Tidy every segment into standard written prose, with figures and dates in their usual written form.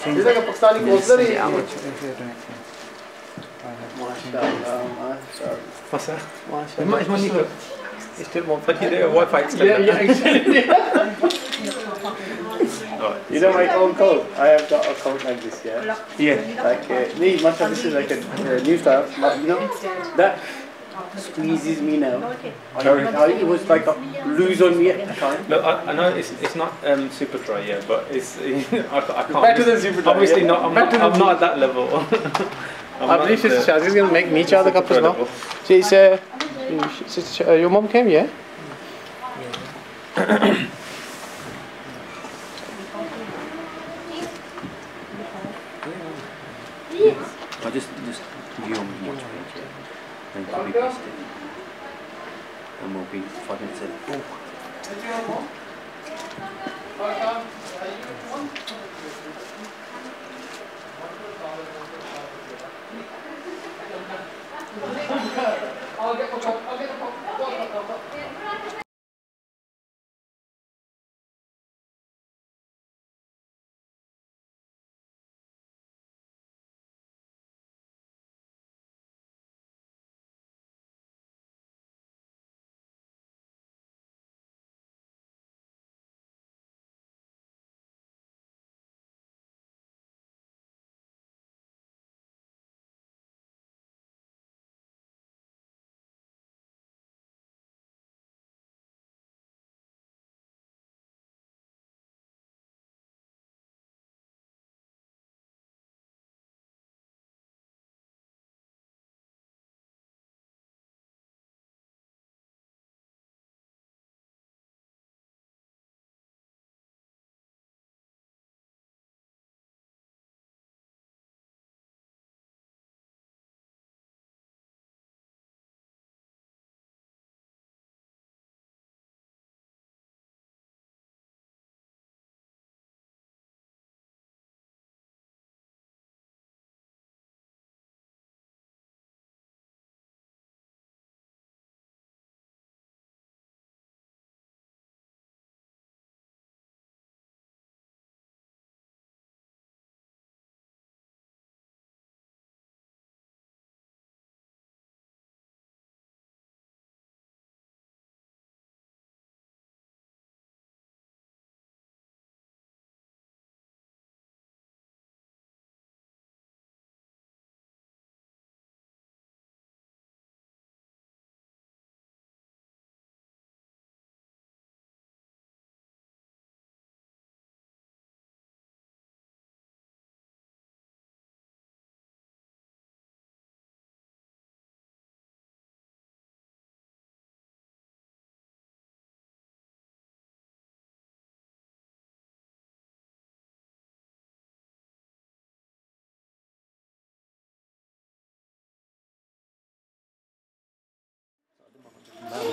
He's like a Pakistani counselor. How much is it to next one? What's that? It's money. It's still more. But you do a Wi-Fi extender. Yeah, exactly. You know my own coat? I have got a coat like this, yeah? Yeah. Like, this is like a new style, but you know, that squeezes me now. It was like a lose on me at the time. Look, I know it's not super dry, yeah, but it's I can't. Better than super dry. Obviously yeah. not. I'm not at that level. I believe Sister Shazzy's going to make me chai the cup as well. She's, your mom came, yeah? I just view on watch page, yeah. Then copy paste it. And we'll be 5 minutes in. I'll get the pop.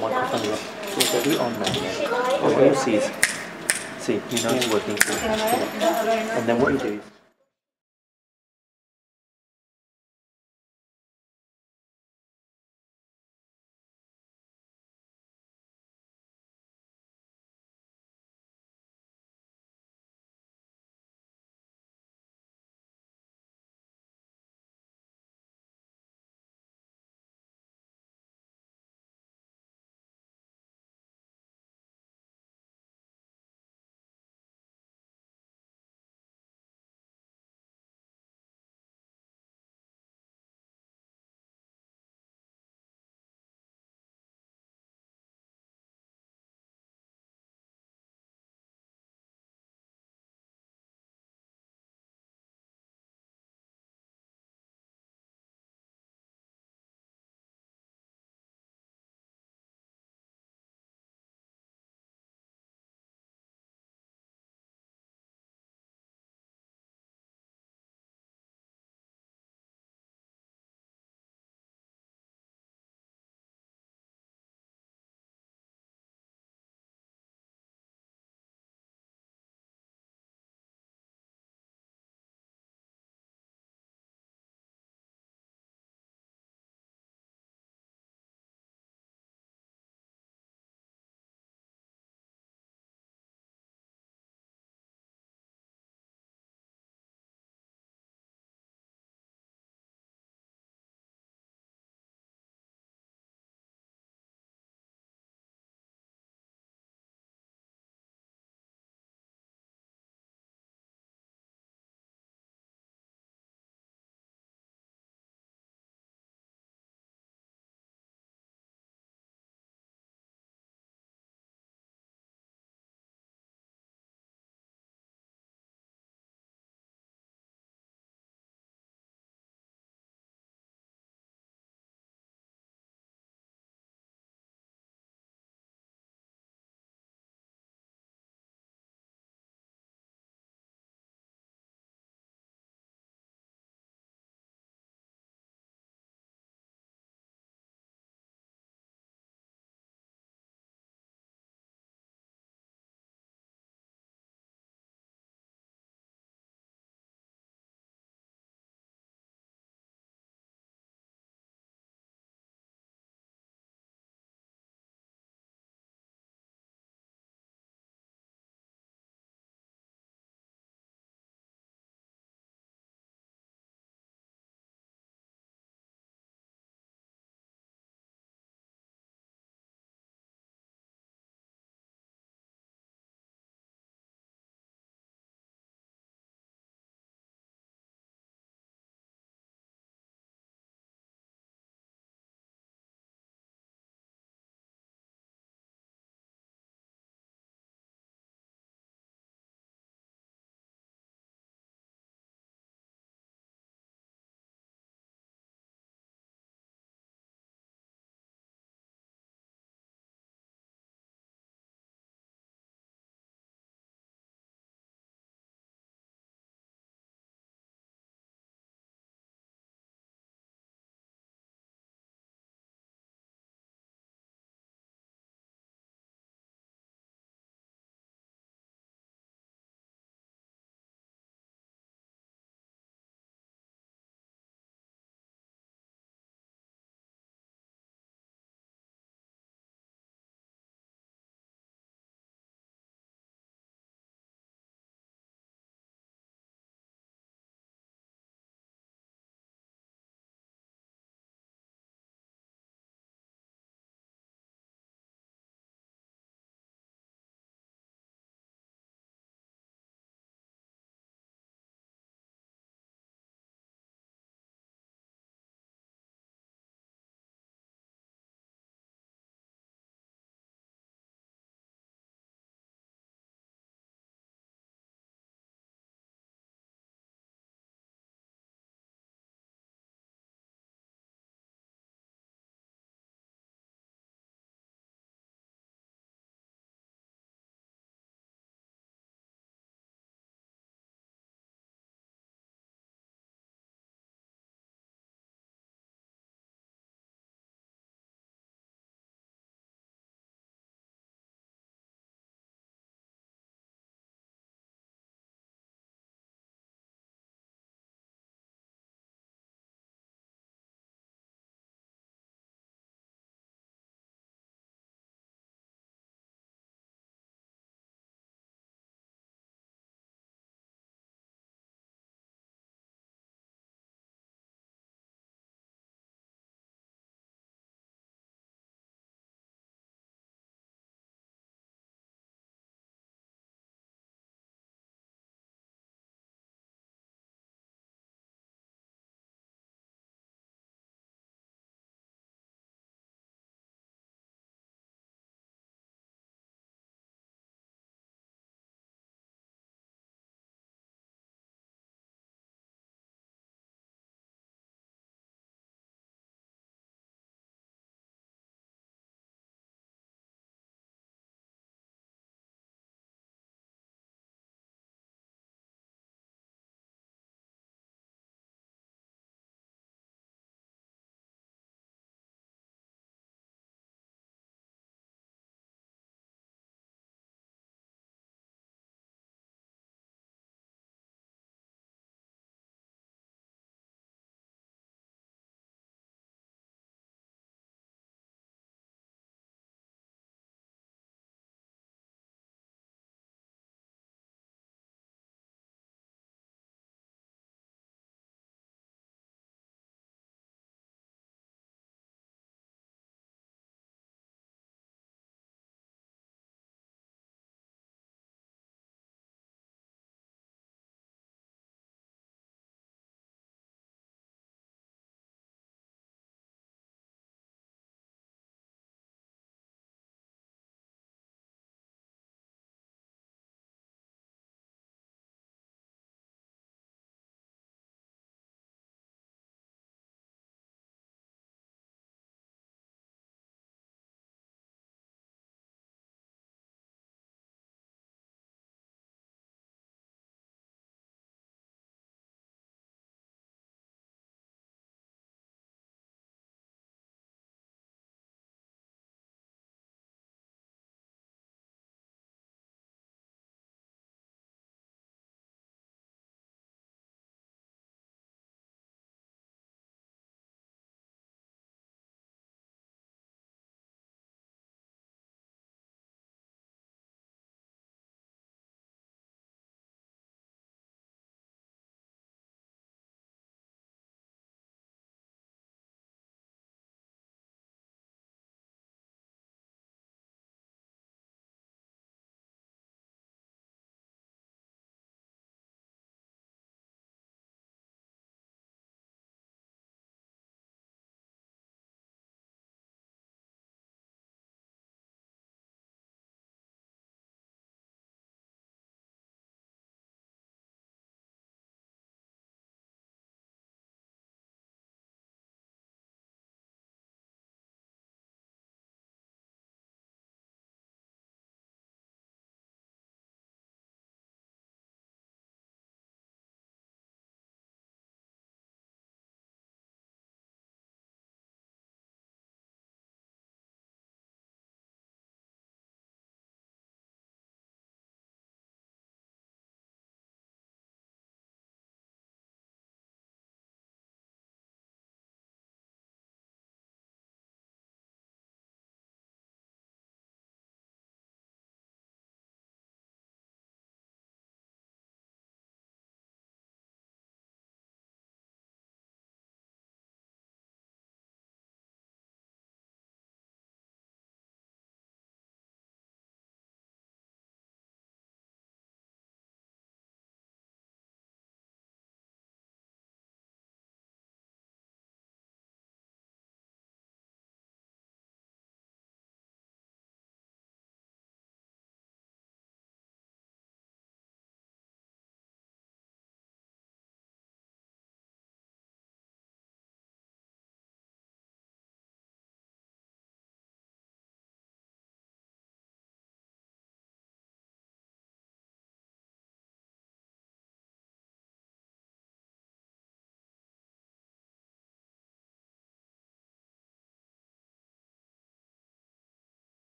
Microphone lock. So do it on now. Yeah. What you see is, you know it's working. And then what you do is.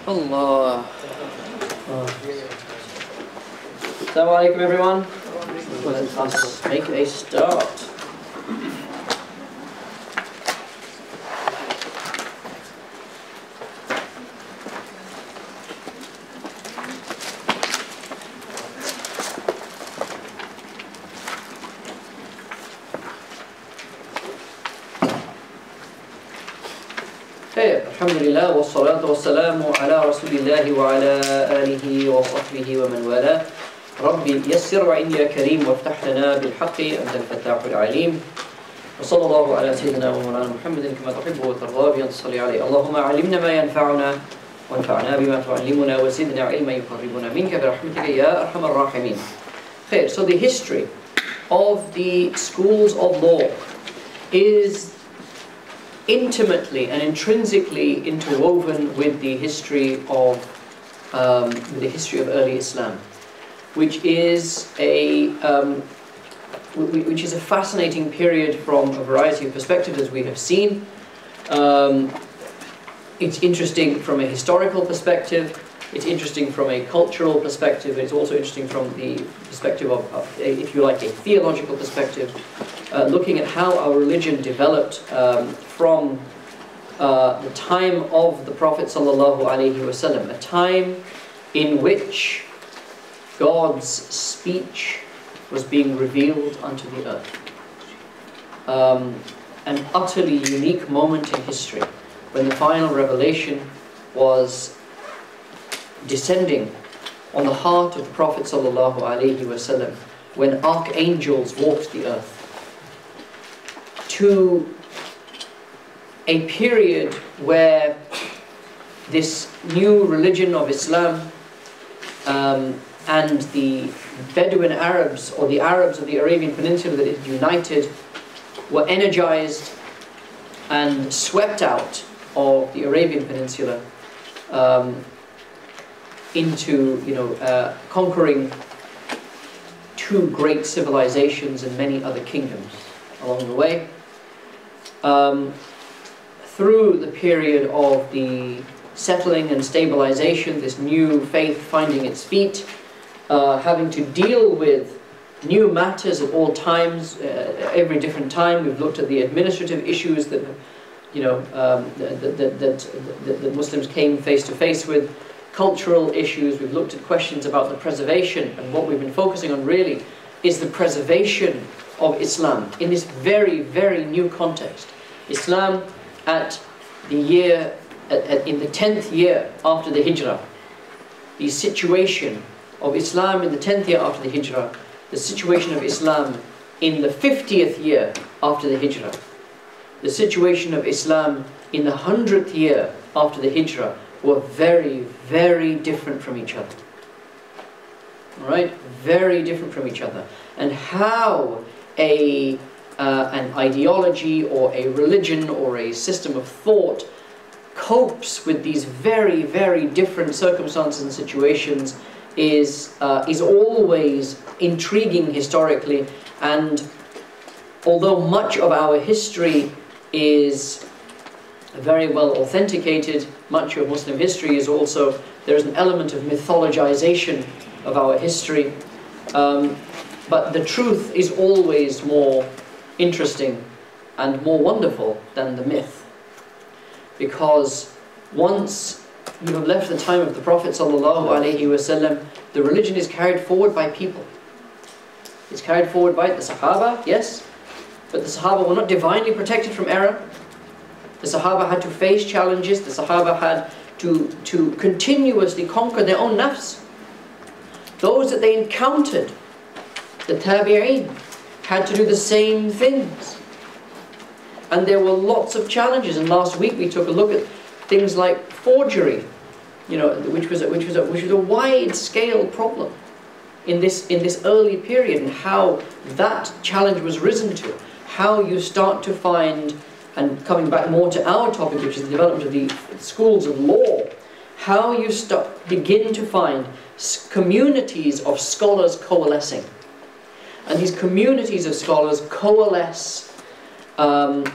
Allah. Assalamu alaikum everyone. Let us make a start. Alhamdulillah wa salatu wa salamu ala rasulillahi wa ala alihi wa sahbihi wa man wala. Rabbi yassir wa inni ya kareem wa ftah lana bil haqqi anta al-fattahul alim. Wa sallallahu ala sayyidina wa mawlana Muhammadin kama tuhibbu wa tarda bi an tusalli alayhi. Allahumma alimna ma yanfa'una wa anfa'na bima tu'allimuna wa zidna ilman yuqarribuna minka bi rahmatika ya arhamar rahimin. Khair, so the history of the schools of law is intimately and intrinsically interwoven with the history of early Islam, which is a fascinating period from a variety of perspectives, as we have seen. It's interesting from a historical perspective. It's interesting from a cultural perspective. It's also interesting from the perspective of if you like, a theological perspective. Looking at how our religion developed from the time of the Prophet ﷺ, a time in which God's speech was being revealed unto the earth. An utterly unique moment in history when the final revelation was descending on the heart of the Prophet ﷺ, when archangels walked the earth, to a period where this new religion of Islam and the Bedouin Arabs, or the Arabs of the Arabian Peninsula that is united, were energized and swept out of the Arabian Peninsula into, conquering two great civilizations and many other kingdoms along the way. Through the period of the settling and stabilization, this new faith finding its feet, having to deal with new matters at all times, every different time. We've looked at the administrative issues that, that Muslims came face to face with, cultural issues. We've looked at questions about the preservation, and what we've been focusing on really is the preservation of Islam in this very, very new context. Islam at the year, in the 10th year after the Hijrah, the situation of Islam in the 10th year after the Hijrah, the situation of Islam in the 50th year after the Hijrah, the situation of Islam in the 100th year after the Hijrah were very, very different from each other. Right? Very different from each other. And how an ideology or a religion or a system of thought copes with these very, very different circumstances and situations is always intriguing historically. And although much of our history is very well authenticated, much of Muslim history is also, there's an element of mythologization of our history, but the truth is always more interesting and more wonderful than the myth, because once you have left the time of the Prophet ﷺ, the religion is carried forward by people. It's carried forward by the Sahaba, yes, but the Sahaba were not divinely protected from error. The Sahaba had to face challenges. The Sahaba had to continuously conquer their own nafs. Those that they encountered, the Tabi'een, had to do the same things. And there were lots of challenges. And last week we took a look at things like forgery, which was a wide-scale problem in this early period, and how that challenge was risen to. How you start to find, and coming back more to our topic, which is the development of the schools of law, how you begin to find communities of scholars coalescing. And these communities of scholars coalesce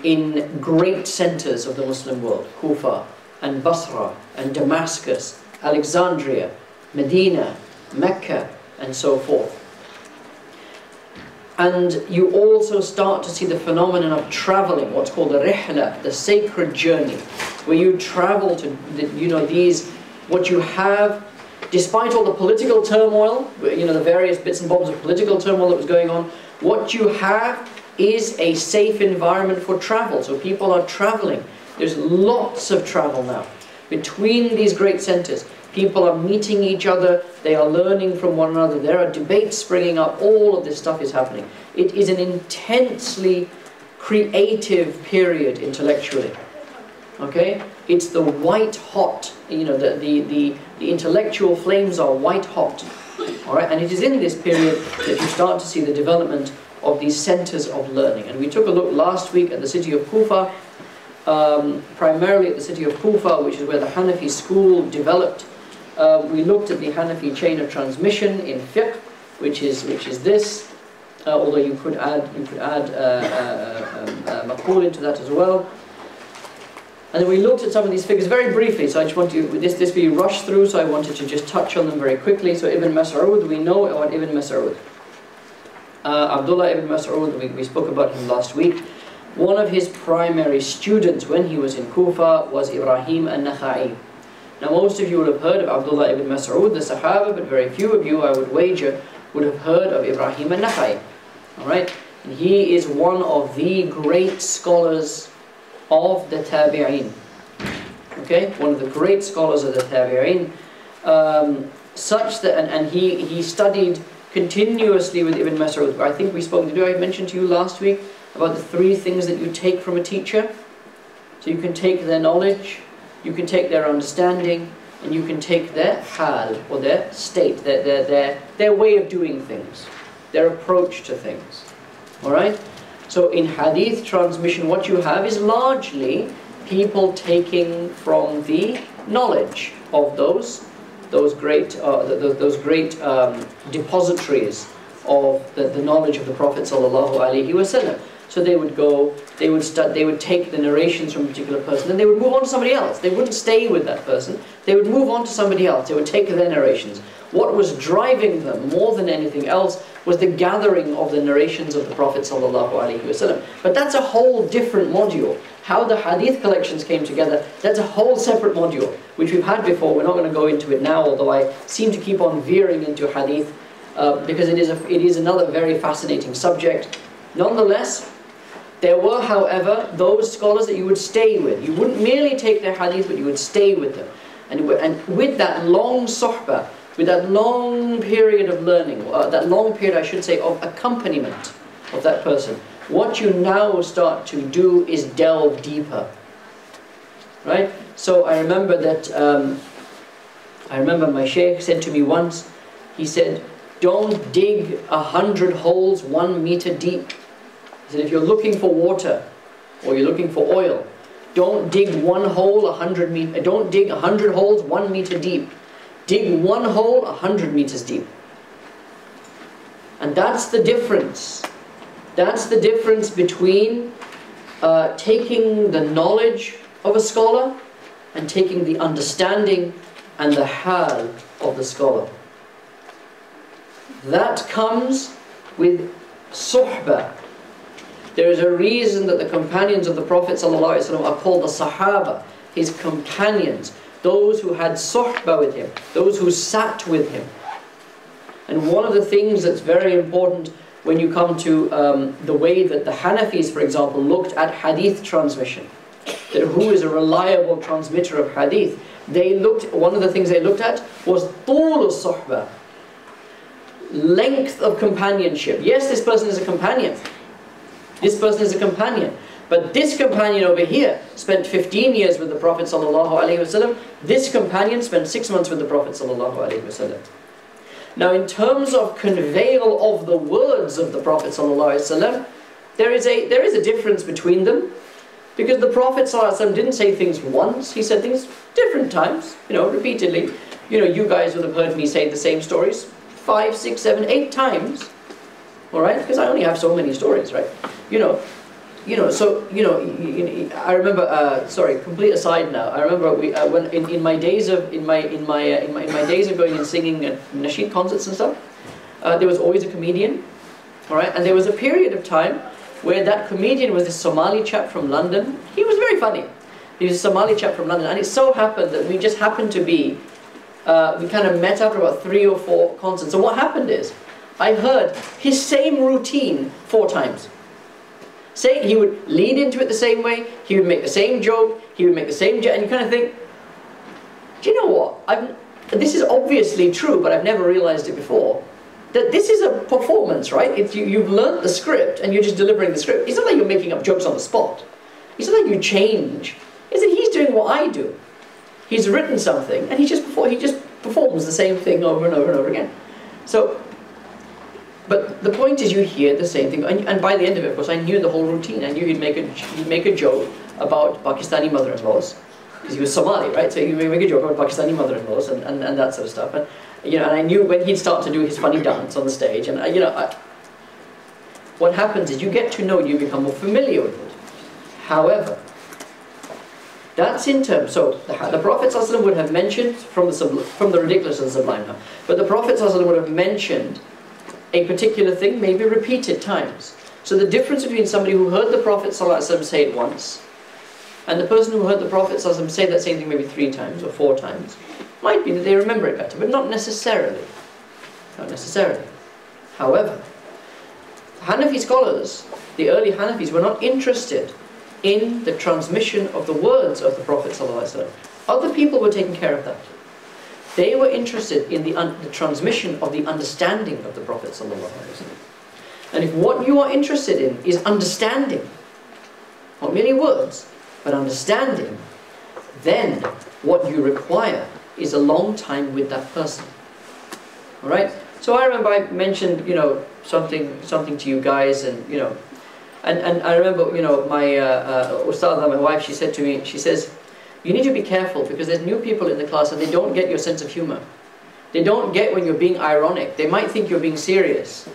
in great centers of the Muslim world, Kufa and Basra and Damascus Alexandria, Medina, Mecca, and so forth. And you also start to see the phenomenon of traveling, what's called the rihla, the sacred journey, where you travel to, what you have, despite all the political turmoil, the various bits and bobs of political turmoil that was going on, what you have is a safe environment for travel. So people are traveling. There's lots of travel now. Between these great centers, people are meeting each other, they are learning from one another, there are debates springing up, all of this stuff is happening. It is an intensely creative period intellectually. Okay? It's the white hot, the intellectual flames are white hot. Alright? And it is in this period that you start to see the development of these centers of learning. And we took a look last week at the city of Kufa, primarily at the city of Kufa, which is where the Hanafi school developed. We looked at the Hanafi chain of transmission in fiqh, which is this. Although you could add maqul into that as well. And then we looked at some of these figures very briefly. So I just want to this we rushed through. So I wanted to just touch on them very quickly. So Ibn Mas'ud, we know about Ibn Mas'ud. Abdullah ibn Mas'ud, we spoke about him last week. One of his primary students when he was in Kufa was Ibrahim al-Nakha'i. Now most of you would have heard of Abdullah ibn Mas'ud, the Sahaba, but very few of you, I would wager, would have heard of Ibrahim al-Nakha'i. Alright? And he is one of the great scholars of the Tabi'een. Okay? One of the great scholars of the Tabi'een. Such that, and he studied continuously with Ibn Mas'ud. I think we spoke, did I mention to you last week about the 3 things that you take from a teacher? So you can take their knowledge, you can take their understanding, and you can take their hal, or their state, their way of doing things, their approach to things. Alright? So in hadith transmission, what you have is largely people taking from the knowledge of those great depositories of the knowledge of the Prophet ﷺ. So they would go, they would take the narrations from a particular person, and they would move on to somebody else. They wouldn't stay with that person. They would move on to somebody else. They would take their narrations. What was driving them more than anything else was the gathering of the narrations of the Prophet ﷺ. But that's a whole different module. How the hadith collections came together, that's a whole separate module, which we've had before. We're not going to go into it now, although I seem to keep on veering into hadith, because it is another very fascinating subject. Nonetheless, there were, however, those scholars that you would stay with. You wouldn't merely take their hadith, but you would stay with them. And with that long suhbah, with that long period of learning, that long period, I should say, of accompaniment of that person, what you now start to do is delve deeper. Right? So I remember that, my shaykh said to me once, he said, don't dig 100 holes 1 meter deep. He said, if you're looking for water, or you're looking for oil, don't dig one hole 100 meters, don't dig 100 holes 1 meter deep. Dig one hole 100 meters deep. And that's the difference. That's the difference between taking the knowledge of a scholar and taking the understanding and the hal of the scholar. That comes with suhbah. There is a reason that the companions of the Prophet ﷺ are called the Sahaba, his companions, those who had suhbah with him, those who sat with him. And one of the things that's very important when you come to the way that the Hanafis, for example, looked at hadith transmission, that who is a reliable transmitter of hadith, one of the things they looked at was طول الصحبة, length of companionship. Yes, this person is a companion. This person is a companion. But this companion over here spent 15 years with the Prophet ﷺ. This companion spent 6 months with the Prophet ﷺ. Now in terms of conveyal of the words of the Prophet ﷺ, there is a difference between them. Because the Prophet ﷺ didn't say things once, he said things different times, repeatedly. You guys would have heard me say the same stories 5, 6, 7, 8 times. Alright? Because I only have so many stories, right? I remember. Sorry, complete aside now. I remember when in my days of going and singing at nasheed concerts and stuff, there was always a comedian, all right, and there was a period of time where that comedian was this Somali chap from London. He was very funny. He was a Somali chap from London, and it so happened that we just happened to be. We kind of met after about 3 or 4 concerts. And what happened is, I heard his same routine 4 times. Say he would lead into it the same way, he would make the same joke, he would make the same joke, and you kind of think, do you know what? This is obviously true, but I've never realized it before. That this is a performance, right? You've learnt the script and you're just delivering the script. It's not like you're making up jokes on the spot. It's not like you change. It's that he's doing what I do. He's written something and he just performs the same thing over and over and over again. So. But the point is, you hear the same thing, and by the end of it, of course, I knew the whole routine. I knew he'd make a joke about Pakistani mother-in-laws, because he was Somali, right? So he'd make a joke about Pakistani mother-in-laws and that sort of stuff. And and I knew when he'd start to do his funny dance on the stage. And what happens is you get to know, you become more familiar with it. However, that's in terms. So the Prophet ﷺ would have mentioned from the ridiculous and sublime now, but the Prophet ﷺ would have mentioned a particular thing, maybe repeated times. So the difference between somebody who heard the Prophet ﷺ say it once, and the person who heard the Prophet ﷺ say that same thing maybe 3 times or 4 times, might be that they remember it better, but not necessarily. Not necessarily. However, Hanafi scholars, the early Hanafis, were not interested in the transmission of the words of the Prophet ﷺ. Other people were taking care of that. They were interested in the transmission of the understanding of the Prophet ﷺ. And if what you are interested in is understanding, not merely words, but understanding, then what you require is a long time with that person. Alright? So I remember I mentioned, something to you guys, and and I remember, my Ustadha, my wife, she said to me, she says, you need to be careful because there's new people in the class and they don't get your sense of humor. They don't get when you're being ironic. They might think you're being serious.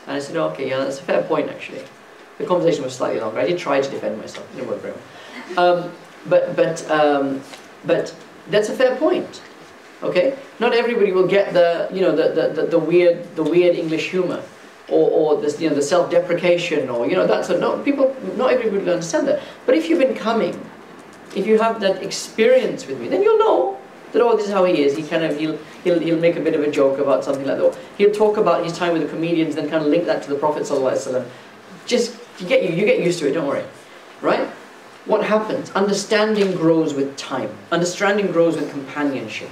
And I said, okay, yeah, that's a fair point actually. The conversation was slightly longer. I did try to defend myself. It didn't work very well. But that's a fair point. Okay? Not everybody will get the weird English humor, or this, the self-deprecation, or that's not everybody will understand that. But if you've been coming, if you have that experience with me, then you'll know that, oh, this is how he is. He'll make a bit of a joke about something like that. He'll talk about his time with the comedians, then kind of link that to the Prophet ﷺ. Just you get used to it. Don't worry, right? What happens? Understanding grows with time. Understanding grows with companionship.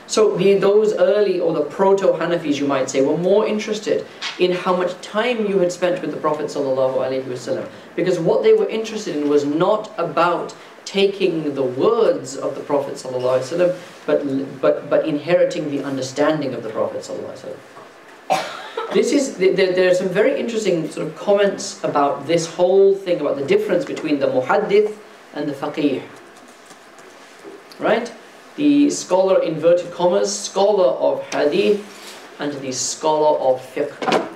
So those early, or the proto-Hanafis, you might say, were more interested in how much time you had spent with the Prophet ﷺ, because what they were interested in was not about taking the words of the Prophet ﷺ, but inheriting the understanding of the Prophet ﷺ. There are some very interesting sort of comments about this whole thing, about the difference between the muhaddith and the faqih. Right? The scholar, inverted commas, scholar of hadith, and the scholar of fiqh.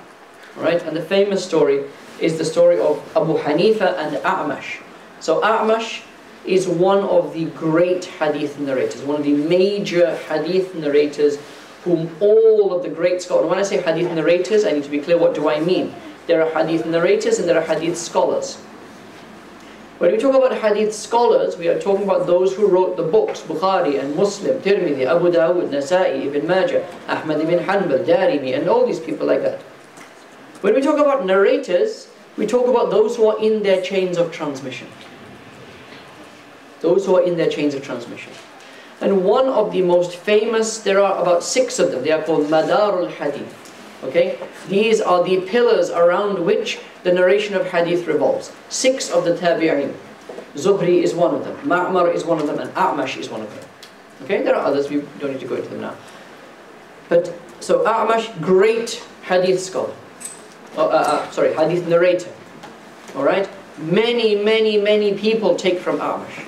Right? And the famous story is the story of Abu Hanifa and A'mash. So A'mash is one of the great hadith narrators, one of the major hadith narrators whom all of the great scholars, when I say hadith narrators, I need to be clear, what do I mean? There are hadith narrators and there are hadith scholars. When we talk about hadith scholars, we are talking about those who wrote the books, Bukhari and Muslim, Tirmidhi, Abu Dawud, Nasa'i, Ibn Majah, Ahmad ibn Hanbal, Darimi, and all these people like that. When we talk about narrators, we talk about those who are in their chains of transmission. Those who are in their chains of transmission. And one of the most famous, there are about 6 of them, they are called Madarul Hadith. Okay? These are the pillars around which the narration of hadith revolves. 6 of the tabi'in. Zuhri is one of them, Ma'mar is one of them, and A'mash is one of them. Okay? There are others, we don't need to go into them now. But, so A'mash, great hadith scholar. Hadith narrator. Alright? Many people take from A'mash.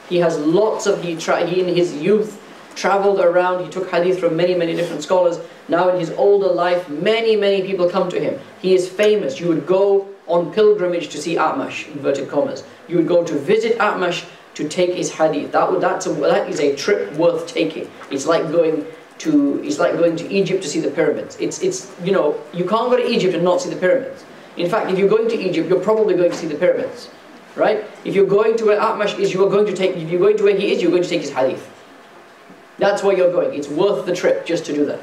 He has lots of, he in his youth traveled around, he took hadith from many different scholars. Now in his older life, many people come to him. He is famous. You would go on pilgrimage to see A'mash, inverted commas. You would go to visit A'mash to take his hadith. That is a trip worth taking. It's like going to Egypt to see the pyramids. You know, you can't go to Egypt and not see the pyramids. In fact, if you're going to Egypt, you're probably going to see the pyramids, right? If you're going to where A'mash is, if you're going to where he is, you're going to take his hadith. That's where you're going. It's worth the trip just to do that.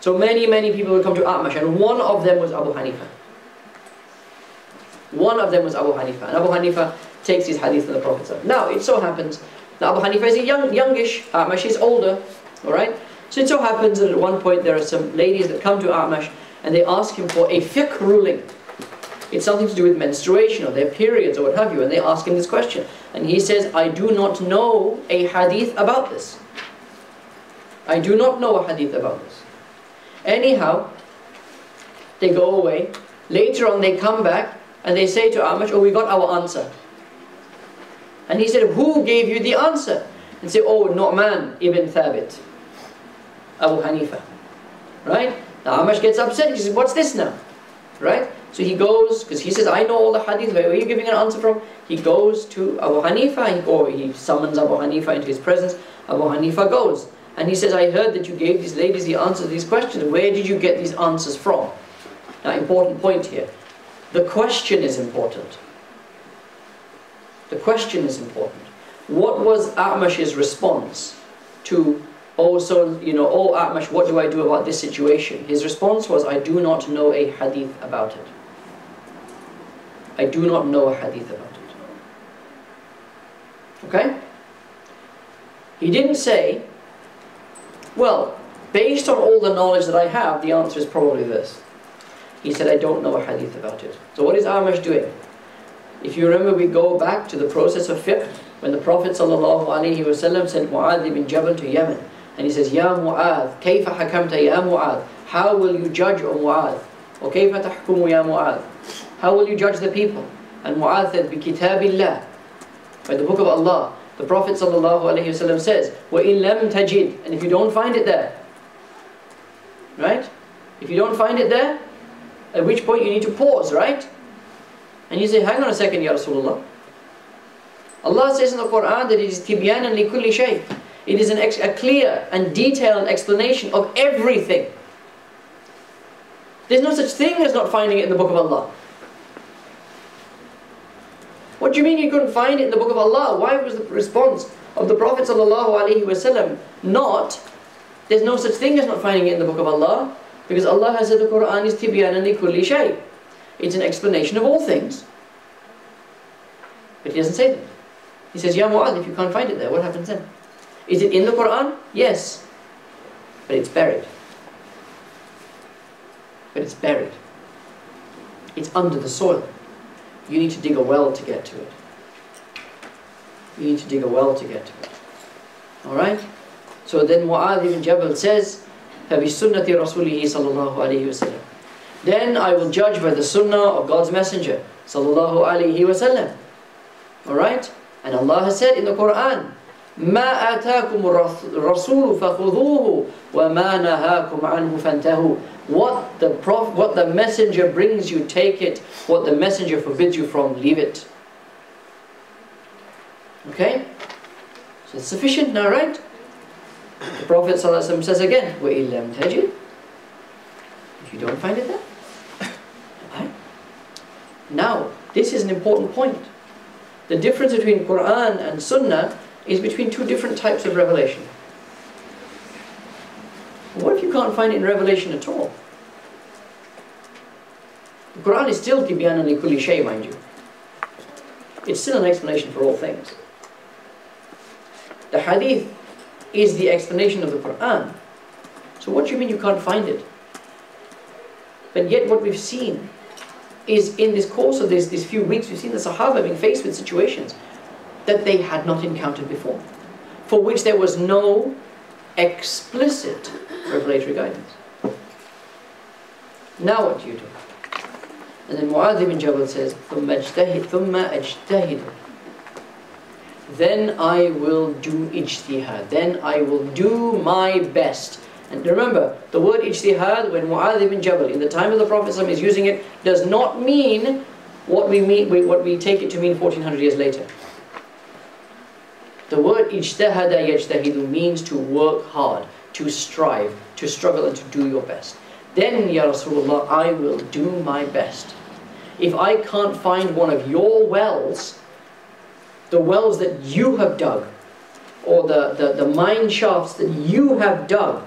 So many people would come to A'mash, and one of them was Abu Hanifa. One of them was Abu Hanifa, and Abu Hanifa takes his hadith from the Prophet. Now, it so happens that Abu Hanifa is a youngish, A'mash is older, alright? So it so happens that at one point there are some ladies that come to A'mash and they ask him for a fiqh ruling. It's something to do with menstruation or their periods or what have you, and they ask him this question. And he says, I do not know a hadith about this. I do not know a hadith about this. Anyhow, they go away. Later on they come back and they say to A'mash, oh, we got our answer. And he said, who gave you the answer? And say, oh, Nu'man ibn Thabit, Abu Hanifa. Right? Now A'mash gets upset. He says, what's this now? Right? So he goes, because he says, I know all the hadith, where are you giving an answer from? He goes to Abu Hanifa, or he summons Abu Hanifa into his presence. Abu Hanifa goes, and he says, I heard that you gave these ladies the answers to these questions. Where did you get these answers from? Now, important point here. The question is important. The question is important. What was A'mash's response to, oh A'mash, what do I do about this situation? His response was, I do not know a hadith about it. I do not know a hadith about it. Okay? He didn't say, well, based on all the knowledge that I have, the answer is probably this. He said, I don't know a hadith about it. So what is A'mash doing? If you remember, we go back to the process of fiqh, when the Prophet ﷺ sent Mu'adh ibn Jabal to Yemen. And he says, Ya Mu'adh, كيف حكمت ya Mu'adh? How will you judge, O Mu'adh? Or كيف تحكم ya Mu'adh? How will you judge the people? And Mu'adh said, بكتاب الله, by the book of Allah. The Prophet ﷺ says, وَإِن لَمْ تَجِدْ, and if you don't find it there, right? If you don't find it there, at which point you need to pause, right? And you say, hang on a second, Ya Rasulullah. Allah says in the Quran that it is تِبْيَانًا لِكُلِّ شَيْءٍ. It is a clear and detailed explanation of everything. There's no such thing as not finding it in the book of Allah. What do you mean you couldn't find it in the book of Allah? Why was the response of the Prophet ﷺ not, there's no such thing as not finding it in the book of Allah? Because Allah has said the Quran is تِبْيَانًا لِكُلِّ شَيْءٍ. It's an explanation of all things. But he doesn't say that. He says, Ya Mu'adh, if you can't find it there, what happens then? Is it in the Quran? Yes. But it's buried. But it's buried. It's under the soil. You need to dig a well to get to it. You need to dig a well to get to it. Alright? So then Mu'adh ibn Jabal says, فَبِسُنَّةِ رَسُولِهِ صَلَّى اللَّهُ عَلَيْهِ وَسَلَّمَ. Then I will judge by the sunnah of God's Messenger sallallahu alayhi wa sallam. Alright? And Allah has said in the Quran, مَا آتَاكُمُ الرَّسُولُ فَخُذُوهُ وَمَا نَهَاكُمْ عَنْهُ فَانْتَهُوا. What the messenger brings you, take it. What the messenger forbids you from, leave it. Okay? So it's sufficient now, right? The Prophet ﷺ says again, وَإِن لَمْ تَجِدْ. If you don't find it there. Right? Now, this is an important point. The difference between Quran and Sunnah is between two different types of revelation. What if you can't find it in revelation at all? The Quran is still تِبْيَانًا لِكُلِّ شَيْءٍ, mind you. It's still an explanation for all things. The Hadith is the explanation of the Quran. So what do you mean you can't find it? But yet what we've seen is in this course of these few weeks, we've seen the Sahaba being faced with situations that they had not encountered before, for which there was no explicit revelatory guidance. Now what do you do? And then Mu'adh ibn Jabal says, ثُمَّ أَجْتَهِدُ. Then I will do ijtihad. Then I will do my best. And remember, the word ijtihad, when Mu'adh ibn Jabal, in the time of the Prophet ﷺ, is using it, does not mean what we take it to mean 1400 years later. The word ijtahada yajtahidu means to work hard, to strive, to struggle and to do your best. Then, Ya Rasulullah, I will do my best. If I can't find one of your wells, the wells that you have dug, or the mine shafts that you have dug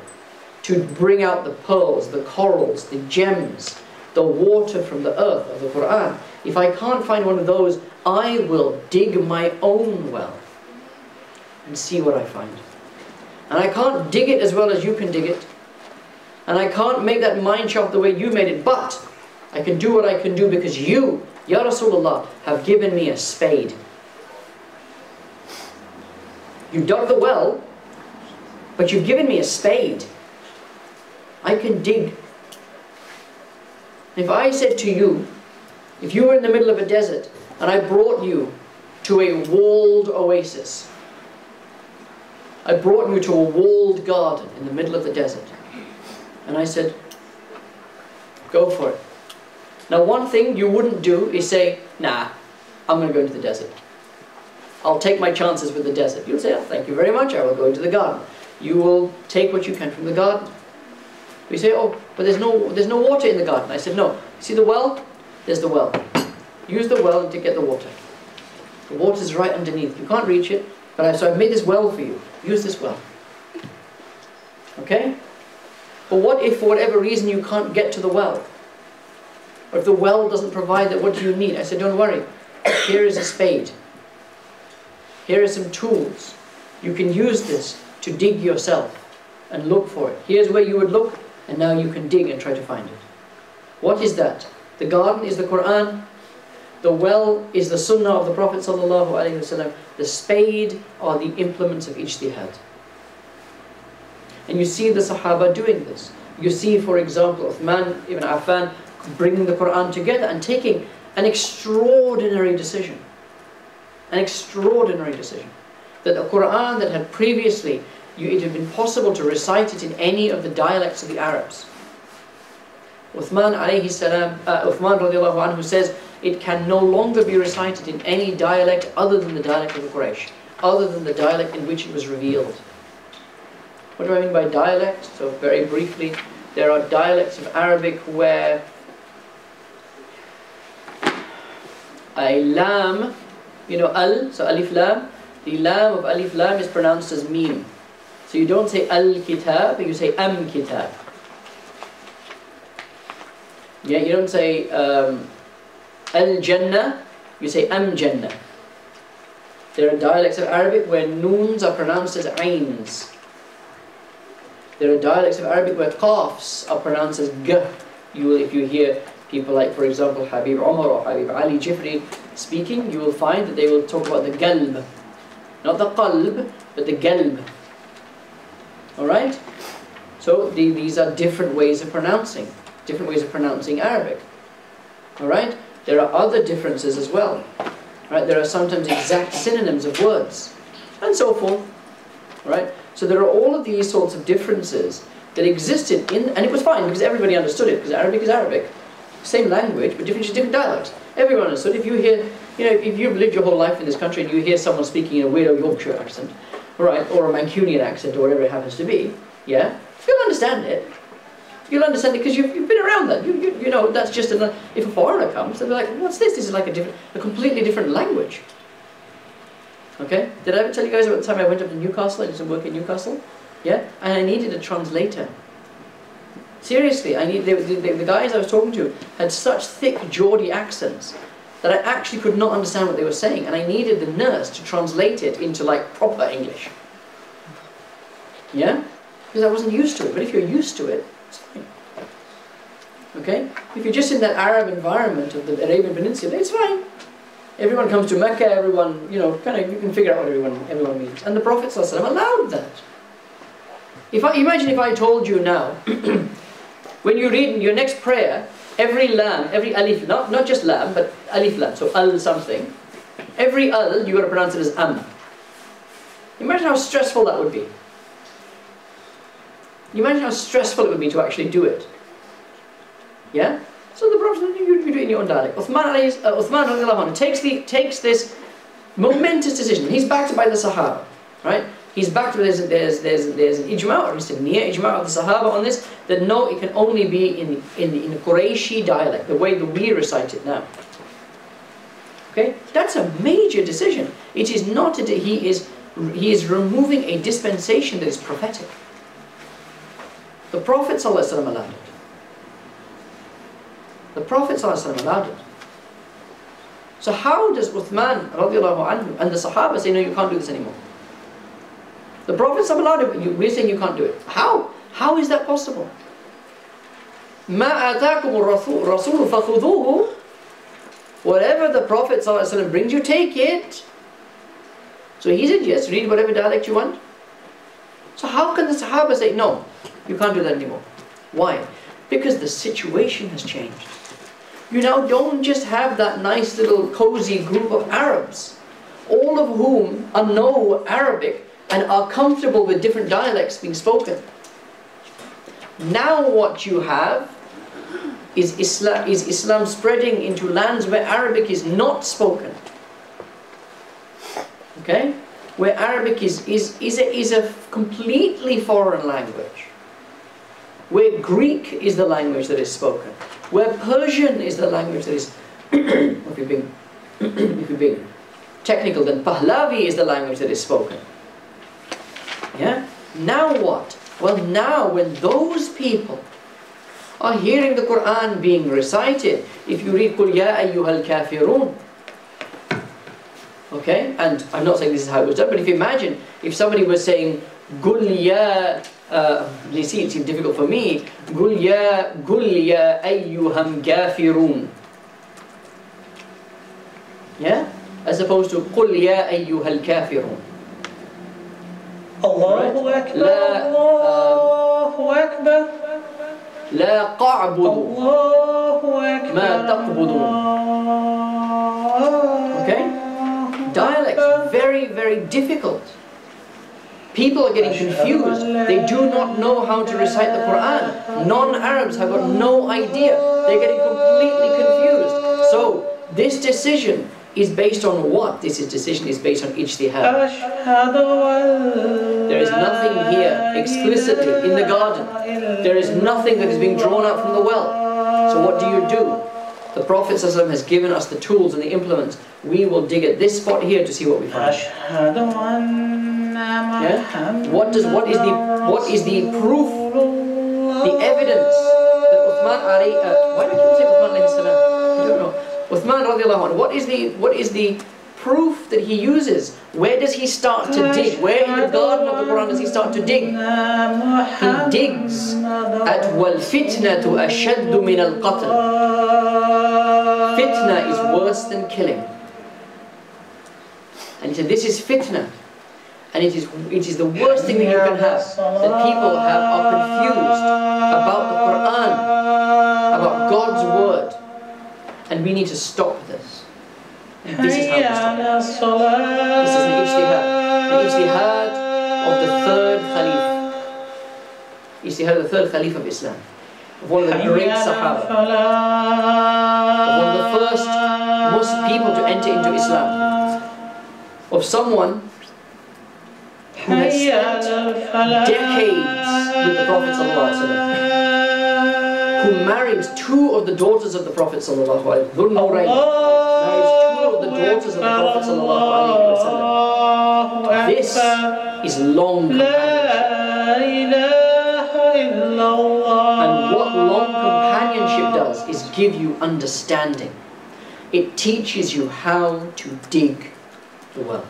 to bring out the pearls, the corals, the gems, the water from the earth of the Quran, if I can't find one of those, I will dig my own well and see what I find. And I can't dig it as well as you can dig it, and I can't make that mine shaft the way you made it, but I can do what I can do because you, Ya Rasulullah, have given me a spade. You dug the well, but you've given me a spade. I can dig. If I said to you, if you were in the middle of a desert and I brought you to a walled oasis, I brought you to a walled garden in the middle of the desert, and I said, go for it. Now, one thing you wouldn't do is say, nah, I'm going to go into the desert. I'll take my chances with the desert. You'll say, oh, thank you very much, I will go into the garden. You will take what you can from the garden. You say, oh, but there's no water in the garden. I said, no. See the well? There's the well. Use the well to get the water. The water's right underneath. You can't reach it, but so I've made this well for you. Use this well. Okay? But what if for whatever reason you can't get to the well? Or if the well doesn't provide that, what do you need? I said, don't worry. Here is a spade. Here are some tools. You can use this to dig yourself and look for it. Here's where you would look, and now you can dig and try to find it. What is that? The garden is the Quran. The well is the Sunnah of the Prophet ﷺ. The spade are the implements of ijtihad. And you see the Sahaba doing this. You see, for example, Uthman ibn Affan bringing the Quran together and taking an extraordinary decision. An extraordinary decision. That the Quran that had previously, it had been possible to recite it in any of the dialects of the Arabs. Uthman radiallahu anhu says, it can no longer be recited in any dialect other than the dialect of the Quraysh, other than the dialect in which it was revealed. What do I mean by dialect? So very briefly, there are dialects of Arabic where a lam, you know, al, so alif lam, the lam of alif lam is pronounced as mim. So you don't say al-kitab, you say am-kitab. Yeah, you don't say al-jannah, you say am-jannah. There are dialects of Arabic where noons are pronounced as ains. There are dialects of Arabic where qafs are pronounced as g. If you hear people like, for example, Habib Umar or Habib Ali Jifri speaking, you will find that they will talk about the galb. Not the qalb, but the galb. Alright? So these are different ways of pronouncing Arabic. Alright? There are other differences as well. Right? There are sometimes exact synonyms of words, and so forth. Right? So there are all of these sorts of differences that existed and it was fine because everybody understood it, because Arabic is Arabic. Same language, but different dialects. Everyone understood. If you hear, you know, if you've lived your whole life in this country and you hear someone speaking in a weirdo Yorkshire accent, right, or a Mancunian accent, or whatever it happens to be, yeah, you'll understand it. You'll understand it because you've been around that. You know, that's just if a foreigner comes, they'll be like, what's this? This is like a completely different language. Okay? Did I ever tell you guys about the time I went up to Newcastle? I did some work in Newcastle. Yeah? And I needed a translator. Seriously, the guys I was talking to had such thick Geordie accents that I actually could not understand what they were saying, and I needed the nurse to translate it into like proper English. Yeah? Because I wasn't used to it, but if you're used to it, it's fine. Okay? If you're just in that Arab environment of the Arabian Peninsula, it's fine. Everyone comes to Mecca, everyone, you know, you can figure out what everyone means. And the Prophet ﷺ allowed that. Imagine if I told you now, when you read in your next prayer, every lam, every alif, not just lam, but alif lam, so al something, every al, you got to pronounce it as am. Imagine how stressful that would be. You imagine how stressful it would be to actually do it. Yeah? So the Prophet said, you do it in your own dialect. Uthman takes this momentous decision. He's backed by the Sahaba, right? He's backed by, there's an ijma', or at least a near ijma' of the Sahaba on this, that no, it can only be in the Qurayshi dialect, the way that we recite it now. Okay? That's a major decision. It is not, he is removing a dispensation that is prophetic. The Prophet ﷺ allowed it. The Prophet ﷺ allowed it. So how does Uthman radiallahu anhu and the Sahaba say, no, you can't do this anymore? The Prophet ﷺ allowed it, but we're saying you can't do it. How? How is that possible? مَا آتَاكُمُ الرَّسُولُ فَخُذُوهُ. Whatever the Prophet ﷺ brings you, take it. So he said, yes, read whatever dialect you want. So how can the Sahaba say, no, you can't do that anymore? Why? Because the situation has changed. You now don't just have that nice little cozy group of Arabs, all of whom know Arabic and are comfortable with different dialects being spoken. Now what you have is Islam spreading into lands where Arabic is not spoken. Okay? Where Arabic is a completely foreign language. Where Greek is the language that is spoken. Where Persian is the language that is, if you're being technical, then Pahlavi is the language that is spoken. Yeah? Now what? Well, now when those people are hearing the Quran being recited, if you read قُلْ يَا أَيُّهَا الْكَافِرُونَ, okay, and I'm not saying this is how it was done, but if you imagine, if somebody was saying قُلْ يَا, you see, it seems difficult for me, قُلْ يَا أَيُّهَا الْكَافِرُونَ, yeah, as opposed to قُلْ يَا أَيُّهَا الْكَافِرُونَ. Allahu Akbar, Allahu Akbar, لا قعبد ما تقبضون. Okay? Dialects, very, very difficult. People are getting confused. They do not know how to recite the Quran. Non-Arabs have got no idea. They're getting completely confused. So, this decision is based on what? This decision is based on ijtihad. There is nothing here explicitly in the garden. There is nothing that is being drawn out from the well. So what do? The Prophet ﷺ has given us the tools and the implements. We will dig at this spot here to see what we find. Yeah? What is the proof, the evidence that Uthman why do I keep saying Uthman alayhi salam? I don't know. Uthman radiallahu anhu, what is the proof that he uses? Where does he start to dig? Where in the garden of the Quran does he start to dig? He digs at وَالْفِتْنَةُ أَشَدُّ مِنَ الْقَتْلِ. Fitna is worse than killing. And he said, this is fitna. And it is the worst thing that you can have. That people are confused about the Quran, about God's word. And we need to stop this. And this is how we stop it. This is an ijtihad of the third Khalif. Ijtihad of the third Khalif of Islam. Of one of the great Sahaba. Of one of the first Muslim people to enter into Islam. Of someone who had spent decades with the Prophet ﷺ, who married two of the daughters of the Prophet ﷺ, married two of the daughters of the Prophet ﷺ. This is long companionship. And what long companionship does is give you understanding. It teaches you how to dig the well.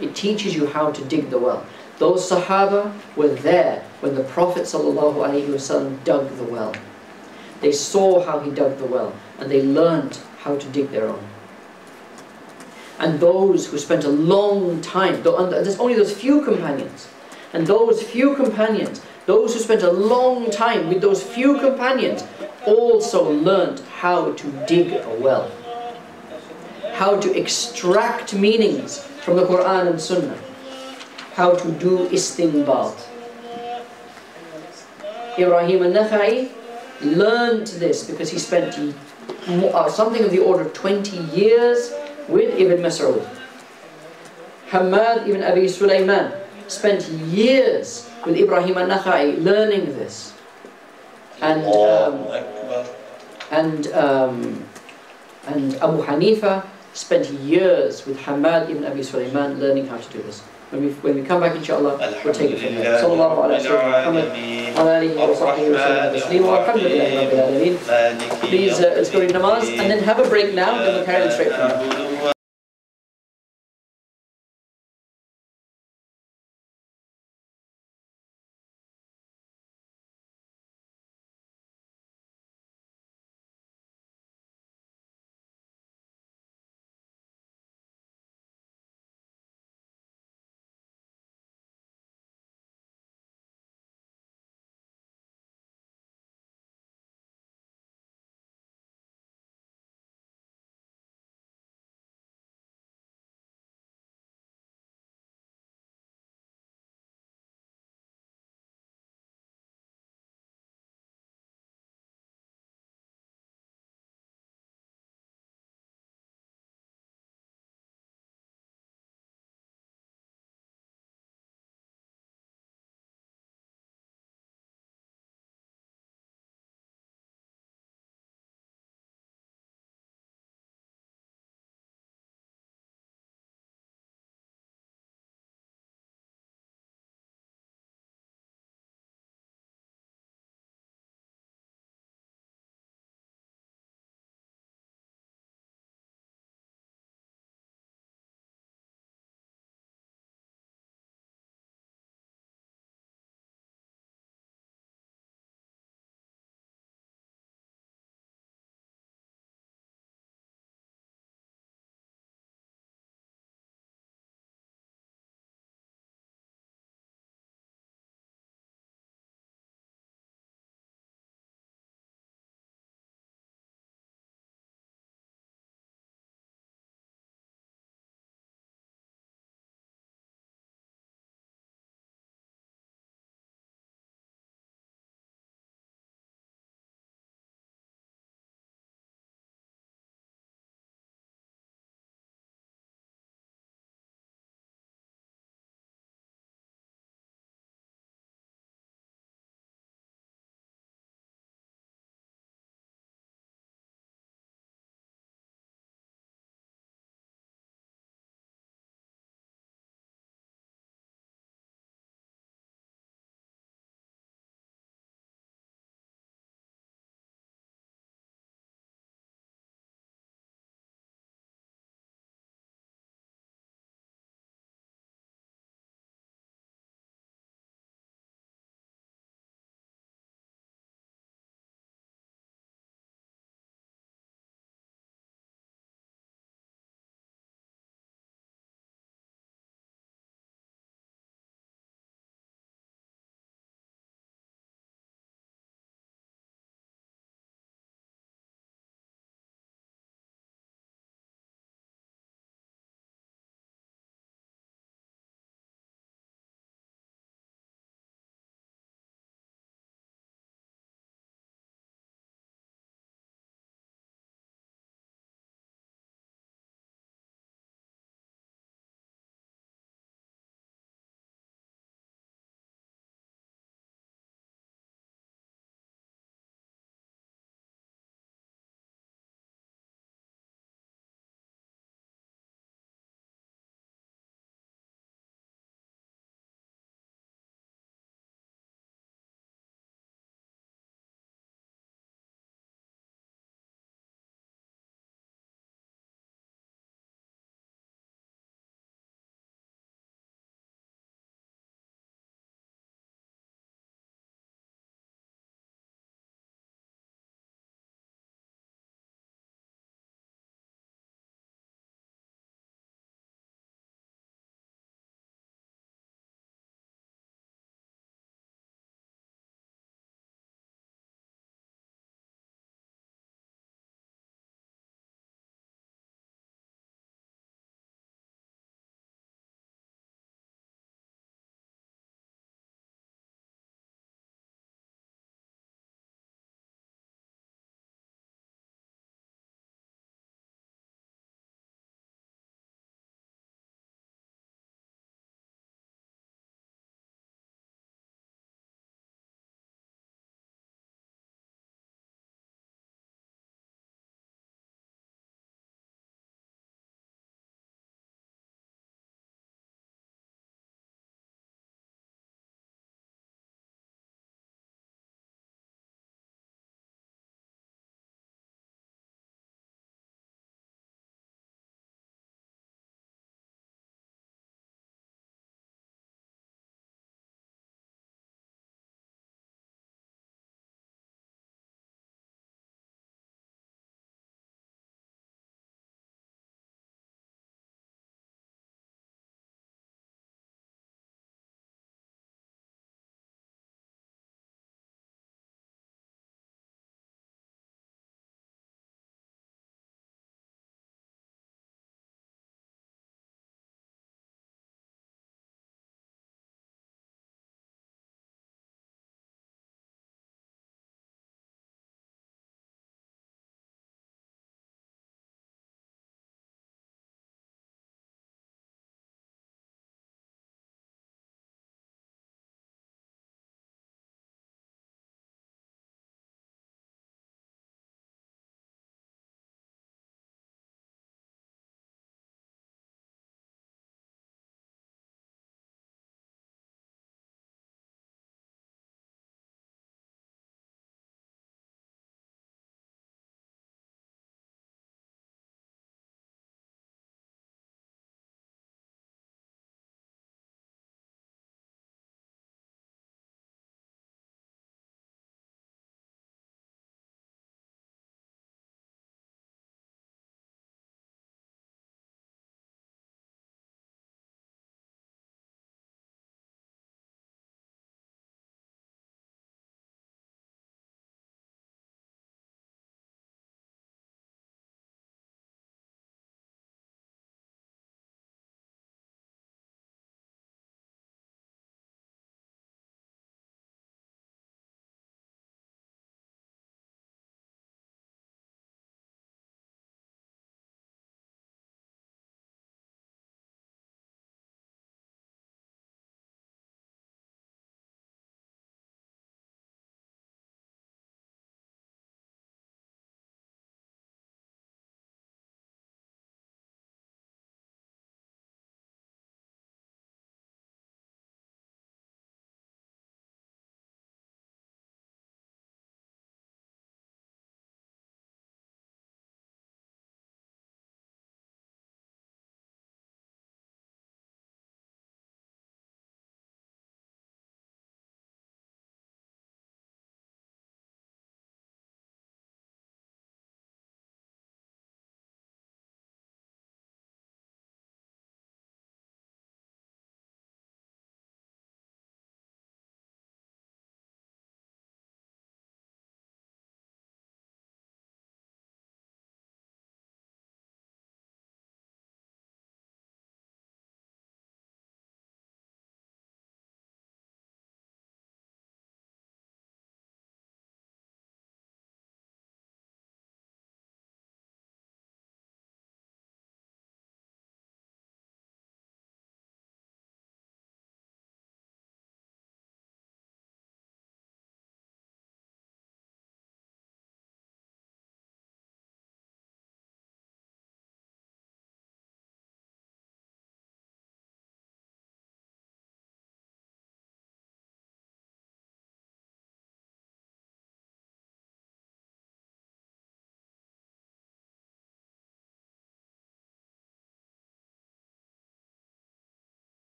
It teaches you how to dig the well. Those Sahaba were there when the Prophet ﷺ dug the well. They saw how he dug the well, and they learned how to dig their own. And those who spent a long time, there's only those few companions, and those few companions, those who spent a long time with those few companions, also learned how to dig a well. How to extract meanings from the Quran and Sunnah. How to do istinbat. Ibrahim al-Nakha'i learned this because he spent something of the order of 20 years with Ibn Mas'ud. Hamad ibn Abi Sulaiman spent years with Ibrahim al-Nakha'i learning this. And Abu Hanifa spent years with Hamad ibn Abi Sulaiman learning how to do this. When we come back, inshallah, we'll take it from there. Sallallahu ala sayyidina Muhammad wa alihi wa sahbihi wa sallam tasleema walhamdulillahi rabbil alameen. Please, let's go to namaz and then have a break now, then we'll carry on straight from there.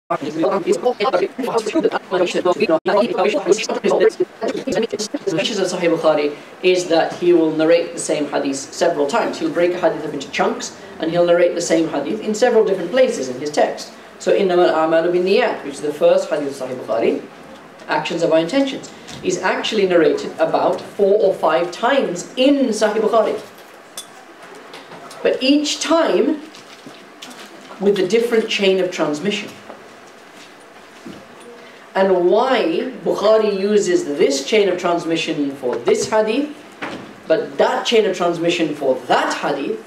Sahih Bukhari is that he will narrate the same hadith several times. He'll break a hadith up into chunks and he'll narrate the same hadith in several different places in his text. So إِنَّمَا الْأَعْمَالُ بِالنِّيَّاتِ, which is the first hadith of Sahih Bukhari, actions are by intentions, is actually narrated about 4 or 5 times in Sahih Bukhari. But each time with a different chain of transmission. And why Bukhari uses this chain of transmission for this hadith, but that chain of transmission for that hadith,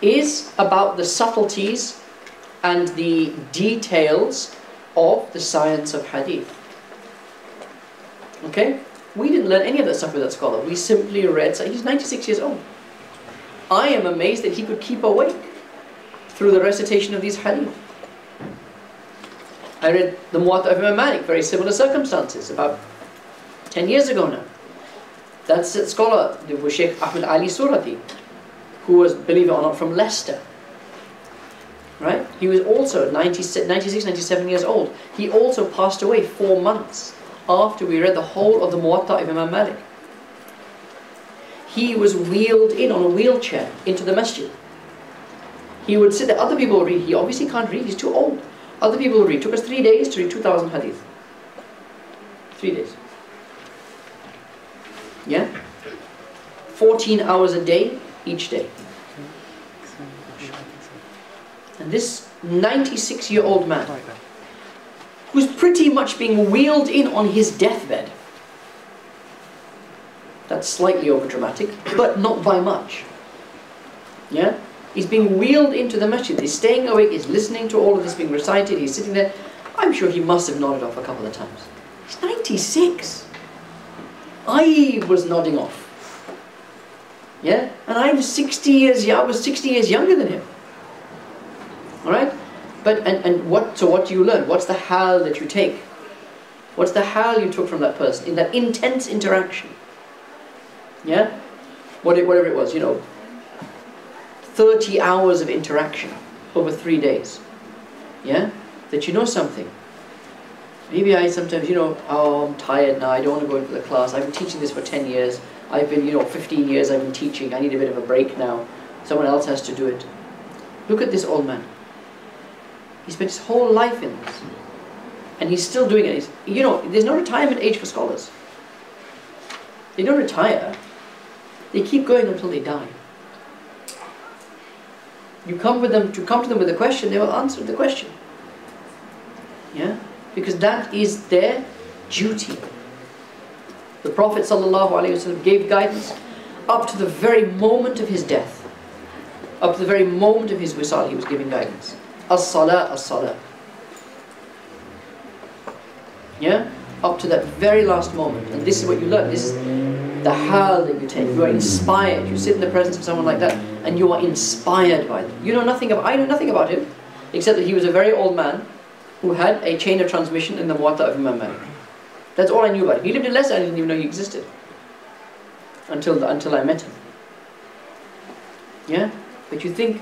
is about the subtleties and the details of the science of hadith. Okay? We didn't learn any of that stuff with that scholar. We simply read, so he's 96 years old. I am amazed that he could keep awake through the recitation of these hadith. I read the Muwatta of Imam Malik, very similar circumstances, about 10 years ago now. That's a scholar, the Sheikh Ahmed Ali Surati, who was, believe it or not, from Leicester. Right? He was also 96, 97 years old. He also passed away 4 months after we read the whole of the Muwatta of Imam Malik. He was wheeled in on a wheelchair into the masjid. He would sit there, other people would read. He obviously can't read, he's too old. Other people would read. It took us 3 days to read 2,000 hadith. 3 days. Yeah? 14 hours a day, each day. And this 96-year-old man, who's pretty much being wheeled in on his deathbed. That's slightly overdramatic, but not by much. Yeah? He's being wheeled into the masjid. He's staying awake, he's listening to all of this being recited, he's sitting there. I'm sure he must have nodded off a couple of times. He's 96. I was nodding off. Yeah? And I was 60 years younger than him. Alright? But so what do you learn? What's the hal that you take? What's the hal you took from that person in that intense interaction? Yeah? Whatever it was, 30 hours of interaction over 3 days. Yeah? That you know something. Maybe I sometimes, oh, I'm tired now, I don't want to go into the class. I've been teaching this for 10 years. I've been, 15 years I've been teaching. I need a bit of a break now. Someone else has to do it. Look at this old man. He spent his whole life in this. And he's still doing it. There's no retirement age for scholars. They don't retire. They keep going until they die. You come to them with a question, they will answer the question. Yeah? Because that is their duty. The Prophet ﷺ gave guidance up to the very moment of his death. Up to the very moment of his wisal, he was giving guidance. As-salah, as-salah. Yeah? Up to that very last moment. And this is what you learn. This is the hal that you take. You are inspired. You sit in the presence of someone like that and you are inspired by them. I know nothing about him, except that he was a very old man who had a chain of transmission in the Muwatta of Imam Malik. That's all I knew about him. He lived in Leicester, I didn't even know he existed. Until I met him. Yeah? But you think,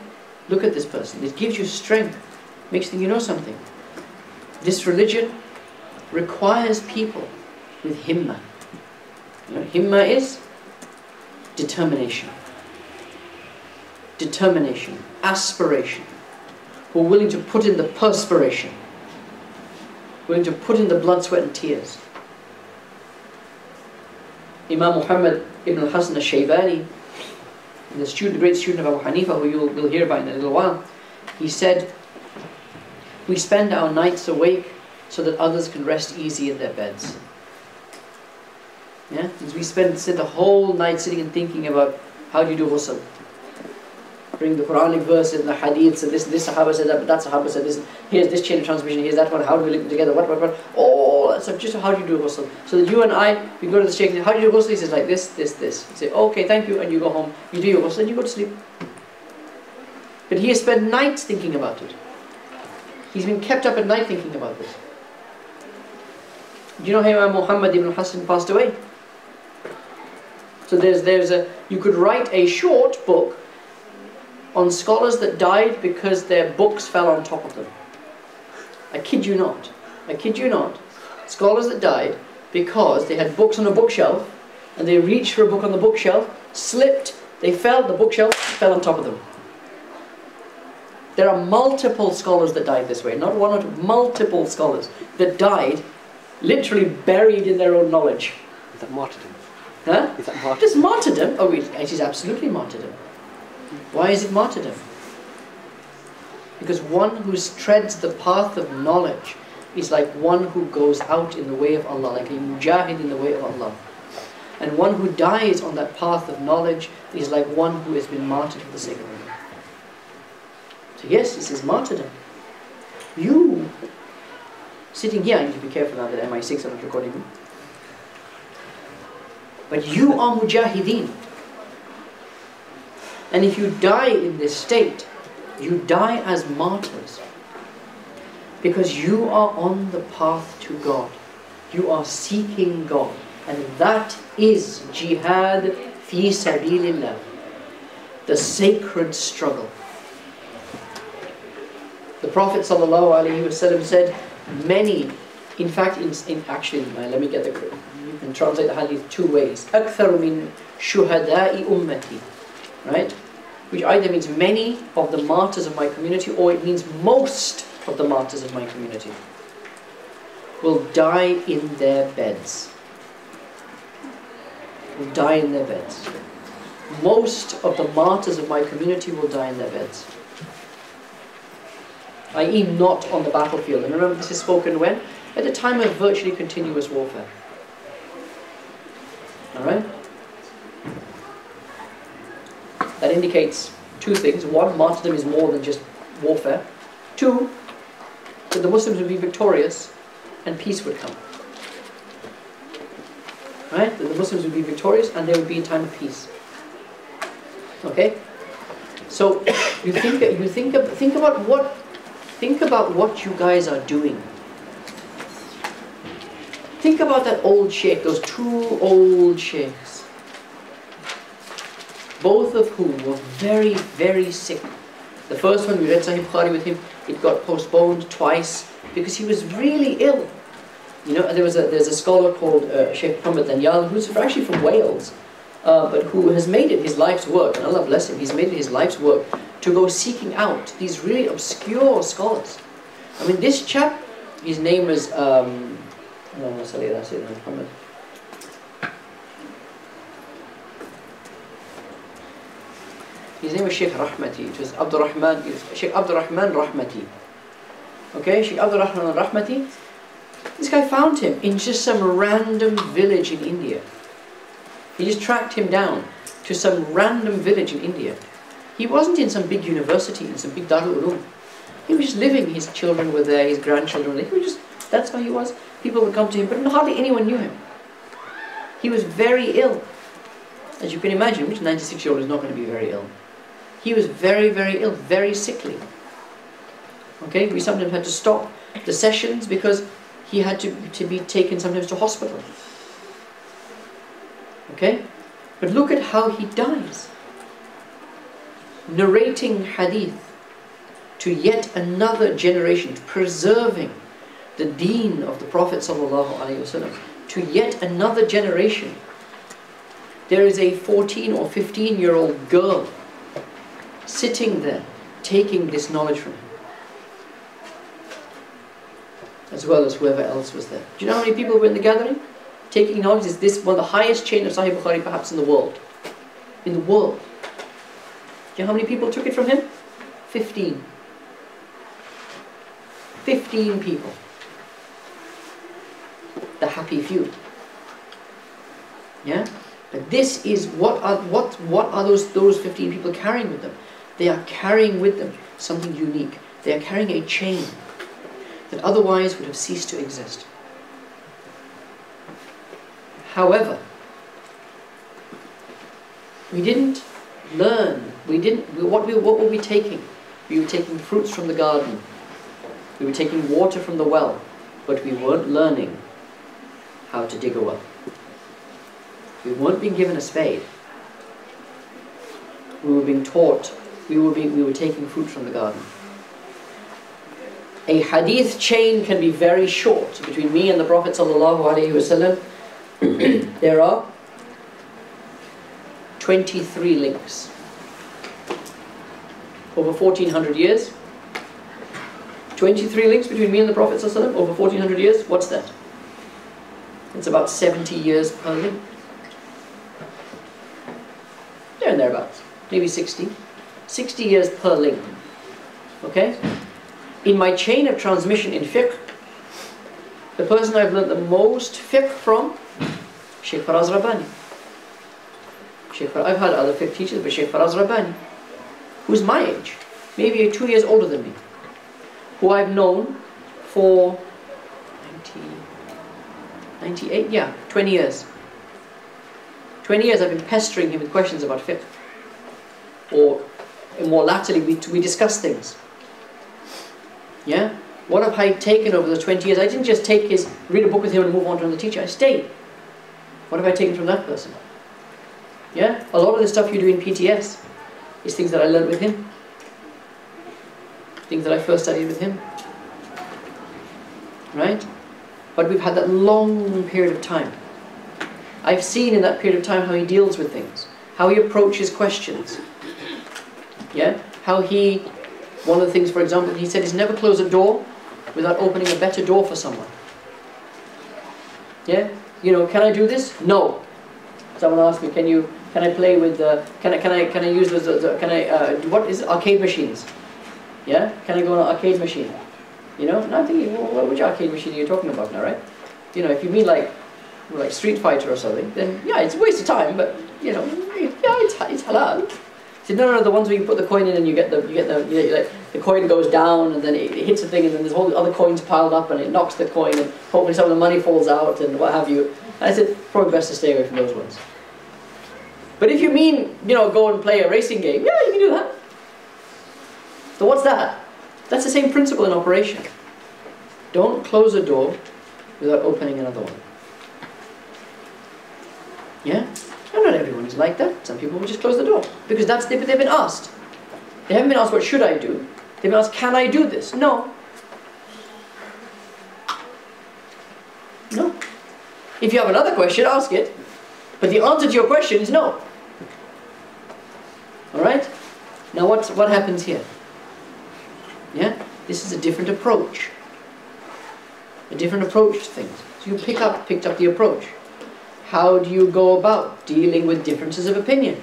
look at this person. It gives you strength. Makes you think you know something. This religion requires people with himmah. Himmah is determination. Determination, aspiration. Who are willing to put in the perspiration. Willing to put in the blood, sweat and tears. Imam Muhammad ibn al-Hasan al-Shaybani, the great student of Abu Hanifa, who you'll hear about in a little while, he said, we spend our nights awake so that others can rest easy in their beds. Yeah? We sit the whole night sitting and thinking about how do you do ghusl. Bring the Quranic verses and the hadiths and this Sahaba said that, but that Sahaba said this, here's this chain of transmission, here's that one, how do we link them together, what, all that stuff, just how do you do ghusl. So that you and I, we go to the Shaykh and say, how do you do ghusl? He says like this. You say, okay, thank you, and you go home, you do your ghusl and you go to sleep. But he has spent nights thinking about it. He's been kept up at night thinking about this. Do you know how Imam Muhammad ibn Hassan passed away? So you could write a short book on scholars that died because their books fell on top of them. I kid you not. I kid you not. Scholars that died because they had books on a bookshelf and they reached for a book on the bookshelf, slipped, they fell, the bookshelf fell on top of them. There are multiple scholars that died this way. Not one or two, multiple scholars that died literally buried in their own knowledge. Is that martyrdom? Huh? Is that martyrdom? It is martyrdom. Oh, it is absolutely martyrdom. Why is it martyrdom? Because one who treads the path of knowledge is like one who goes out in the way of Allah, like a mujahid in the way of Allah. And one who dies on that path of knowledge is like one who has been martyred for the sake of Allah. So yes, this is martyrdom. You, sitting here, I need to be careful now that MI6 are not recording me. But you are mujahideen. And if you die in this state, you die as martyrs. Because you are on the path to God. You are seeking God. And that is jihad fi sabilillah. The sacred struggle. The Prophet ﷺ said, many, in fact, actually, let me get the, you can translate the hadith two ways. أَكْثَرُ مِنْ شُهَدَاءِ أُمَّتِي. Right? Which either means many of the martyrs of my community, or it means most of the martyrs of my community will die in their beds. Will die in their beds. Most of the martyrs of my community will die in their beds. I.e. not on the battlefield. And remember, this is spoken when? At the time of virtually continuous warfare. Alright? That indicates two things. One, martyrdom is more than just warfare. Two, that the Muslims would be victorious and peace would come. Right? That the Muslims would be victorious and there would be a time of peace. Okay? So you think about what you guys are doing. Think about that old sheikh, those two old sheikhs, both of whom were very, very sick. The first one, we read Sahih Bukhari with him, it got postponed twice because he was really ill. You know, there's a scholar called Sheikh Muhammad Danyal, who's actually from Wales, but who has made it his life's work, and Allah bless him, he's made it his life's work to go seeking out these really obscure scholars. I mean, this chap, his name is his name was Sheikh Rahmati. It was Sheikh Abdul Rahman Rahmati. Okay, Sheikh Abdul Rahman Rahmati. This guy found him in just some random village in India. He just tracked him down to some random village in India. He wasn't in some big university, in some big Darul Uloom. He was just living, his children were there, his grandchildren were there. He was just, that's how he was. People would come to him, but hardly anyone knew him. He was very ill. As you can imagine, which 96-year-old is not going to be very ill? He was very, very ill, very sickly. Okay, we sometimes had to stop the sessions because he had to be taken sometimes to hospital. Okay? But look at how he dies. Narrating hadith to yet another generation, preserving the deen of the Prophet ﷺ to yet another generation. There is a 14 or 15-year-old girl sitting there, taking this knowledge from him, as well as whoever else was there. Do you know how many people were in the gathering? Taking knowledge is this one of the highest chain of Sahih Bukhari perhaps in the world. In the world. Do you know how many people took it from him? 15. 15 people. The happy few. Yeah? But this is, what are those 15 people carrying with them? They are carrying with them something unique. They are carrying a chain that otherwise would have ceased to exist. However, we didn't learn, what were we taking? We were taking fruits from the garden. We were taking water from the well, but we weren't learning how to dig a well. We weren't being given a spade. We were being taught, we were taking fruit from the garden. A hadith chain can be very short. Between me and the Prophet ﷺ, there are 23 links. Over 1400 years. 23 links between me and the Prophet ﷺ over 1400 years. What's that? It's about 70 years per link. There and thereabouts. Maybe 60. 60 years per link. Okay? In my chain of transmission in fiqh, the person I've learned the most fiqh from, Shaykh Faraz Rabbani. I've had other fiqh teachers, but Shaykh Faraz Rabbani, who's my age, maybe 2 years older than me, who I've known for 98, yeah, 20 years. 20 years I've been pestering him with questions about fiqh. Or more latterly, we discuss things. Yeah? What have I taken over the 20 years? I didn't just read a book with him and move on to another teacher. I stayed. What have I taken from that person? Yeah? A lot of the stuff you do in PTS is things that I learned with him. Things that I first studied with him. Right? But we've had that long period of time. I've seen in that period of time how he deals with things. How he approaches questions. Yeah? How one of the things, for example, he said, is never close a door without opening a better door for someone. Yeah? You know, can I do this? No. Someone asked me, can I play with can I use those, what is it? Arcade machines? Yeah? Can I go on an arcade machine? You know? And I'm thinking, well, which arcade machine are you talking about now, right? You know, if you mean like Street Fighter or something, then yeah, it's a waste of time, but you know, yeah, it's halal. He said, no, the ones where you put the coin in and you get the coin goes down and then it hits the thing and then there's all the other coins piled up and it knocks the coin and hopefully some of the money falls out and what have you. And I said, probably best to stay away from those ones. But if you mean, you know, go and play a racing game, yeah, you can do that. So what's that? That's the same principle in operation. Don't close a door without opening another one. Yeah? And not everyone is like that. Some people will just close the door. Because they've been asked. They haven't been asked, what should I do? They've been asked, can I do this? No. No. If you have another question, ask it. But the answer to your question is no. Alright? Now what happens here? Yeah? This is a different approach. A different approach to things. So you picked up the approach. How do you go about dealing with differences of opinion?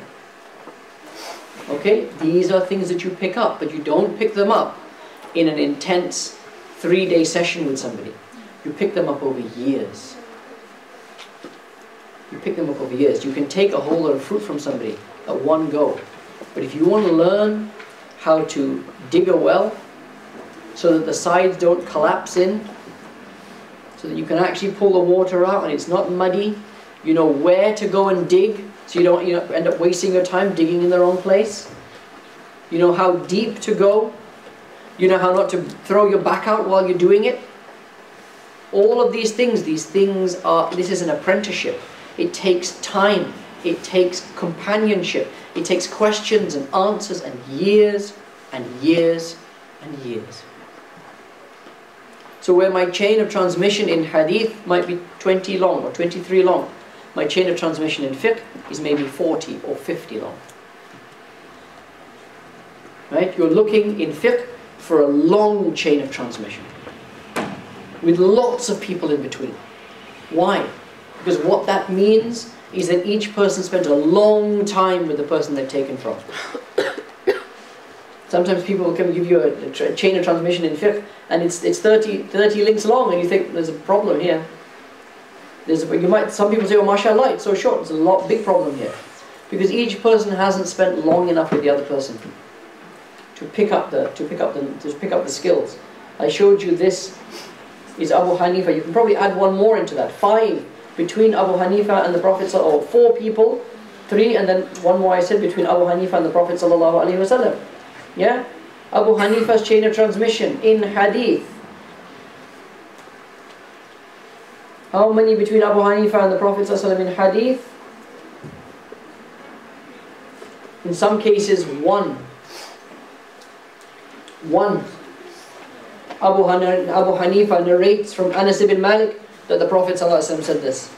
Okay? These are things that you pick up, but you don't pick them up in an intense 3-day session with somebody. You pick them up over years. You pick them up over years. You can take a whole lot of fruit from somebody at one go. But if you want to learn how to dig a well so that the sides don't collapse in, so that you can actually pull the water out and it's not muddy, you know where to go and dig so you don't end up wasting your time digging in the wrong place. You know how deep to go. You know how not to throw your back out while you're doing it. All of these things this is an apprenticeship. It takes time. It takes companionship. It takes questions and answers and years and years and years. So where my chain of transmission in hadith might be 20 long or 23 long, my chain of transmission in fiqh is maybe 40 or 50 long. Right? You're looking in fiqh for a long chain of transmission with lots of people in between. Why? Because what that means is that each person spent a long time with the person they've taken from. Sometimes people will come and give you a chain of transmission in fiqh and it's 30 links long and you think there's a problem here. Some people say, oh mashallah, it's so short. There's a big problem here. Because each person hasn't spent long enough with the other person to pick up the skills. I showed you this is Abu Hanifa. You can probably add one more into that. 5 between Abu Hanifa and the Prophet, or 4 people, 3 and then one more I said between Abu Hanifa and the Prophet sallallahu alaihi wasallam. Yeah? Abu Hanifa's chain of transmission in hadith. How many between Abu Hanifa and the Prophet sallallahu alaihi wasallam in hadith? In some cases 1. Abu Hanifa narrates from Anas ibn Malik that the Prophet ﷺ said this.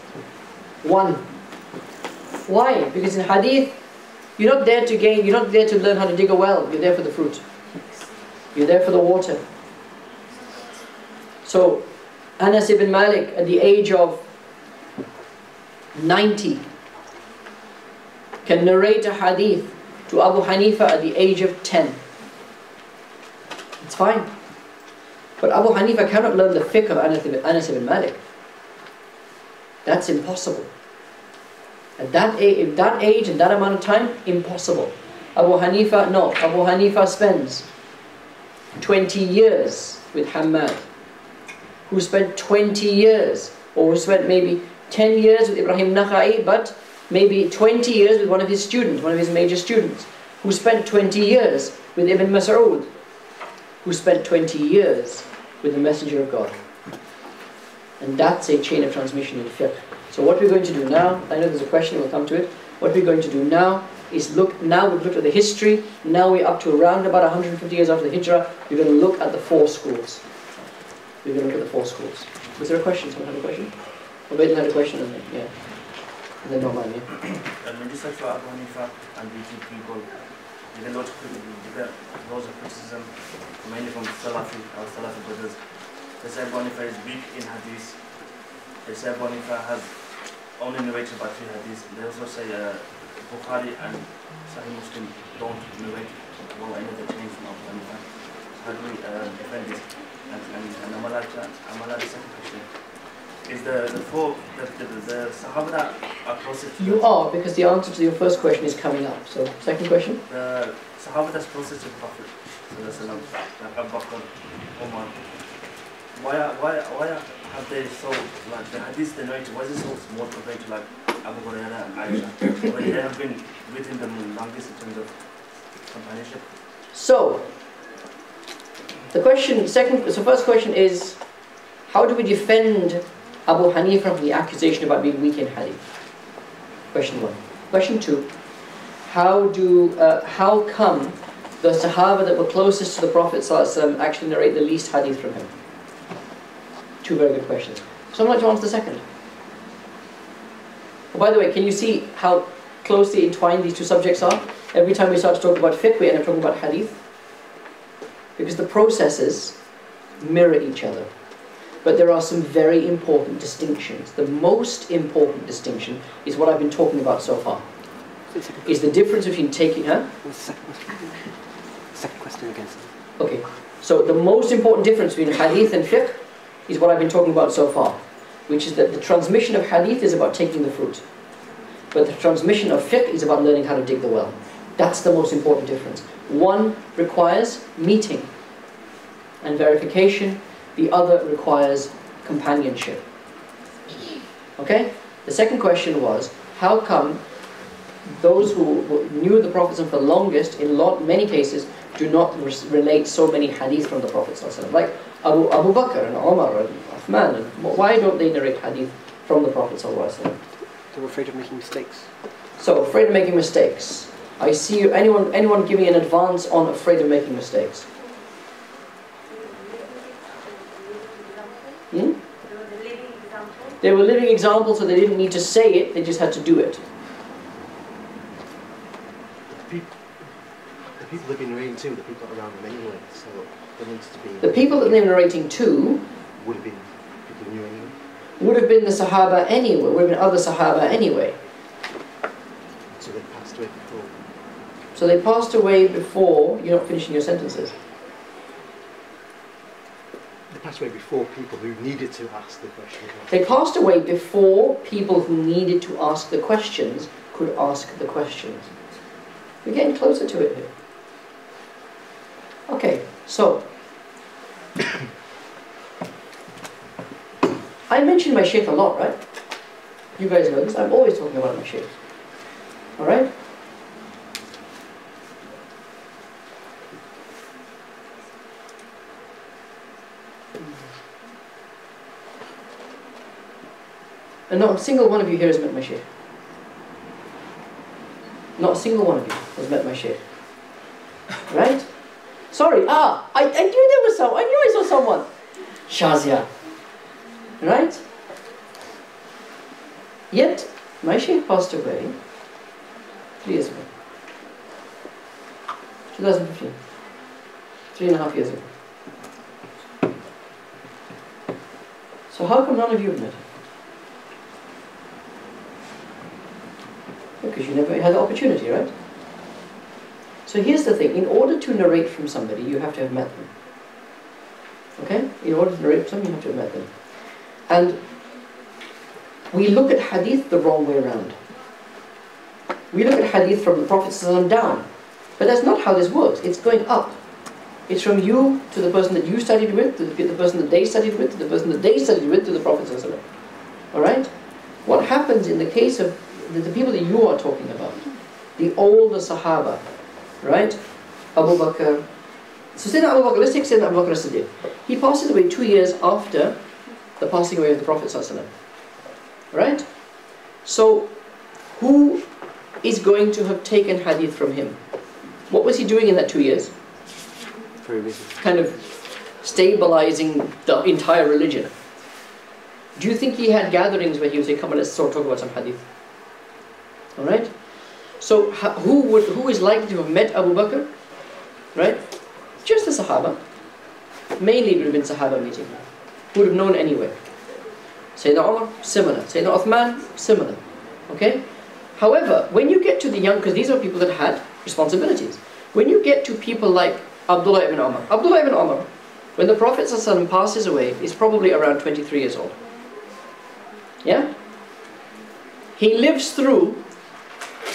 1. Why? Because in hadith, you're not there to gain, you're not there to learn how to dig a well, you're there for the fruit. You're there for the water. So, Anas ibn Malik at the age of 90 can narrate a hadith to Abu Hanifa at the age of 10. It's fine. But Abu Hanifa cannot learn the fiqh of Anas ibn Malik. That's impossible. At that age and that amount of time, impossible. Abu Hanifa, no. Abu Hanifa spends 20 years with Hammad, who spent 20 years, or who spent maybe 10 years with Ibrahim Nakhai, but maybe 20 years with one of his students, one of his major students, who spent 20 years with Ibn Mas'ud, who spent 20 years with the Messenger of God. And that's a chain of transmission in fiqh. So what we're going to do now, I know there's a question, we'll come to it. What we're going to do now is look, now we've looked at the history, now we're up to around about 150 years after the Hijrah, we're going to look at the 4 schools. We're going to look at the 4 schools. Was there a question? Someone had a question? Ubaidul had a question, and then, yeah. And then Norman, yeah. When you search for Abu Hanifa and beating people, you get loads of criticism, mainly from our Salafi brothers. They say Abu Hanifa is weak in hadith. They say Abu Hanifa has only narrated about 3 hadiths. They also say Bukhari and Sahih Muslim don't narrate any of the chains from Abu Hanifa. How do we defend this? And I'm allowed the second question. Is the Sahaba that are closest to you are, because the answer to your first question is coming up. So, second question? The Sahaba that's closest to the Prophet, like Abu Bakr, Umar, why have they so, like the hadith they narrated, why is it so small compared to like Abu Hurairah and Aisha? When they have been within the longest in terms of companionship? So, the question, first question is, how do we defend Abu Hanifa from the accusation about being weak in hadith? Question 1. Question 2, how come the Sahaba that were closest to the Prophet ﷺ actually narrate the least hadith from him? 2 very good questions. Someone like to answer the second? Oh, by the way, can you see how closely entwined these 2 subjects are? Every time we start to talk about fiqh, we end up talking about hadith. Because the processes mirror each other. But there are some very important distinctions. The most important distinction is what I've been talking about so far. Is the difference between taking... Second question again. Okay. So the most important difference between hadith and fiqh is what I've been talking about so far. Which is that the transmission of hadith is about taking the fruit. But the transmission of fiqh is about learning how to dig the well. That's the most important difference. One requires meeting and verification. The other requires companionship. Okay? The second question was, how come those who knew the Prophet for the longest, in many cases, do not relate so many hadith from the Prophet? Like Abu Bakr and Umar and Uthman. And why don't they narrate hadith from the Prophet? They were afraid of making mistakes. So, afraid of making mistakes. I see you. Anyone give me an advance on afraid of making mistakes? They were living examples, so they didn't need to say it, they just had to do it. The people they've been narrating to, the people around them anyway, so there needs to be... The people that they're narrating to would have been people who knew anyway. Would have been the Sahaba anyway, would have been other Sahaba anyway. So they passed away before. So they passed away before, you're not finishing your sentences. They passed away before people who needed to ask the question. They passed away before people who needed to ask the questions could ask the questions. We're getting closer to it here. Okay, so I mention my shaykh a lot, right? You guys know this. I'm always talking about my shaykh. Alright? And not a single one of you here has met my shaykh. Not a single one of you has met my shaykh. Right? So sorry, I knew there was some, I knew I saw someone. Shazia. Right? Yet, my Shaykh passed away 3 years ago. 2015. 3.5 years ago. So how come none of you have met him? Because you never had the opportunity, right? So here's the thing, in order to narrate from somebody, you have to have met them. Okay? In order to narrate from somebody, you have to have met them. And we look at hadith the wrong way around. We look at hadith from the Prophet ﷺ down. But that's not how this works. It's going up. It's from you to the person that you studied with, to the person that they studied with, to the person that they studied with, to the Prophet ﷺ. Alright? What happens in the case of the people that you are talking about, the older Sahaba, right? Abu Bakr. So Sayyidina Abu Bakr, let's take Sayyidina Abu Bakr as-Siddiq. He passes away 2 years after the passing away of the Prophet ﷺ. Right? So, who is going to have taken hadith from him? What was he doing in that 2 years? Very busy. Kind of stabilizing the entire religion. Do you think he had gatherings where he would say, come on, let's talk about some hadith? Alright? So, who is likely to have met Abu Bakr? Right? Just the Sahaba. Mainly it would have been Sahaba meeting him. Who would have known anyway. Sayyidina Umar, similar. Sayyidina Uthman, similar. Okay? However, when you get to the young, because these are people that had responsibilities. When you get to people like Abdullah ibn Umar. Abdullah ibn Umar, when the Prophet ﷺ passes away, is probably around 23 years old. Yeah? He lives through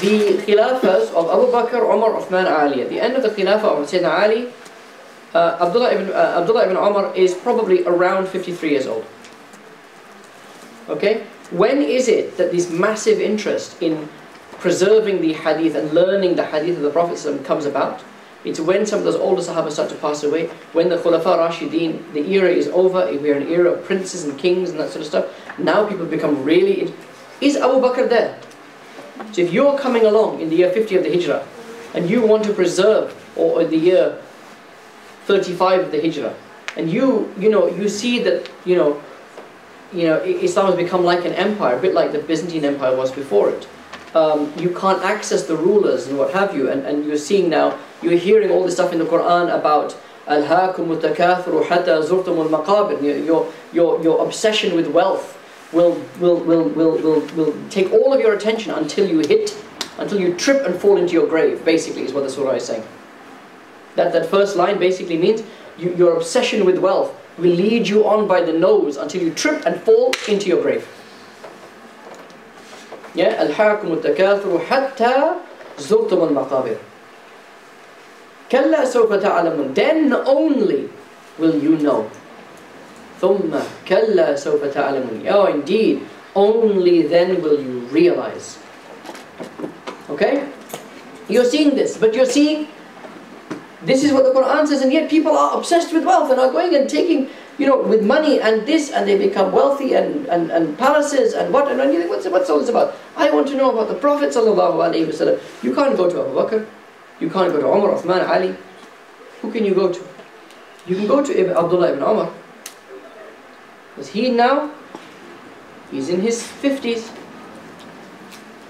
the khilafahs of Abu Bakr, Umar, Uthman, Ali. At the end of the khilafah of Sayyidina Ali, Abdullah ibn Umar is probably around 53 years old. Okay? When is it that this massive interest in preserving the hadith and learning the hadith of the Prophet ﷺ comes about? It's when some of those older Sahaba start to pass away, when the Khulafa Rashideen, the era is over, we're in an era of princes and kings and that sort of stuff. Now people become really... Is Abu Bakr there? So if you're coming along in the year 50 of the Hijrah, and you want to preserve, or in the year 35 of the Hijrah, and you see that, Islam has become like an empire, a bit like the Byzantine Empire was before it. You can't access the rulers and what have you, and you're seeing now, you're hearing all this stuff in the Quran about al-Hakum al-Takathuru hatta zurtum al-Maqabir. Your obsession with wealth will take all of your attention until you trip and fall into your grave, basically is what the surah is saying. That first line basically means your obsession with wealth will lead you on by the nose until you trip and fall into your grave. Yeah, al-Hakum al-Takathuru hatta zurtum al-Maqabir. Kalla sawfa ta'lamun. Then only will you know. Thumma kalla sawfa ta'lamun. Oh, indeed, only then will you realize. Okay? You're seeing this, but you're seeing this is what the Quran says, and yet people are obsessed with wealth and are going and taking, with money and this, and they become wealthy and palaces and what, and you think, what's all this about? I want to know about the Prophet ﷺ. You can't go to Abu Bakr, you can't go to Umar, Uthman, Ali. Who can you go to? You can go to Abdullah ibn Umar. Because he's in his 50s.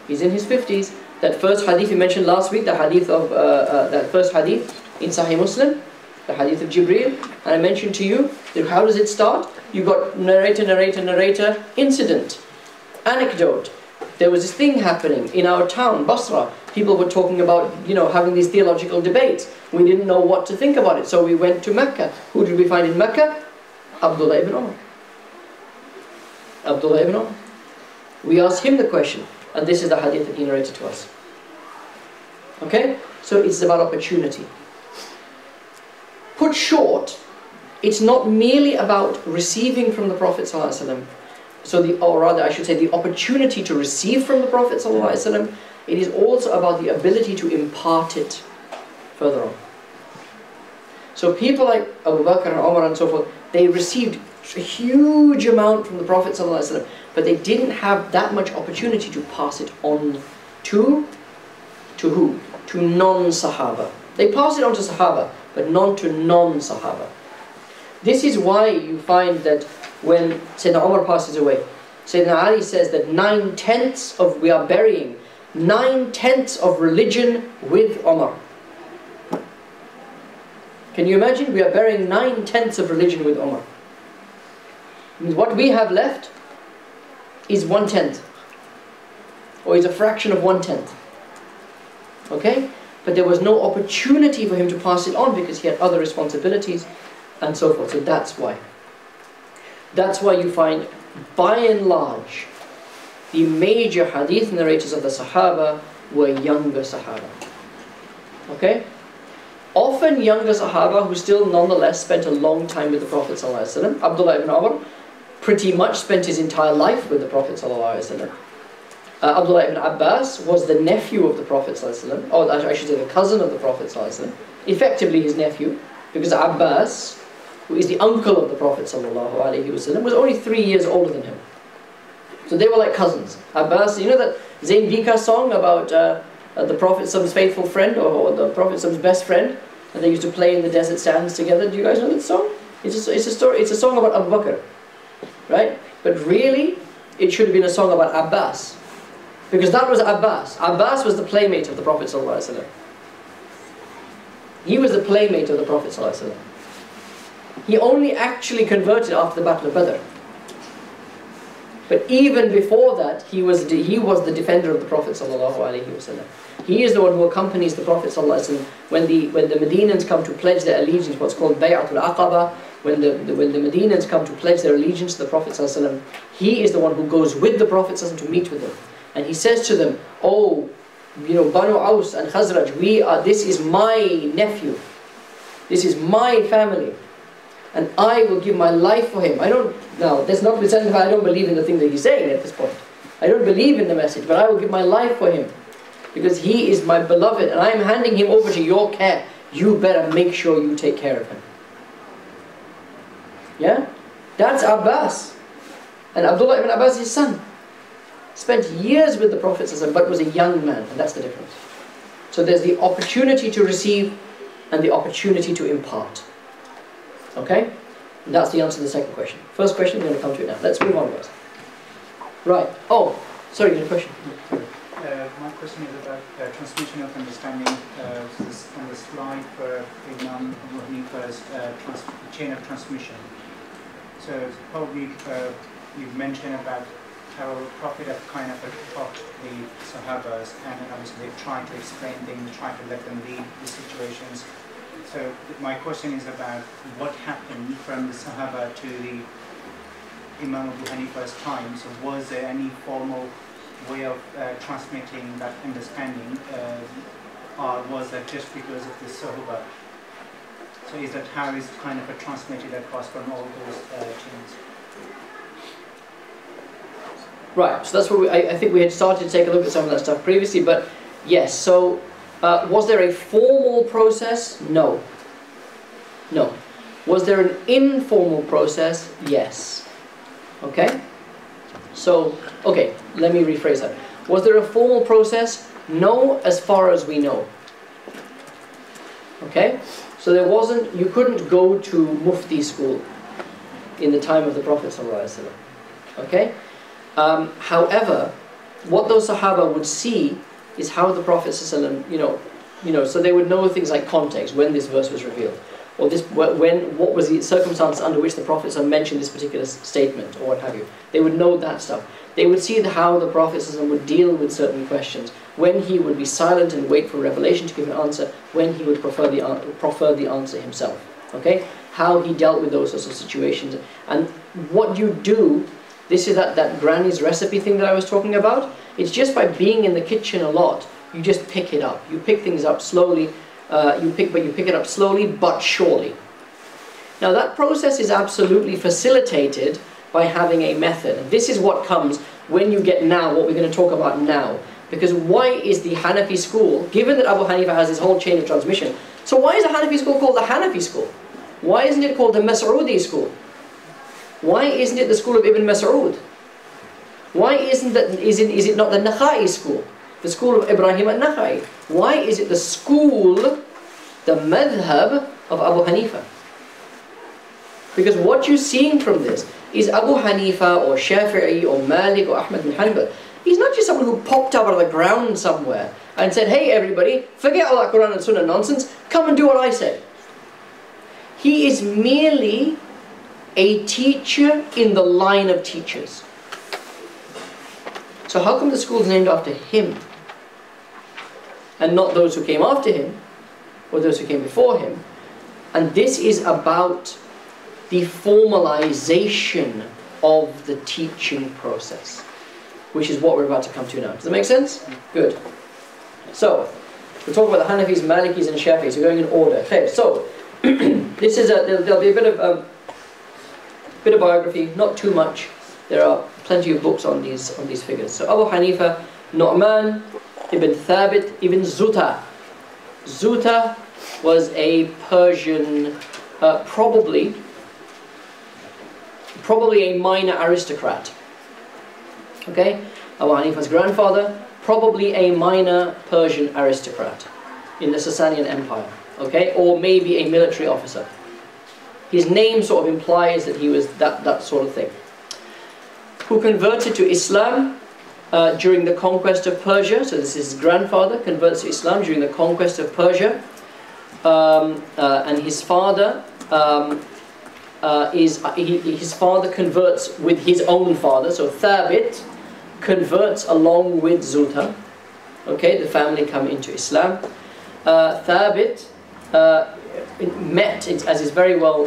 He's in his 50s. That first hadith we mentioned last week, the hadith of, that first hadith in Sahih Muslim, the hadith of Jibreel, and I mentioned to you that how does it start? You've got narrator, incident, anecdote. There was this thing happening in our town, Basra. People were talking about, having these theological debates. We didn't know what to think about it, so we went to Mecca. Who did we find in Mecca? Abdullah ibn Umar. Abdullah ibn Umar. We asked him the question, and this is the hadith that he narrated to us. Okay? So it's about opportunity. Put short, it's not merely about receiving from the Prophet ﷺ. Or rather, I should say, the opportunity to receive from the Prophet ﷺ. It is also about the ability to impart it further on. So people like Abu Bakr and Umar and so forth, they received a huge amount from the Prophet ﷺ, but they didn't have that much opportunity to pass it on to who? To non-Sahaba. They passed it on to Sahaba, but not to non-Sahaba. This is why you find that when Sayyidina Umar passes away, Sayyidina Ali says that we are burying 9/10 of religion with Umar. Can you imagine? We are burying 9/10 of religion with Umar. What we have left is 1/10, or is a fraction of 1/10. Okay? But there was no opportunity for him to pass it on because he had other responsibilities and so forth. So that's why. That's why you find, by and large, the major hadith narrators of the Sahaba were younger Sahaba. Okay? Often younger Sahaba who still nonetheless spent a long time with the Prophet ﷺ. Abdullah ibn Umar pretty much spent his entire life with the Prophet ﷺ. Abdullah ibn Abbas was the nephew of the Prophet ﷺ, or I should say the cousin of the Prophet ﷺ. Effectively his nephew, because Abbas, who is the uncle of the Prophet ﷺ, was only 3 years older than him. So they were like cousins. Abbas, you know that Zayn Bika song about the Prophet's faithful friend, or the Prophet's best friend, and they used to play in the desert sands together. Do you guys know that song? It's a story. It's a song about Abu Bakr, right? But really, it should have been a song about Abbas, because that was Abbas. Abbas was the playmate of the Prophet ﷺ. He was the playmate of the Prophet ﷺ. He only actually converted after the Battle of Badr. But even before that, he was the defender of the Prophet ﷺ. He is the one who accompanies the Prophet ﷺ when the Medinans come to pledge their allegiance, what's called Bay'atul Aqaba. When the Medinans come to pledge their allegiance to the Prophet ﷺ, he is the one who goes with the Prophet ﷺ to meet with them. And he says to them, "Oh, Banu Aus and Khazraj, this is my nephew. This is my family. And I will give my life for him." That's not presented. I don't believe in the thing that he's saying at this point. I don't believe in the message, but I will give my life for him. Because he is my beloved, and I am handing him over to your care. You better make sure you take care of him. Yeah? That's Abbas. And Abdullah ibn Abbas, his son, spent years with the Prophet but was a young man, and that's the difference. So there's the opportunity to receive and the opportunity to impart. Okay? And that's the answer to the second question. First question, we're going to come to it now. Let's move on, guys. Right. Oh, sorry, you had a question? My question is about transmission of understanding. On the slide for Imam Abu Hanifa's chain of transmission. So probably you've mentioned about how the Prophet had kind of taught the Sahabas, and then obviously they tried to explain things, tried to let them lead the situations. So my question is about what happened from the Sahaba to the Imam Abu Hanifa's time. So was there any formal way of transmitting that understanding, or was that just because of the Sahaba? So is that how is kind of transmitted across from all those chains? Right, so that's what I think we had started to take a look at some of that stuff previously, but yes, so was there a formal process? No. No. Was there an informal process? Yes. Okay? So, okay, let me rephrase that. Was there a formal process? No, as far as we know. Okay? So there wasn't, you couldn't go to Mufti school in the time of the Prophet ﷺ. Okay? However, what those Sahaba would see is how the Prophet ﷺ, so they would know things like context, when this verse was revealed, or what was the circumstance under which the Prophet ﷺ mentioned this particular statement, or what have you. They would know that stuff. They would see how the Prophet ﷺ would deal with certain questions, when he would be silent and wait for revelation to give an answer, when he would prefer the answer himself. Okay? How he dealt with those sorts of situations. And what you do, this is that granny's recipe thing that I was talking about. It's just by being in the kitchen a lot, you just pick it up. You pick things up slowly, you pick it up slowly but surely. Now that process is absolutely facilitated by having a method. And this is what comes when you get now, what we're going to talk about now. Because why is the Hanafi school, given that Abu Hanifa has this whole chain of transmission, so why is the Hanafi school called the Hanafi school? Why isn't it called the Mas'udi school? Why isn't it the school of Ibn Mas'ud? Why is it not the Nakhai school? The school of Ibrahim al-Nakhai? Why is it the school, the madhab of Abu Hanifa. Because what you're seeing from this is Abu Hanifa or Shafi'i or Malik or Ahmad bin Hanbal. He's not just someone who popped up out of the ground somewhere and said, hey everybody, forget all that Quran and Sunnah nonsense, come and do what I say. He is merely a teacher in the line of teachers. So how come the school is named after him and not those who came after him or those who came before him? And this is about the formalization of the teaching process, which is what we're about to come to now. Does that make sense? Good. So, we'll talk about the Hanafis, Malikis and Shafi'is. We're going in order. Okay, so, this is there'll be a bit of biography, not too much. There are plenty of books on these figures. So Abu Hanifa, Nu'man, Ibn Thabit, Ibn Zuta. Zuta was a Persian, probably a minor aristocrat. Okay? Abu Hanifa's grandfather, probably a minor Persian aristocrat in the Sasanian Empire. Okay? Or maybe a military officer. His name sort of implies that he was that sort of thing. Who converted to Islam during the conquest of Persia. So this is his grandfather, converts to Islam during the conquest of Persia. And his father his father converts with his own father. So Thabit converts along with Zuta. Okay, the family come into Islam. Thabit met, as is very well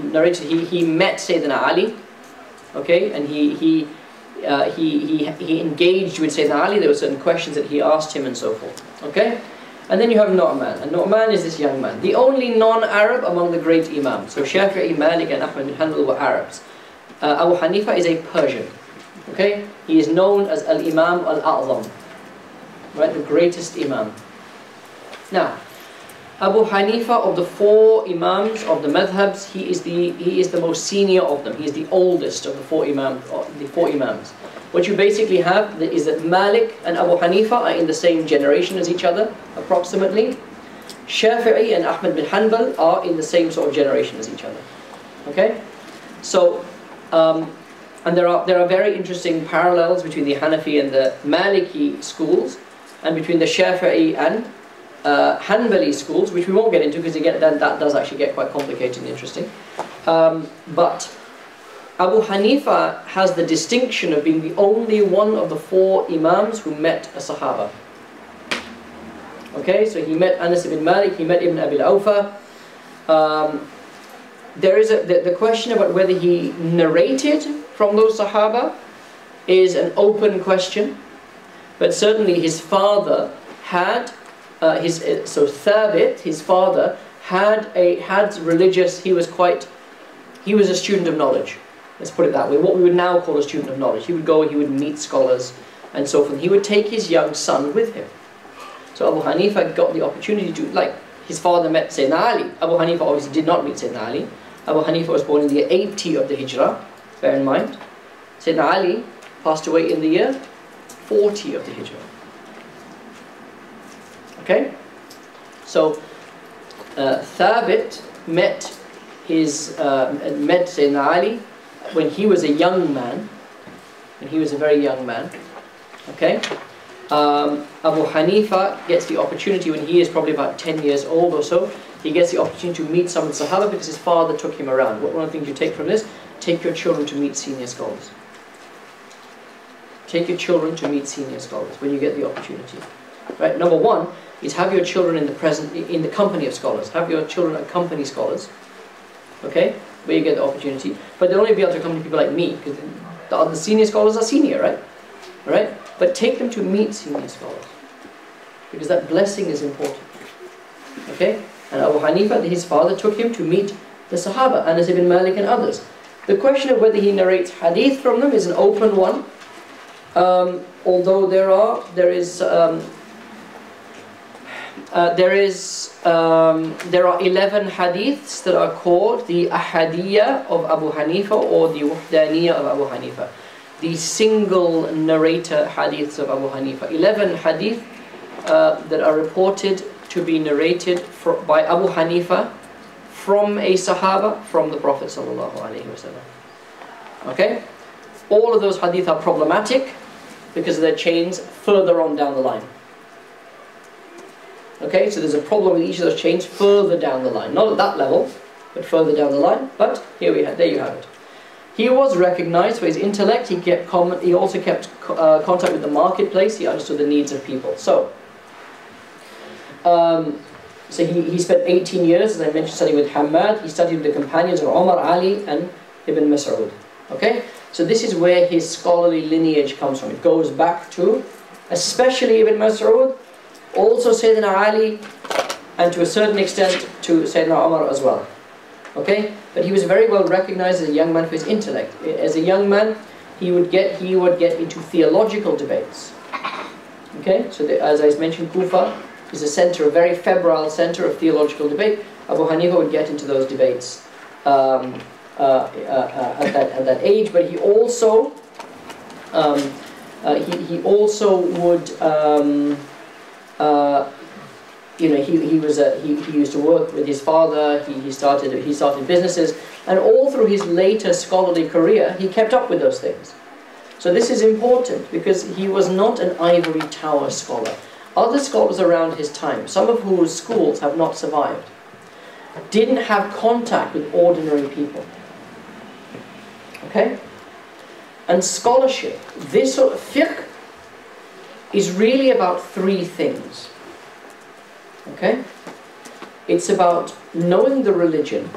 narrated, he met Sayyidina Ali. Okay, and he engaged with Sayyidina Ali. There were certain questions that he asked him and so forth. Okay, and then you have Nu'man, and Nu'man is this young man, the only non-Arab among the great Imams. So Shafi'i, Malik and Ahmad bin Hanbal were Arabs. Abu Hanifa is a Persian. Okay, he is known as Al-Imam Al-A'zam, right, the greatest Imam. Now, Abu Hanifa, of the four Imams of the madhabs, he is the most senior of them. He is the oldest of the four Imams. What you basically have is that Malik and Abu Hanifa are in the same generation as each other, approximately. Shafi'i and Ahmad bin Hanbal are in the same sort of generation as each other. Okay, so and there are very interesting parallels between the Hanafi and the Maliki schools, and between the Shafi'i and Hanbali schools, which we won't get into because again that does actually get quite complicated and interesting. But Abu Hanifa has the distinction of being the only one of the four Imams who met a Sahaba. Okay, so he met Anas ibn Malik, he met Ibn Abi al-Awfa. There is the question about whether he narrated from those Sahaba is an open question, but certainly his father had so Thabit, his father, had religious. He was a student of knowledge. Let's put it that way. What we would now call a student of knowledge. He would go, he would meet scholars, and so forth. He would take his young son with him. So Abu Hanifa got the opportunity to, like his father met Sayyidina Ali. Abu Hanifa obviously did not meet Sayyidina Ali. Abu Hanifa was born in the year 80 of the Hijrah. Bear in mind, Sayyidina Ali passed away in the year 40 of the Hijrah. Okay, so Thabit met Sayyidina Ali when he was a young man, when he was a very young man. Okay, Abu Hanifa gets the opportunity when he is probably about 10 years old or so. He gets the opportunity to meet some of the Sahaba because his father took him around. One of the things you take from this: take your children to meet senior scholars. Take your children to meet senior scholars when you get the opportunity. Right. Number one is have your children in the company of scholars. Have your children accompany scholars. Okay, where you get the opportunity. But they'll only be able to accompany people like me because the senior scholars are senior, right? All right. But take them to meet senior scholars because that blessing is important. Okay. And Abu Hanifa, his father, took him to meet the Sahaba, Anas ibn Malik and others. The question of whether he narrates hadith from them is an open one. Although there are 11 hadiths that are called the Ahadiyya of Abu Hanifa or the Wahdaniyya of Abu Hanifa, the single narrator hadiths of Abu Hanifa. 11 hadith that are reported to be narrated by Abu Hanifa from a Sahaba, from the Prophet sallallahu alaihi wasallam. Okay? All of those hadith are problematic because of their chains further on down the line. Okay, so there's a problem with each of those chains further down the line. Not at that level, but further down the line. But here we have, there you have it. He was recognized for his intellect. He also kept contact with the marketplace. He understood the needs of people. So he spent 18 years, as I mentioned, studying with Hamad. He studied with the companions of Umar, Ali, and Ibn Mas'ud. Okay, so this is where his scholarly lineage comes from. It goes back to, especially Ibn Mas'ud, also Sayyidina Ali, and to a certain extent to Sayyidina Umar as well. Okay, but he was very well recognized as a young man for his intellect. As a young man, he would get into theological debates. Okay, so as I mentioned, Kufa is a center, a very febrile center of theological debate. Abu Hanifa would get into those debates at that age, but he also would he used to work with his father. He started businesses, and all through his later scholarly career, he kept up with those things. So this is important because he was not an ivory tower scholar. Other scholars around his time, some of whose schools have not survived, didn't have contact with ordinary people. Okay? And scholarship, this sort of fiqh, is really about three things. Okay? It's about knowing the religion,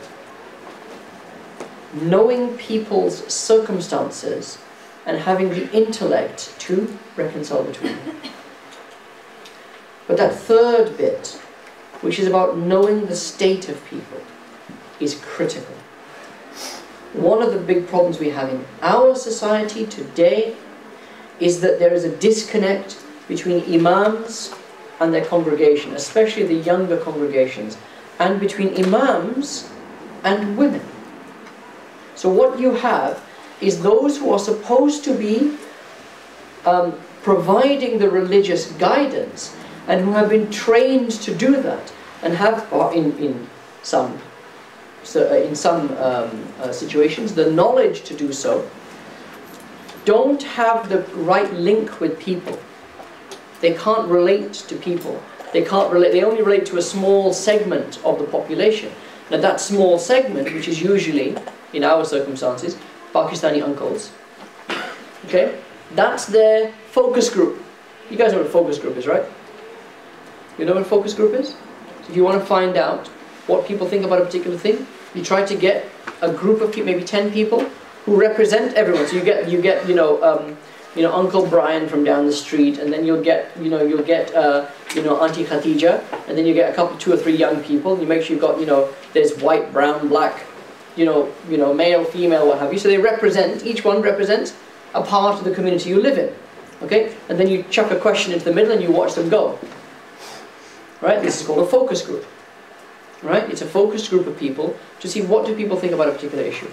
knowing people's circumstances, and having the intellect to reconcile between them. But that third bit, which is about knowing the state of people, is critical. One of the big problems we have in our society today is that there is a disconnect between imams and their congregation, especially the younger congregations, and between imams and women. So what you have is those who are supposed to be providing the religious guidance and who have been trained to do that and have, in some situations, the knowledge to do so, don't have the right link with people. They can't relate to people. They only relate to a small segment of the population. Now that small segment, which is usually, in our circumstances, Pakistani uncles, okay, that's their focus group. You guys know what a focus group is, right? You know what a focus group is? So if you want to find out what people think about a particular thing, you try to get a group of people, maybe 10 people, who represent everyone. So you get Uncle Brian from down the street, and then you'll get Auntie Khatija, and then you get two or three young people, and you make sure you've got, there's white, brown, black, male, female, what have you. So they represent, each one represents a part of the community you live in. Okay? And then you chuck a question into the middle and you watch them go. Right? This is called a focus group. Right? It's a focused group of people to see what do people think about a particular issue.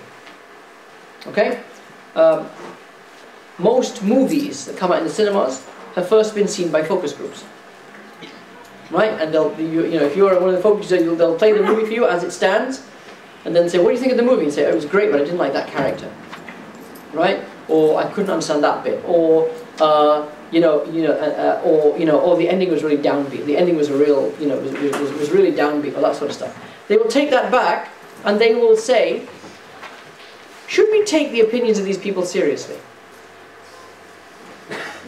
Okay? Most movies that come out in the cinemas have first been seen by focus groups. Right? And if you're one of the focus groups, they'll play the movie for you as it stands, and then say, what do you think of the movie? And say, oh, it was great, but I didn't like that character. Right? Or I couldn't understand that bit. Or or the ending was really downbeat. The ending was was really downbeat, or that sort of stuff. They will take that back and they will say, should we take the opinions of these people seriously?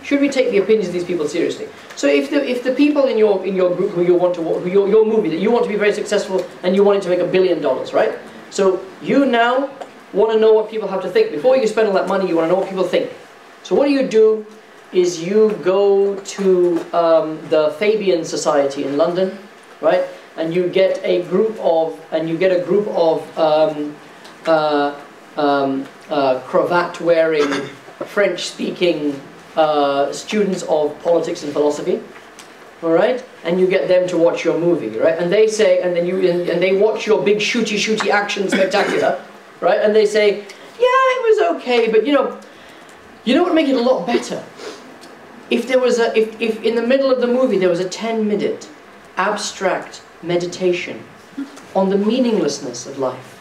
Should we take the opinions of these people seriously? So if the people in your group who you want to your movie that you want to be very successful and you want it to make $1 billion, right? So you now want to know what people have to think. Before you spend all that money, you want to know what people think. So what do is you go to the Fabian Society in London, right? And you get a group of cravat-wearing, French-speaking students of politics and philosophy, all right? And you get them to watch your movie, right? And they say, and they watch your big shooty action spectacular, right? And they say, yeah, it was okay, but you know what would make it a lot better? If there was if in the middle of the movie there was a 10-minute abstract meditation on the meaninglessness of life,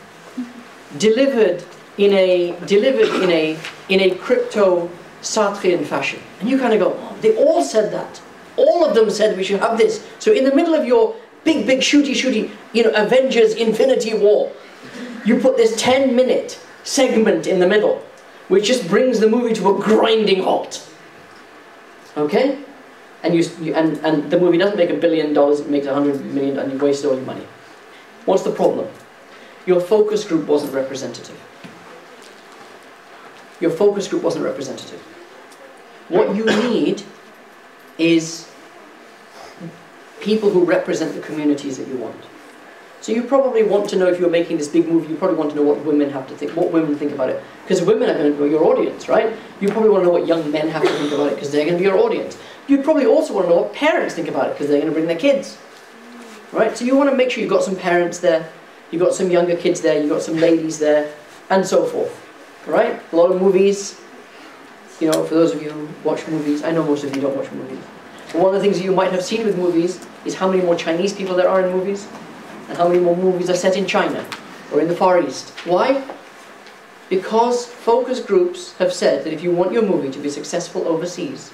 delivered in a crypto Sartrean fashion. And you kind of go, oh, they all said that. All of them said we should have this. So in the middle of your big shooty, Avengers Infinity War, you put this 10-minute segment in the middle, which just brings the movie to a grinding halt. Okay? And and the movie doesn't make $1 billion, it makes $100 million, and you wasted all your money. What's the problem? Your focus group wasn't representative. Your focus group wasn't representative. What you need is people who represent the communities that you want. So you probably want to know, if you're making this big movie, you probably want to know what women have to think, what women think about it. Because women are going to be your audience, right? You probably want to know what young men have to think about it, because they're going to be your audience. You probably also want to know what parents think about it, because they're going to bring their kids. Right? So you want to make sure you've got some parents there, you've got some younger kids there, you've got some ladies there, and so forth. Right? A lot of movies, for those of you who watch movies, I know most of you don't watch movies. But one of the things you might have seen with movies is how many more Chinese people there are in movies, and how many more movies are set in China, or in the Far East. Why? Because focus groups have said that if you want your movie to be successful overseas,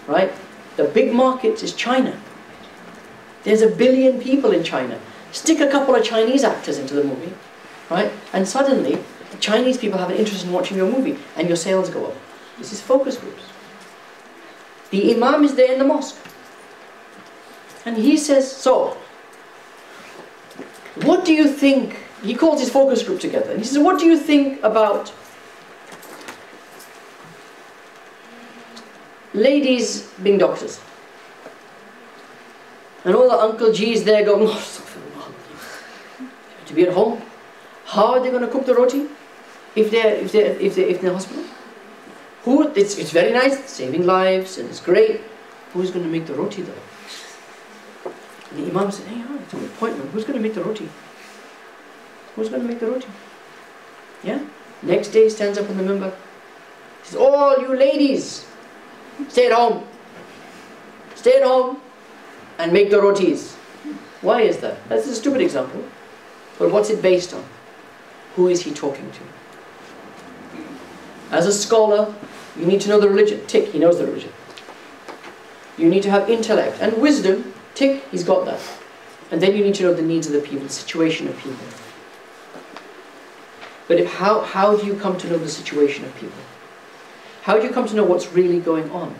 right, the big market is China. There's 1 billion people in China. Stick a couple of Chinese actors into the movie, right, and suddenly the Chinese people have an interest in watching your movie, and your sales go up. This is focus groups. The Imam is there in the mosque, and he says, so, what do you think? He calls his focus group together, and he says, what do you think about ladies being doctors? And all the Uncle G's there go, oh, to be at home. How are they going to cook the roti if they're in the hospital? It's very nice, saving lives, and it's great. Who's going to make the roti though? And the Imam said, hey, it's a good point, man. Who's going to make the roti? Who's going to make the roti? Yeah? Next day he stands up on the minbar. He says, all you ladies, stay at home. Stay at home and make the rotis. Why is that? That's a stupid example. But what's it based on? Who is he talking to? As a scholar, you need to know the religion. Tick, he knows the religion. You need to have intellect and wisdom. Tick, he's got that. And then you need to know the needs of the people, the situation of people. But how do you come to know the situation of people? How do you come to know what's really going on?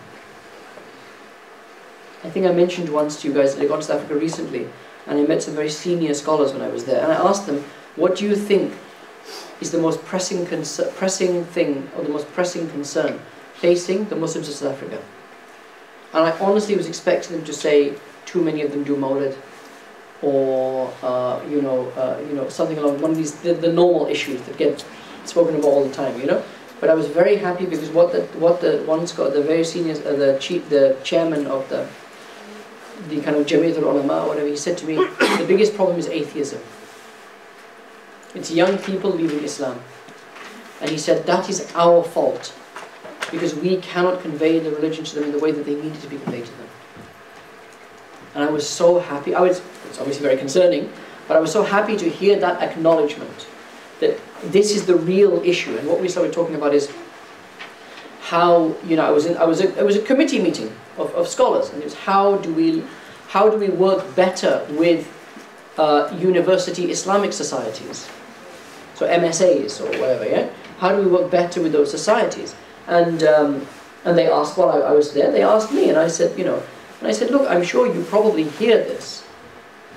I think I mentioned once to you guys that I got to South Africa recently, and I met some very senior scholars when I was there, and I asked them, what do you think is the most pressing thing, or the most pressing concern facing the Muslims of South Africa? And I honestly was expecting them to say, too many of them do Mawlid, or something along one of these the normal issues that get spoken about all the time, But I was very happy because what the one scholar, the very senior, the chairman of the kind of Jamiat al-Ulama, whatever, he said to me, the biggest problem is atheism. It's young people leaving Islam. And he said, that is our fault, because we cannot convey the religion to them in the way that they need it to be conveyed to them. And I was so happy. It's obviously very concerning, but I was so happy to hear that acknowledgement that this is the real issue. And what we started talking about is how, it was a committee meeting of scholars, and it was how do we work better with university Islamic societies, so MSAs or whatever, yeah? How do we work better with those societies? And they asked, while I was there, they asked me, and I said, look, I'm sure you probably hear this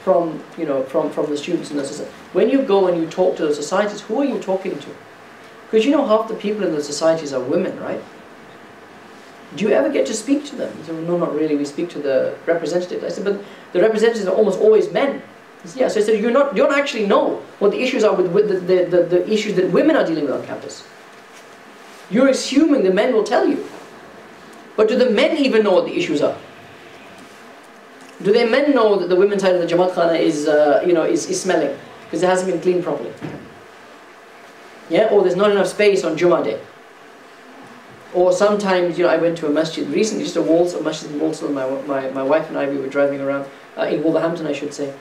from the students in those societies. When you go and you talk to those societies, who are you talking to? Because half the people in those societies are women, right? Do you ever get to speak to them? He said, well, no, not really. We speak to the representatives. I said, but the representatives are almost always men. He said, yeah. So I said, you don't actually know what the issues are with the issues that women are dealing with on campus. You're assuming the men will tell you. But do the men even know what the issues are? Do the men know that the women's side of the Jamaat Khana is smelling because it hasn't been cleaned properly? Yeah, or there's not enough space on Jummah day. Or sometimes, I went to a masjid recently, just a masjid in Walsall, my wife and I, we were driving around, in Wolverhampton I should say.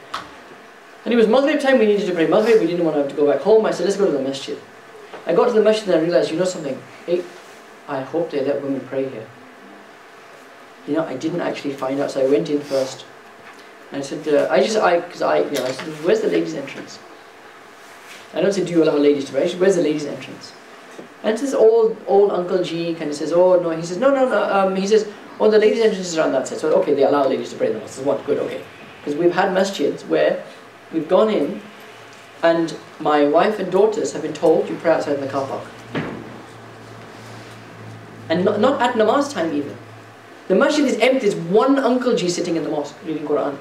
And it was Maghrib time, we needed to pray Maghrib, we didn't want to have to go back home. I said, let's go to the masjid. I got to the masjid and I realized, you know something? Hey, I hope they let women pray here. You know, I didn't actually find out, so I went in first. And I said, I said, where's the ladies' entrance? I don't say, do you allow ladies to pray? I said, where's the ladies' entrance? And this old Uncle G kind of says, oh no, he says, no, he says, oh, the ladies' entrance is around that side. So, okay, they allow ladies to pray there. I said, what, good, okay. Because we've had masjids where we've gone in and my wife and daughters have been told you pray outside in the car park. And not at namaz time even. The masjid is empty, there's one Uncle G sitting in the mosque reading Quran.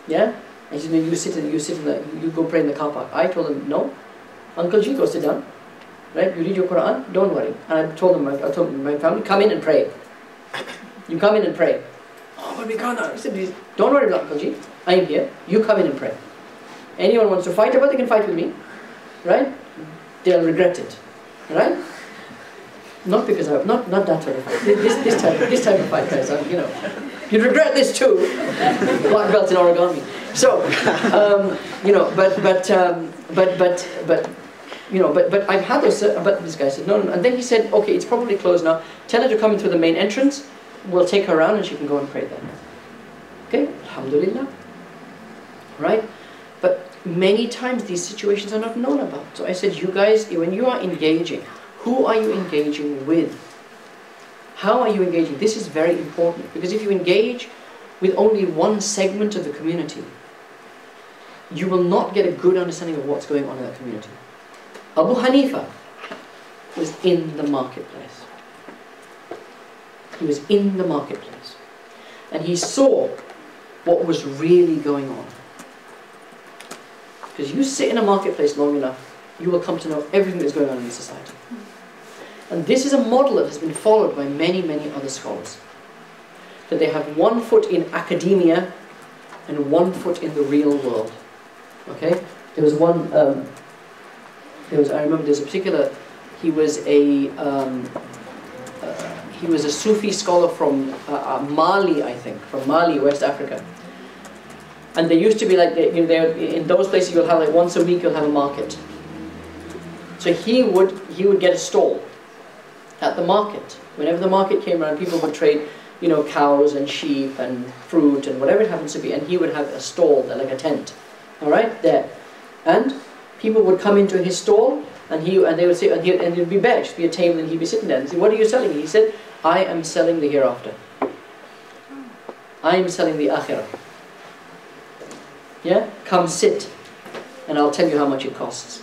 Yeah? And he said, you go pray in the car park. I told him, no. Uncle G, go sit down. Right? You read your Quran, don't worry. And I told my family, come in and pray. You come in and pray. Oh, but we can't. He said, don't worry about Uncle G. I am here. You come in and pray. Anyone wants to fight about it, they can fight with me. Right? They'll regret it. Right? Not because I not that sort of fight. This type of fight, guys. You know, you'd regret this too. Black belt in origami. So, you know, but I've had those. But this guy said no, and then he said, okay, it's probably closed now. Tell her to come into the main entrance. We'll take her around and she can go and pray there. Okay, alhamdulillah. Right? But many times these situations are not known about. So I said, you guys, when you are engaging, who are you engaging with? How are you engaging? This is very important, because if you engage with only one segment of the community, you will not get a good understanding of what's going on in that community. Abu Hanifa was in the marketplace. He was in the marketplace. And he saw what was really going on. Because you sit in a marketplace long enough, you will come to know everything that's going on in the society. And this is a model that has been followed by many, many other scholars. That they have one foot in academia and one foot in the real world. Okay? There was one, I remember there's a particular, he was a Sufi scholar from Mali, I think, from Mali, West Africa. And they used to be like, in those places you'll have like once a week you'll have a market. So he would get a stall at the market. Whenever the market came around, people would trade, you know, cows and sheep and fruit and whatever it happens to be, and he would have a stall there, like a tent, all right, there. And people would come into his stall, and they would say, and it would be bench, be a table, and he'd be sitting there. And say, what are you selling? He said, I am selling the hereafter. I am selling the akhirah. Yeah, come sit, and I'll tell you how much it costs.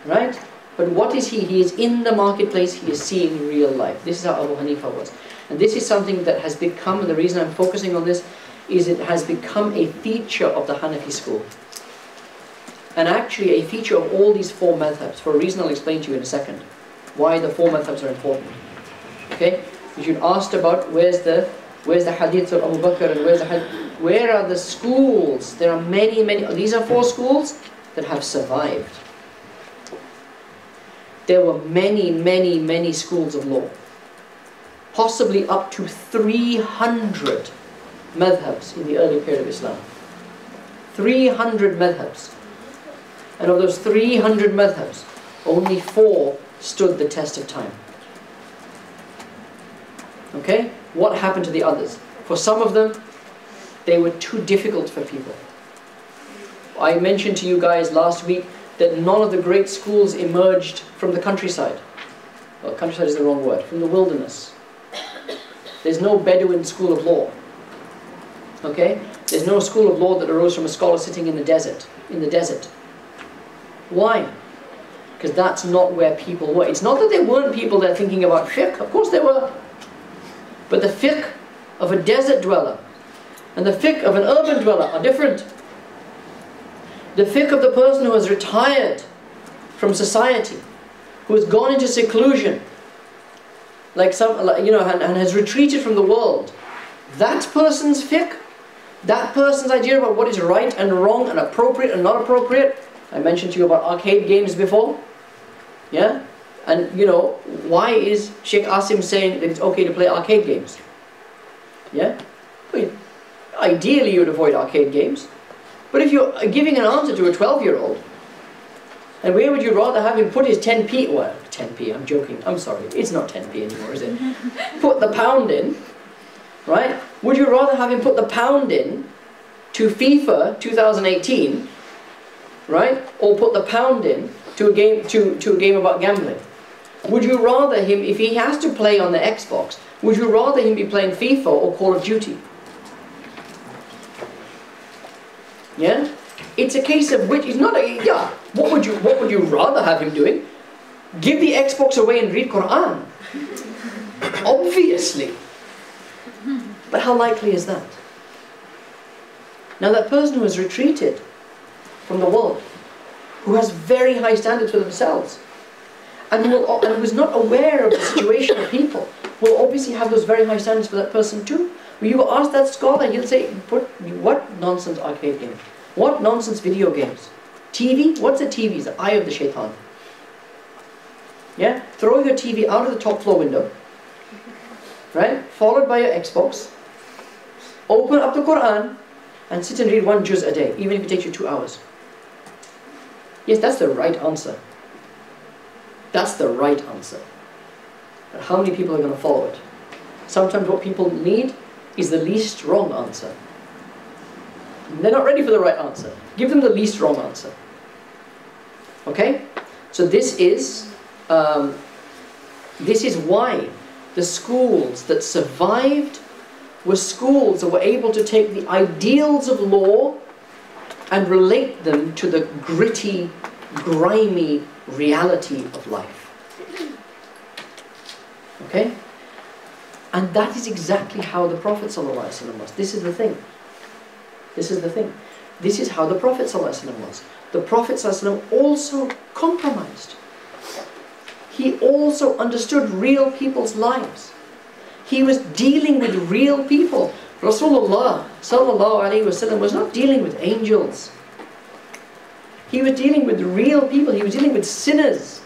Right? But what is he? He is in the marketplace, he is seeing real life. This is how Abu Hanifa was. And this is something that has become, and the reason I'm focusing on this, is it has become a feature of the Hanafi school. And actually a feature of all these four madhabs, for a reason I'll explain to you in a second, why the four madhabs are important. Okay? Because you'd asked about where's the hadith of Abu Bakr and where are the schools? There are many, these are four schools that have survived. There were many schools of law. Possibly up to 300 madhabs in the early period of Islam. 300 madhabs. And of those 300 madhabs, only 4 stood the test of time. Okay? What happened to the others? For some of them, they were too difficult for people. I mentioned to you guys last week that none of the great schools emerged from the countryside. Well, countryside is the wrong word. From the wilderness. There's no Bedouin school of law. Okay? There's no school of law that arose from a scholar sitting in the desert. Why? Because that's not where people were. It's not that there weren't people there thinking about fiqh. Of course there were. But the fiqh of a desert dweller and the fiqh of an urban dweller are different. The fiqh of the person who has retired from society, who has gone into seclusion, and has retreated from the world, that person's fiqh, that person's idea about what is right and wrong and appropriate and not appropriate. I mentioned to you about arcade games before. Yeah? And why is Sheikh Asim saying that it's okay to play arcade games? Yeah? I mean, ideally you would avoid arcade games. But if you're giving an answer to a 12-year-old, and where would you rather have him put his 10p, well, 10p, I'm joking, I'm sorry, it's not 10p anymore, is it? Put the pound in, right? Would you rather have him put the pound in to FIFA 2018, right? Or put the pound in to a game about gambling? Would you rather him, if he has to play on the Xbox, would you rather him be playing FIFA or Call of Duty? Yeah? It's a case of which, it's not a, yeah, what would you rather have him doing? Give the Xbox away and read Quran. Obviously. But how likely is that? Now that person who has retreated from the world, who has very high standards for themselves, and who's not aware of the situation of people, will obviously have those very high standards for that person too. When you ask that scholar, he'll say, what nonsense arcade games? What nonsense video games? TV? What's a TV? It's the eye of the shaitan. Yeah? Throw your TV out of the top floor window, right? Followed by your Xbox. Open up the Quran and sit and read one juz a day, even if it takes you 2 hours. Yes, that's the right answer. That's the right answer. But how many people are going to follow it? Sometimes what people need is the least wrong answer. They're not ready for the right answer. Give them the least wrong answer. Okay? So this is why the schools that survived were schools that were able to take the ideals of law and relate them to the gritty, grimy reality of life. Okay? And that is exactly how the Prophet ﷺ was. This is the thing. This is the thing. This is how the Prophet ﷺ was. The Prophet ﷺ also compromised. He also understood real people's lives. He was dealing with real people. Rasulullah ﷺ was not dealing with angels. He was dealing with real people. He was dealing with sinners,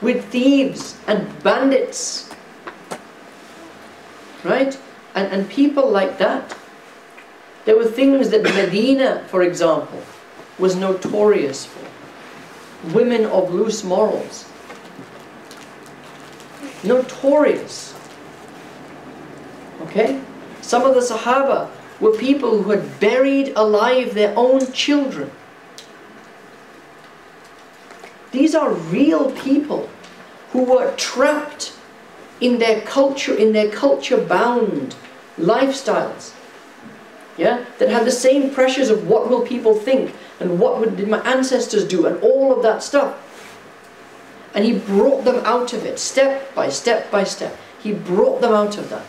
with thieves and bandits. Right? And people like that. There were things that Medina, for example, was notorious for. Women of loose morals. Notorious. Okay? Some of the Sahaba were people who had buried alive their own children. These are real people who were trapped in their culture-bound lifestyles. Yeah? That had the same pressures of what will people think and what did my ancestors do and all of that stuff. And he brought them out of it, step by step by step. He brought them out of that.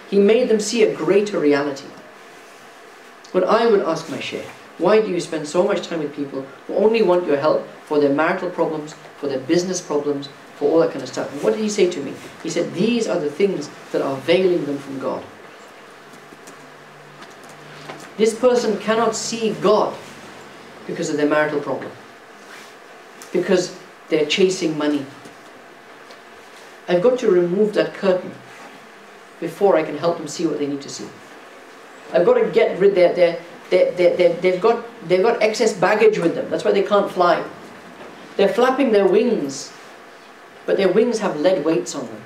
He made them see a greater reality. When I would ask my Shaykh, why do you spend so much time with people who only want your help for their marital problems, for their business problems, for all that kind of stuff? And what did he say to me? He said, these are the things that are veiling them from God. This person cannot see God because of their marital problem. Because they're chasing money. I've got to remove that curtain before I can help them see what they need to see. I've got to get rid of they've got excess baggage with them. That's why they can't fly. They're flapping their wings, but their wings have lead weights on them.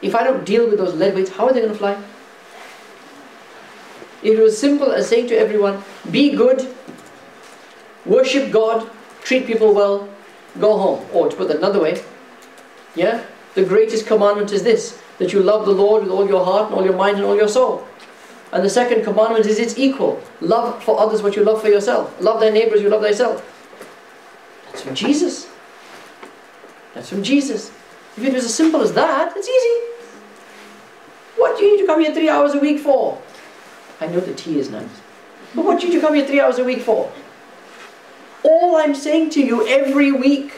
If I don't deal with those lead weights, how are they going to fly? If it was simple as saying to everyone, be good, worship God, treat people well, go home. Or to put that another way, yeah, the greatest commandment is this, that you love the Lord with all your heart and all your mind and all your soul. And the second commandment is its equal. Love for others what you love for yourself. Love thy neighbors, you love thyself. That's from Jesus. That's from Jesus. If it was as simple as that, it's easy. What do you need to come here 3 hours a week for? I know the tea is nice. But what do you need to come here 3 hours a week for? All I'm saying to you every week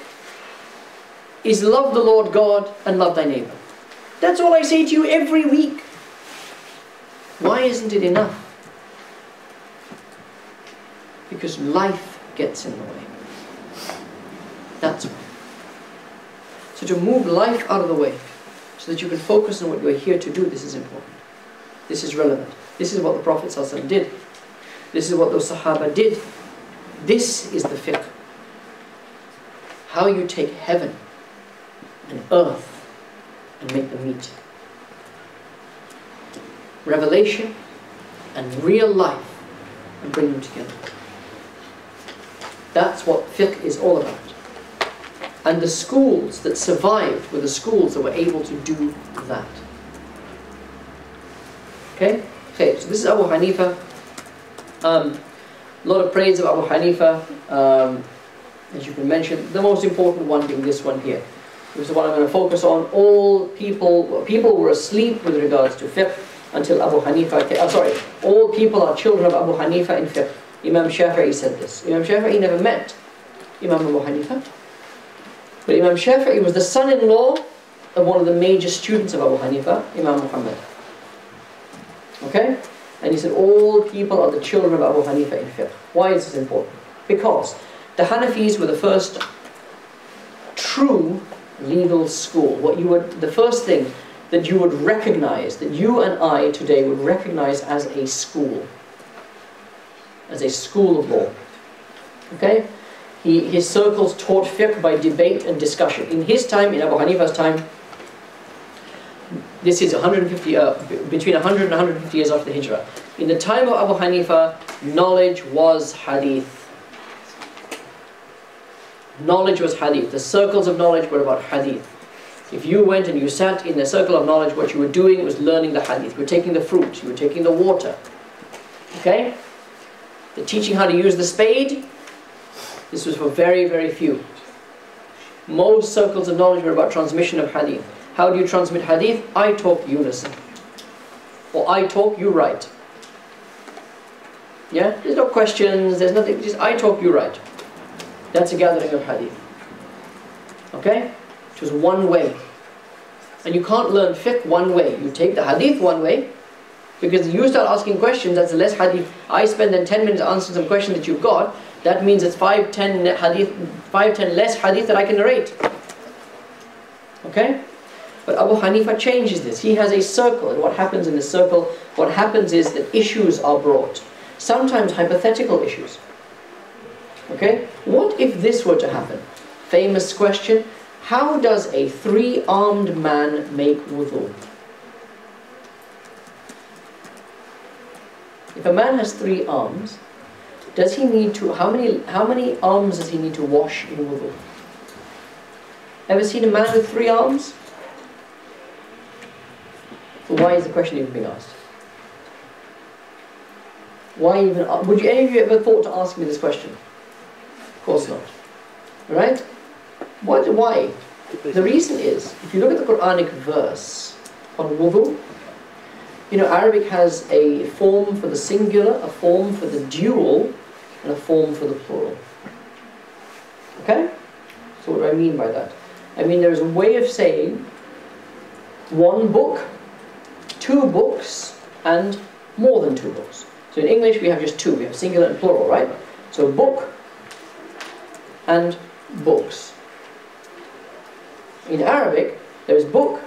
is love the Lord God and love thy neighbor. That's all I say to you every week. Why isn't it enough? Because life gets in the way. That's why. So to move life out of the way, so that you can focus on what you are here to do, this is important. This is relevant. This is what the Prophet ﷺ did. This is what those Sahaba did. This is the fiqh. How you take heaven and earth and make them meet. Revelation and real life and bring them together. That's what fiqh is all about. And the schools that survived were the schools that were able to do that. Okay? Okay, so this is Abu Hanifa. A lot of praise of Abu Hanifa, as you can mention. The most important one being this one here. This is the one I'm going to focus on. All people were asleep with regards to fiqh until Abu Hanifa came. All people are children of Abu Hanifa in fiqh. Imam Shafi'i said this. Imam Shafi'i never met Imam Abu Hanifa. But Imam Shafi'i was the son-in-law of one of the major students of Abu Hanifa, Imam Muhammad. Okay? And he said, all people are the children of Abu Hanifa in fiqh. Why is this important? Because the Hanafis were the first true legal school. The first thing that you would recognize, that you and I today would recognize as a school. As a school of law. Okay? His circles taught fiqh by debate and discussion. In his time, in Abu Hanifa's time, this is between 100 and 150 years after the Hijrah. In the time of Abu Hanifa, knowledge was hadith. Knowledge was hadith. The circles of knowledge were about hadith. If you went and you sat in the circle of knowledge, what you were doing was learning the hadith. You were taking the fruit, you were taking the water. Okay? The teaching how to use the spade, this was for very, very few. Most circles of knowledge were about transmission of hadith. How do you transmit hadith? I talk, you listen. Or I talk, you write. Yeah? There's no questions, there's nothing, just I talk, you write. That's a gathering of hadith. Okay? It was one way. And you can't learn fiqh one way. You take the hadith one way, because you start asking questions, that's less hadith. I spend then 10 minutes answering some questions that you've got. That means it's 5, 10 less hadith that I can narrate. Okay? But Abu Hanifa changes this. He has a circle, and what happens in the circle, what happens is that issues are brought. Sometimes hypothetical issues. Okay? What if this were to happen? Famous question, how does a 3-armed man make wudu? If a man has 3 arms, does he need to, how many arms does he need to wash in wudu? Ever seen a man with 3 arms? So why is the question even being asked? Why even, would you, any of you ever thought to ask me this question? Of course not. Right? Why? The reason is, if you look at the Quranic verse on wudu, you know, Arabic has a form for the singular, a form for the dual, and a form for the plural. Okay? So what do I mean by that? I mean there's a way of saying 1 book, 2 books, and more than 2 books. So in English we have just 2, we have singular and plural, right? So book and books. In Arabic, there is book,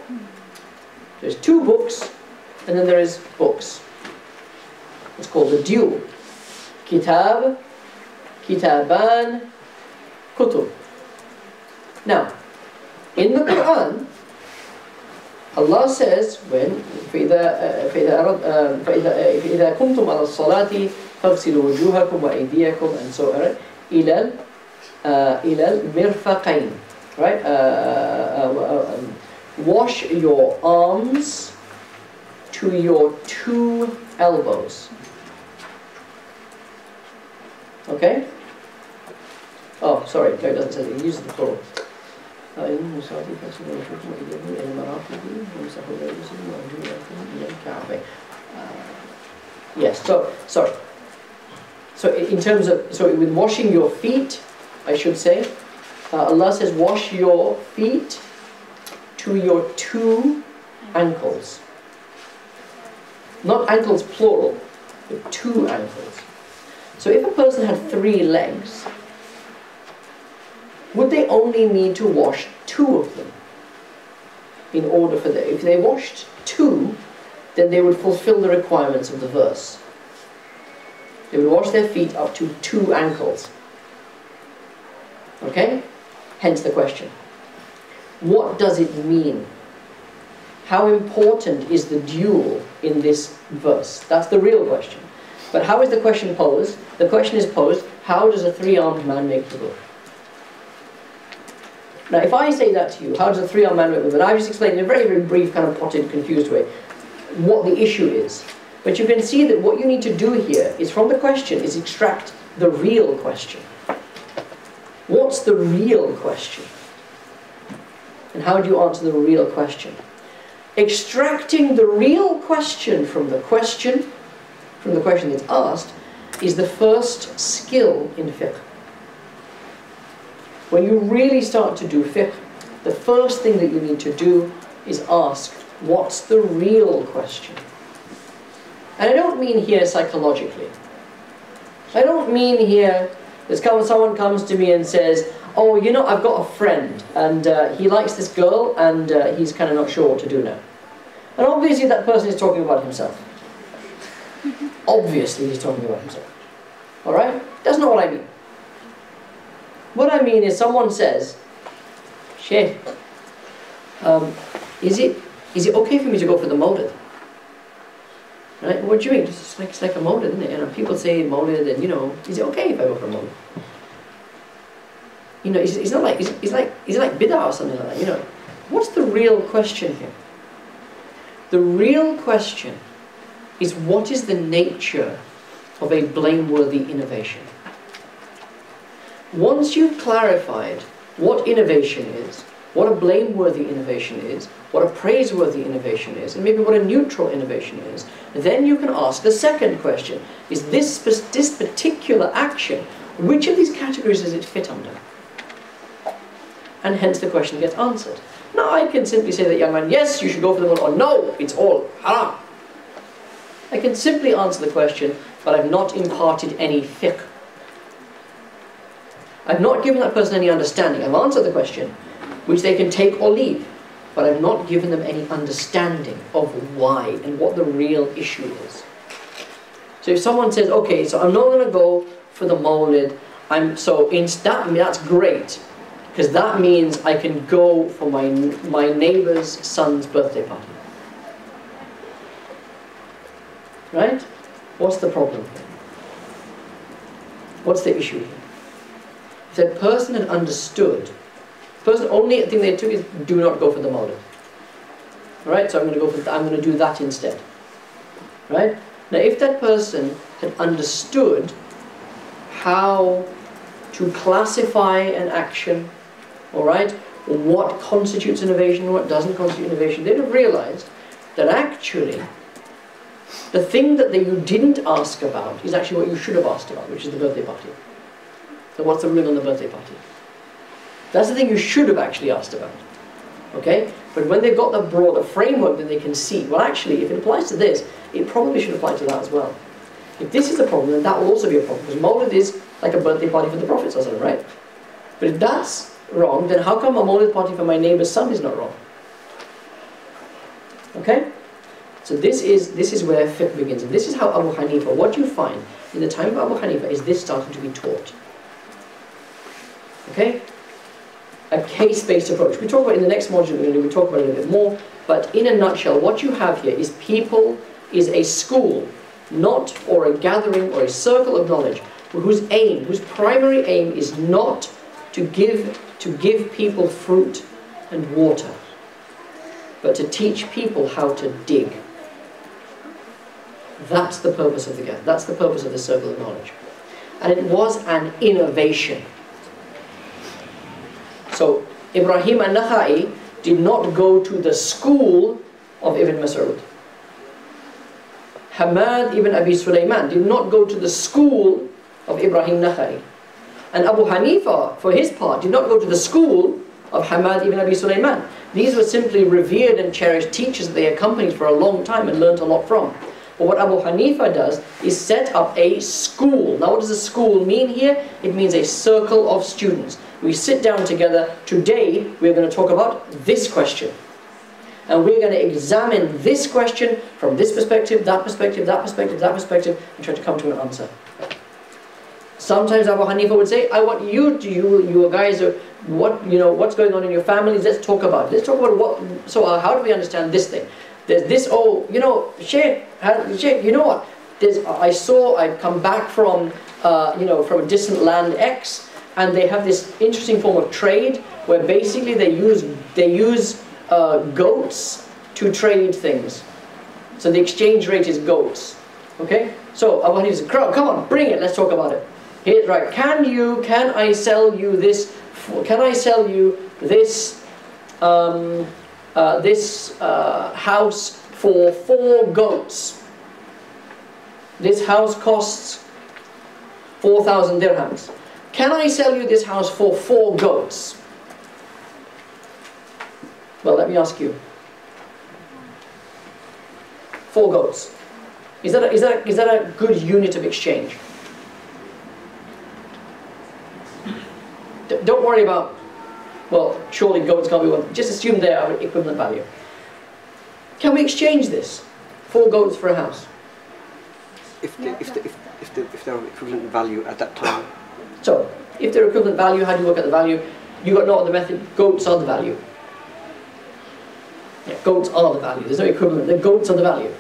there's 2 books, and then there is books. It's called the dual. Kitab, kitaban, kutub. Now, in the Quran, Allah says, when فإذا كنتم على الصلاة فاغسلوا وجوهكم وأيديكم and so on إلى المرفقين, right? Wash your arms to your 2 elbows. Okay? Oh, sorry, no, it doesn't say that. It uses the plural. Yes, so, sorry. So in terms of, so with washing your feet, I should say, Allah says wash your feet to your 2 ankles. Not ankles plural, but 2 ankles. So if a person had 3 legs, would they only need to wash 2 of them? In order for if they washed 2, then they would fulfill the requirements of the verse. They would wash their feet up to 2 ankles. Okay? Hence the question. What does it mean? How important is the dual in this verse? That's the real question. But how is the question posed? The question is posed, how does a 3-armed man make wudu? Now if I say that to you, how does a 3-armed man make wudu? And I've just explained in a very, very brief, kind of potted, confused way what the issue is. But you can see that what you need to do here is from the question is extract the real question. What's the real question? And how do you answer the real question? Extracting the real question from the question that's asked, is the first skill in fiqh. When you really start to do fiqh, the first thing that you need to do is ask, what's the real question? And I don't mean here psychologically. I don't mean here that someone comes to me and says, oh, you know, I've got a friend and he likes this girl and he's kind of not sure what to do now. And obviously that person is talking about himself. Obviously he's talking about himself. Alright? That's not what I mean. What I mean is someone says, Sheikh, is it okay for me to go for the Mawlid? Right? What do you mean? It's like a Mawlid, isn't it? You know, people say Mawlid and, you know, is it okay if I go for a Mawlid? You know, it's not like, it's like bid'ah or something like that, you know. What's the real question here? The real question is, what is the nature of a blameworthy innovation? Once you've clarified what innovation is, what a blameworthy innovation is, what a praiseworthy innovation is, and maybe what a neutral innovation is, then you can ask the second question. Is this particular action, which of these categories does it fit under? And hence the question gets answered. Now I can simply say to that young man, yes, you should go for the Mawlid, or no, it's all haram. I can simply answer the question, but I've not imparted any fiqh. I've not given that person any understanding. I've answered the question, which they can take or leave, but I've not given them any understanding of why and what the real issue is. So if someone says, okay, so I'm not going to go for the Mawlid, that's great, because that means I can go for my neighbour's son's birthday party. Right? What's the problem here? What's the issue here? If that person had understood, the only thing they took is, do not go for the Mawlid. Right? So I'm going to do that instead. Right? Now if that person had understood how to classify an action, alright, what constitutes innovation and what doesn't constitute innovation, they'd have realized that actually the thing that you didn't ask about is actually what you should have asked about, which is the birthday party. So what's the rule on the birthday party? That's the thing you should have actually asked about. Okay? But when they've got the broader framework, then they can see, well actually, if it applies to this, it probably should apply to that as well. If this is a problem, then that will also be a problem, because Mawlid is like a birthday party for the Prophet, right? But if that's wrong, then how come a Mawlid party for my neighbour's son is not wrong? Okay? So this is where fiqh begins. And this is how Abu Hanifa, what you find in the time of Abu Hanifa is this starting to be taught. Okay? A case-based approach. We talk about in the next module, we talk about it a little bit more, but in a nutshell, what you have here is a school, not or a gathering or a circle of knowledge, whose primary aim is not to give people fruit and water, but to teach people how to dig. That's the purpose of the gathering. That's the purpose of the circle of knowledge. And it was an innovation. So Ibrahim an-Nakhai did not go to the school of Ibn Mas'ud. Hamad ibn Abi Sulaiman did not go to the school of Ibrahim Nakhai. And Abu Hanifa, for his part, did not go to the school of Hamad ibn Abi Sulaiman. These were simply revered and cherished teachers that they accompanied for a long time and learnt a lot from. But what Abu Hanifa does is set up a school. Now what does a school mean here? It means a circle of students. We sit down together. Today we are going to talk about this question. And we're going to examine this question from this perspective, that perspective, that perspective, that perspective, and try to come to an answer. Sometimes Abu Hanifa would say, I want you guys, what's going on in your families, let's talk about it. Let's talk about what, so how do we understand this thing? There's this, Sheikh, you know what? I'd come back from, from a distant land X, and they have this interesting form of trade, where basically they use goats to trade things. So the exchange rate is goats. Okay? So Abu Hanifa said, come on, bring it, let's talk about it. Here, right, can I sell you this, house for 4 goats? This house costs 4,000 dirhams. Can I sell you this house for 4 goats? Well, let me ask you. 4 goats. Is that a good unit of exchange? Don't worry about, well, surely goats can't be one. Just assume they are equivalent value. Can we exchange this? 4 goats for a house? If they're of equivalent value at that time. So, if they're equivalent value, how do you work out the value? You got no other method. Goats are the value. Yeah, goats are the value. There's no equivalent. The goats are the value.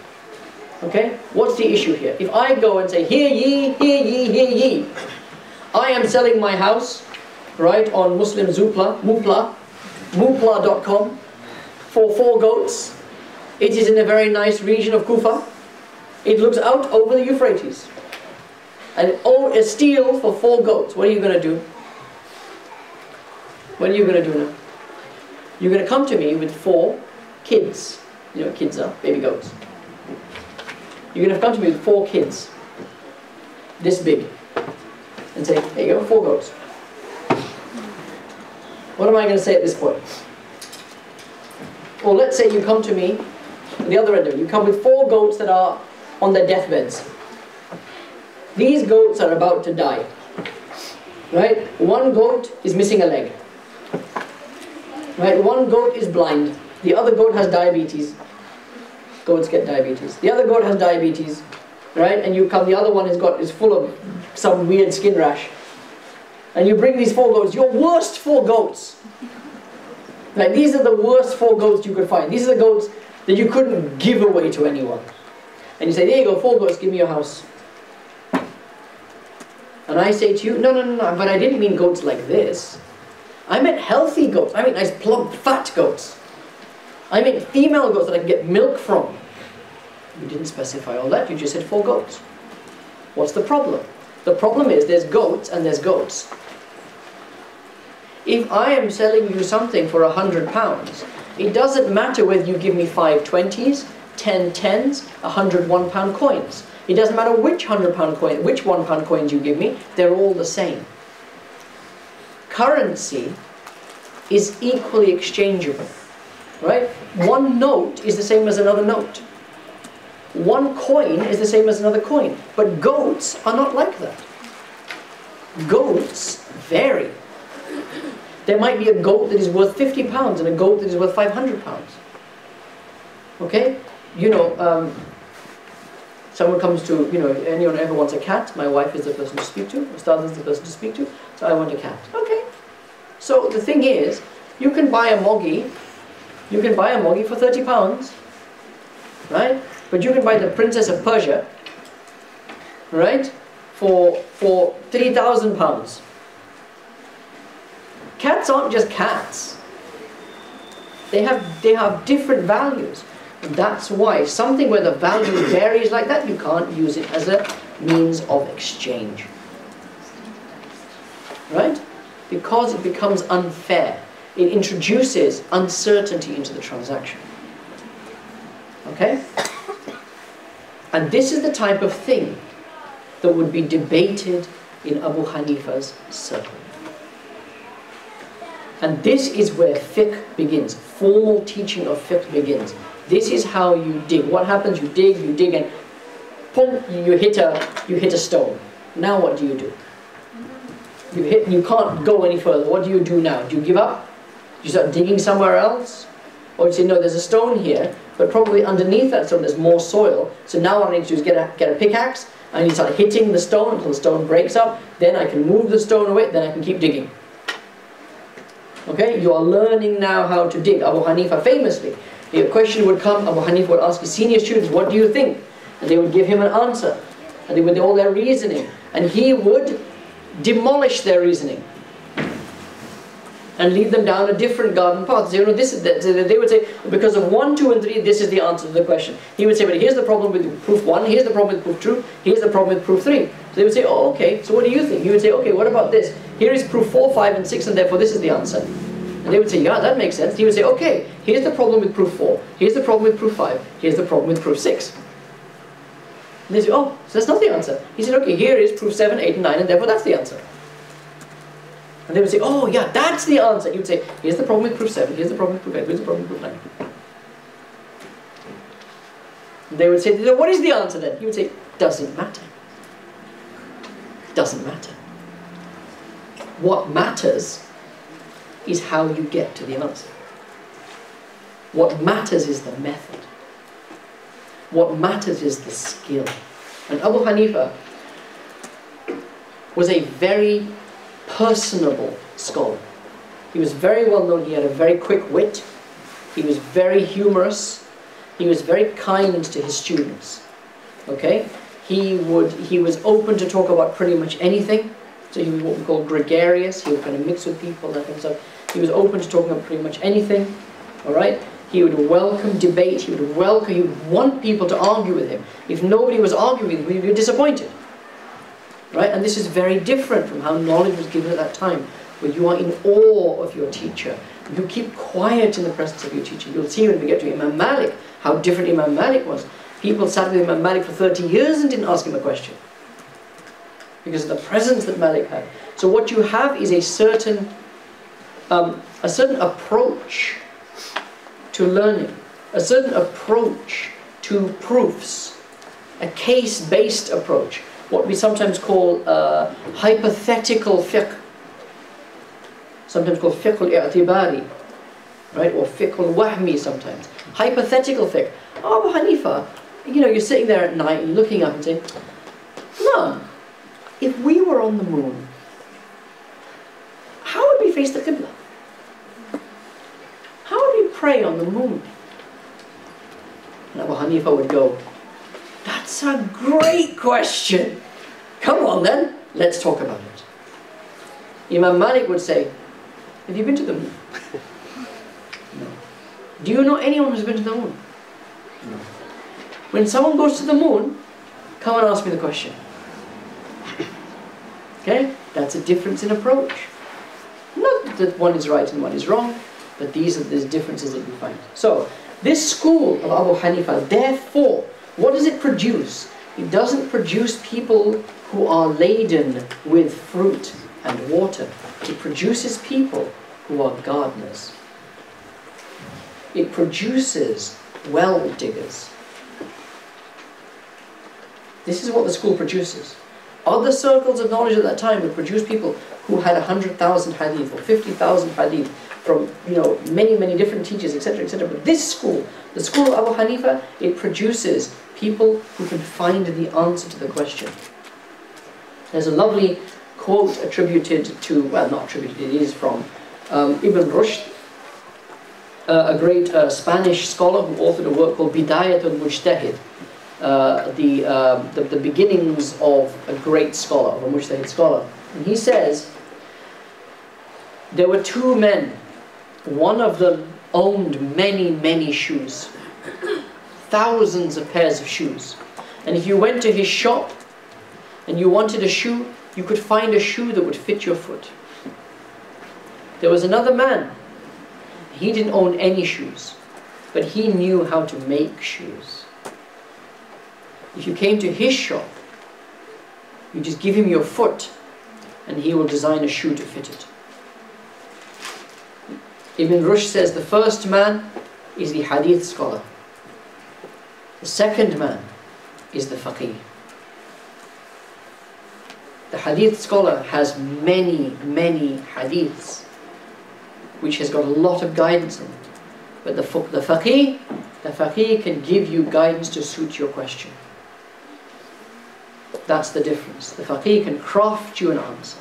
Okay? What's the issue here? If I go and say, hear ye, hear ye, hear ye. I am selling my house, right, on Muslim Mupla.com for 4 goats. It is in a very nice region of Kufa. It looks out over the Euphrates. And a steal for 4 goats. What are you going to do? What are you going to do now? You're going to come to me with 4 kids. You know what kids are? Baby goats. You're going to come to me with 4 kids. This big. And say, there you go, 4 goats. What am I going to say at this point? Or let's say you come to me, at the other end of it, you come with 4 goats that are on their deathbeds. These goats are about to die. Right? 1 goat is missing a leg. Right? 1 goat is blind. The other goat has diabetes. Goats get diabetes. The other goat has diabetes. Right? And you come, the other one is full of some weird skin rash. And you bring these 4 goats, your worst 4 goats. Right? These are the worst 4 goats you could find. These are the goats that you couldn't give away to anyone. And you say, there you go, 4 goats, give me your house. And I say to you, no, but I didn't mean goats like this. I meant healthy goats. I meant nice, plump, fat goats. I meant female goats that I can get milk from. You didn't specify all that, you just said 4 goats. What's the problem? The problem is there's goats and there's goats. If I am selling you something for £100, it doesn't matter whether you give me 5 20s, 10 10s, 100 £1 coins. It doesn't matter which £100 coin, which £1 coins you give me, they're all the same. Currency is equally exchangeable, right? 1 note is the same as another note. 1 coin is the same as another coin. But goats are not like that. Goats vary. There might be a goat that is worth £50 and a goat that is worth £500. Okay? Someone comes to, anyone ever wants a cat, my wife is the person to speak to, Ustad is the person to speak to, so I want a cat. Okay. So the thing is, you can buy a moggy for £30, right? But you can buy the Princess of Persia, right, for £3,000. Cats aren't just cats. They have different values. And that's why something where the value varies like that, you can't use it as a means of exchange. Right? Because it becomes unfair. It introduces uncertainty into the transaction. Okay? And this is the type of thing that would be debated in Abu Hanifa's circle. And this is where fiqh begins. Formal teaching of fiqh begins. This is how you dig. What happens? You dig, and boom, you hit a stone. Now what do? You can't go any further. What do you do now? Do you give up? Do you start digging somewhere else? Or you'd say, no, there's a stone here, but probably underneath that stone there's more soil. So now what I need to do is get a pickaxe, and I need to start hitting the stone until the stone breaks up. Then I can move the stone away, then I can keep digging. Okay, you are learning now how to dig. Abu Hanifa famously, a question would come, Abu Hanifa would ask his senior students, what do you think? And they would give him an answer. And they would all their reasoning. And he would demolish their reasoning. And lead them down a different garden path. So, you know, they would say, because of 1, 2 and 3, this is the answer to the question. He would say, but here's the problem with proof 1, here's the problem with proof 2, here's the problem with proof 3. So they would say, oh, okay, so what do you think? He would say, okay, what about this? Here is proof 4, 5 and 6, and therefore this is the answer. And they would say, yeah, that makes sense. He would say, okay, here's the problem with proof 4, here's the problem with proof 5, here's the problem with proof 6. And they say, oh, so that's not the answer. He said, okay, here is proof 7, 8 and 9, and therefore that's the answer. And they would say, oh yeah, that's the answer. He would say, here's the problem with proof 7, here's the problem with proof 8, here's the problem with proof 9. And they would say, what is the answer then? He would say, doesn't matter. Doesn't matter. What matters is how you get to the answer. What matters is the method. What matters is the skill. And Abu Hanifa was a very personable scholar. He was very well known. He had a very quick wit. He was very humorous. He was very kind to his students. Okay? He was open to talk about pretty much anything. So he was what we call gregarious. He would kind of mix with people, that kind of stuff. He was open to talking about pretty much anything. All right? He would welcome debate. He would want people to argue with him. If nobody was arguing with him, he'd be disappointed. Right? And this is very different from how knowledge was given at that time, where you are in awe of your teacher. You keep quiet in the presence of your teacher. You'll see when we get to Imam Malik, how different Imam Malik was. People sat with Imam Malik for 30 years and didn't ask him a question, because of the presence that Malik had. So what you have is a certain approach to learning, a certain approach to proofs, a case-based approach. What we sometimes call hypothetical fiqh, sometimes called fiqh al-i'tibari, right, or fiqh al-wahmi sometimes. Hypothetical fiqh. Oh, Abu Hanifa, you know, you're sitting there at night, you're looking up and saying, no, if we were on the moon, how would we face the Qibla? How would we pray on the moon? And Abu Hanifa would go, that's a great question. Come on then, let's talk about it. Imam Malik would say, have you been to the moon? No. Do you know anyone who's been to the moon? No. When someone goes to the moon, come and ask me the question. Okay? That's a difference in approach. Not that one is right and one is wrong, but these are the differences that you find. So, this school of Abu Hanifa, therefore, what does it produce? It doesn't produce people who are laden with fruit and water. It produces people who are gardeners. It produces well diggers. This is what the school produces. Other circles of knowledge at that time would produce people who had 100,000 hadith or 50,000 hadith from, you know, many, many different teachers, etc., etc. But this school, the school of Abu Hanifa, it produces people who can find the answer to the question. There's a lovely quote attributed to, well, not attributed, it is from Ibn Rushd, a great Spanish scholar who authored a work called Bidayat al-Mujtahid, the beginnings of a great scholar, of a Mujtahid scholar. And he says, there were two men. One of them owned many, many shoes. Thousands of pairs of shoes. And if you went to his shop and you wanted a shoe, you could find a shoe that would fit your foot. There was another man. He didn't own any shoes, but he knew how to make shoes. If you came to his shop, you just give him your foot and he will design a shoe to fit it. Ibn Rushd says the first man is the hadith scholar. The second man is the faqih. The hadith scholar has many, many hadiths, which has got a lot of guidance in it. But the faqih can give you guidance to suit your question. That's the difference. The faqih can craft you an answer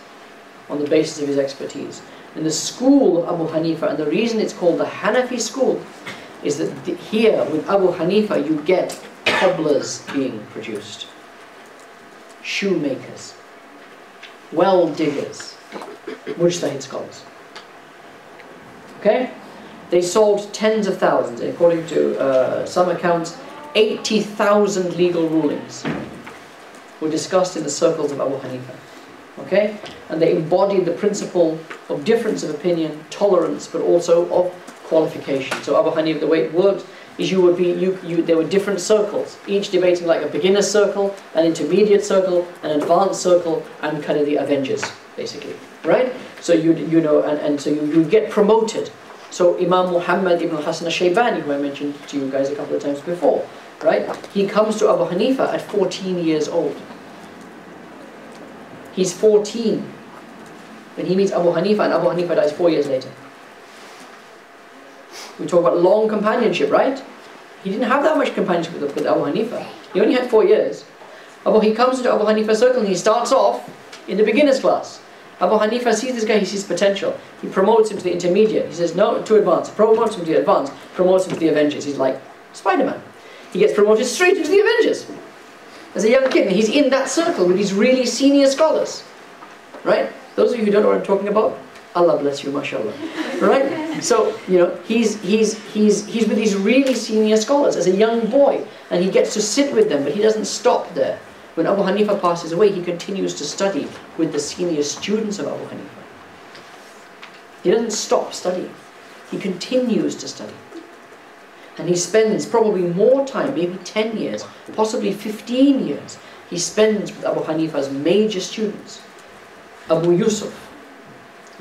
on the basis of his expertise. In the school of Abu Hanifa, and the reason it's called the Hanafi school, is that here with Abu Hanifa you get cobblers being produced, shoemakers, well diggers, mujtahid scholars. Okay? They sold tens of thousands, according to some accounts, 80,000 legal rulings were discussed in the circles of Abu Hanifa. Okay? And they embodied the principle of difference of opinion, tolerance, but also of qualification. So Abu Hanifa, the way it worked is there were different circles, each debating like a beginner circle, an intermediate circle, an advanced circle, and kind of the Avengers, basically, right? So so you'd get promoted. So Imam Muhammad ibn Hassan al-Shaybani, who I mentioned to you guys a couple of times before, right? He comes to Abu Hanifa at 14 years old. He's 14 when he meets Abu Hanifa, and Abu Hanifa dies 4 years later. We talk about long companionship, right? He didn't have that much companionship with Abu Hanifa. He only had 4 years. He comes into Abu Hanifa's circle and he starts off in the beginner's class. Abu Hanifa sees this guy, he sees potential. He promotes him to the intermediate. He says, no, to advanced. Promotes him to the advanced. Promotes him to the Avengers. He's like Spider-Man. He gets promoted straight into the Avengers. As a young kid, and he's in that circle with these really senior scholars. Right? Those of you who don't know what I'm talking about, Allah bless you, mashallah. Right? So, he's with these really senior scholars as a young boy, and he gets to sit with them, but he doesn't stop there. When Abu Hanifa passes away, he continues to study with the senior students of Abu Hanifa. He doesn't stop studying. He continues to study. And he spends probably more time, maybe 10 years, possibly 15 years, he spends with Abu Hanifa's major students. Abu Yusuf,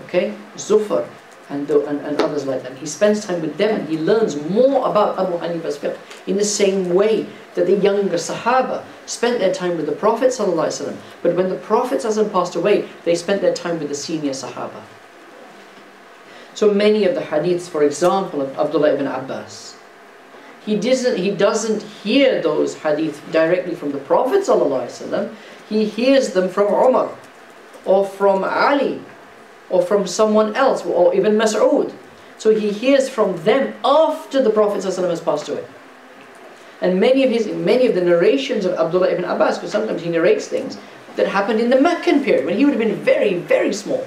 okay, Zufar, and others like that. He spends time with them and he learns more about Abu Hanifa's fiqh in the same way that the younger Sahaba spent their time with the Prophet ﷺ. But when the Prophet ﷺ passed away, they spent their time with the senior Sahaba. So many of the hadiths, for example, of Abdullah ibn Abbas, he doesn't hear those hadiths directly from the Prophet ﷺ. He hears them from Umar, or from Ali, or from someone else, or even Mas'ud. So he hears from them after the Prophet ﷺ has passed away. And many of the narrations of Abdullah ibn Abbas, because sometimes he narrates things that happened in the Meccan period, when he would have been very, very small.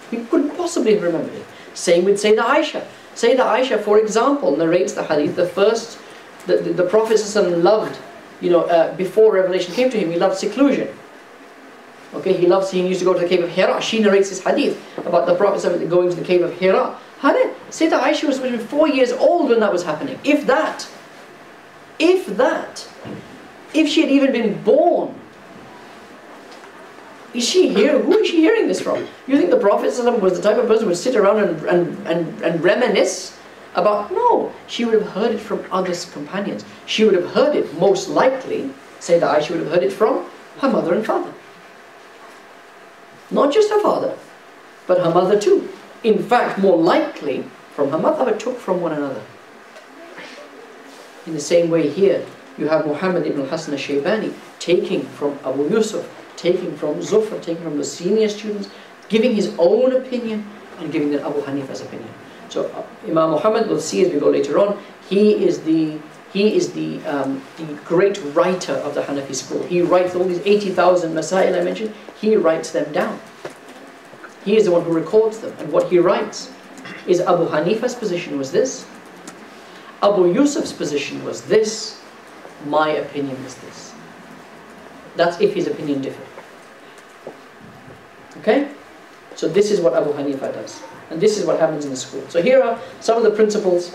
He couldn't possibly have remembered it. Same with Sayyidah Aisha. Sayyidah Aisha, for example, narrates the hadith, the Prophet ﷺ loved, before revelation came to him, he loved seclusion. Okay, he used to go to the cave of Hira. She narrates this hadith about the Prophet ﷺ going to the cave of Hira. Sayyidah Aisha was 4 years old when that was happening. If that. If she had even been born. Is she here? Who is she hearing this from? You think the Prophet ﷺ was the type of person who would sit around and reminisce about? No, she would have heard it from other companions. She would have heard it, most likely, Sayyidah Aisha would have heard it from her mother and father. Not just her father, but her mother too. In fact, more likely from her mother, but took from one another. In the same way here, you have Muhammad ibn Hassan al-Shaybani taking from Abu Yusuf, taking from Zufar, taking from the senior students, giving his own opinion and giving them Abu Hanifa's opinion. So Imam Muhammad, we'll see as we go later on, he is the great writer of the Hanafi school. He writes all these 80,000 masail I mentioned, he writes them down. He is the one who records them. And what he writes is Abu Hanifa's position was this, Abu Yusuf's position was this, my opinion was this. That's if his opinion differed. Okay? So this is what Abu Hanifa does. And this is what happens in the school. So here are some of the principles.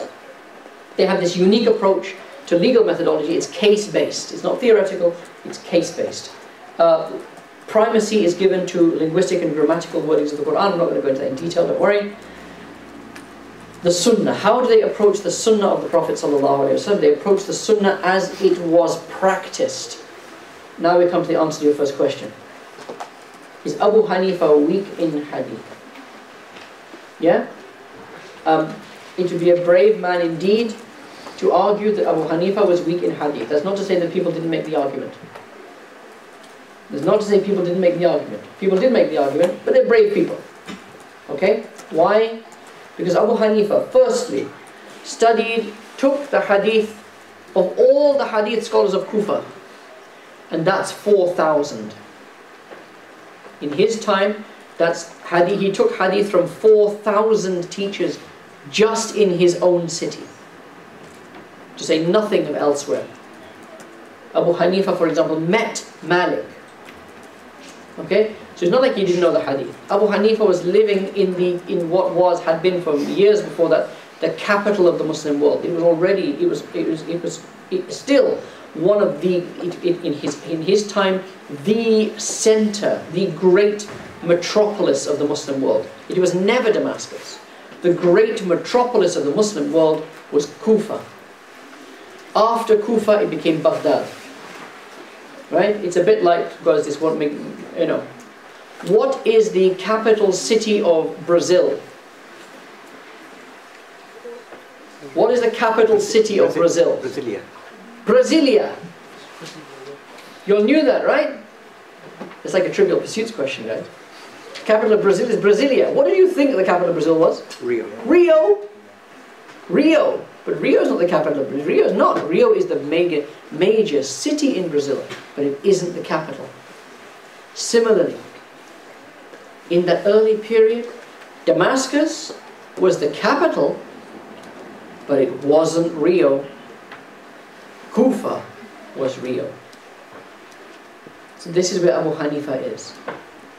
They have this unique approach to legal methodology. It's case-based. It's not theoretical, it's case-based. Primacy is given to linguistic and grammatical wordings of the Quran. I'm not going to go into that in detail, don't worry. The Sunnah. How do they approach the Sunnah of the Prophet ﷺ? They approach the Sunnah as it was practiced. Now we come to the answer to your first question. Is Abu Hanifa weak in hadith? Yeah? it would be a brave man indeed to argue that Abu Hanifa was weak in hadith. That's not to say that people didn't make the argument. That's not to say people didn't make the argument. People did make the argument, but they're brave people. Okay? Why? Because Abu Hanifa, firstly, took the hadith of all the hadith scholars of Kufa, and that's 4,000. In his time, he took hadith from 4,000 teachers just in his own city, to say nothing of elsewhere. Abu Hanifa, for example, met Malik. Okay, so it's not like he didn't know the hadith. Abu Hanifa was living in what had been for years before that the capital of the Muslim world. It was still one of in his time the center, the great metropolis of the Muslim world. It was never Damascus. The great metropolis of the Muslim world was Kufa. After Kufa, it became Baghdad. Right? It's a bit like, because this won't make, what is the capital city of Brazil? What is the capital city of Brazil? Brasilia. Brasilia. You all knew that, right? It's like a Trivial Pursuits question, guys. Capital of Brazil is Brasilia. What did you think the capital of Brazil was? Rio. Rio. But Rio is not the capital of Brazil. Rio is not. Rio is the major city in Brazil, but it isn't the capital. Similarly, in that early period, Damascus was the capital, but it wasn't Rio. Kufa was Rio. So this is where Abu Hanifa is.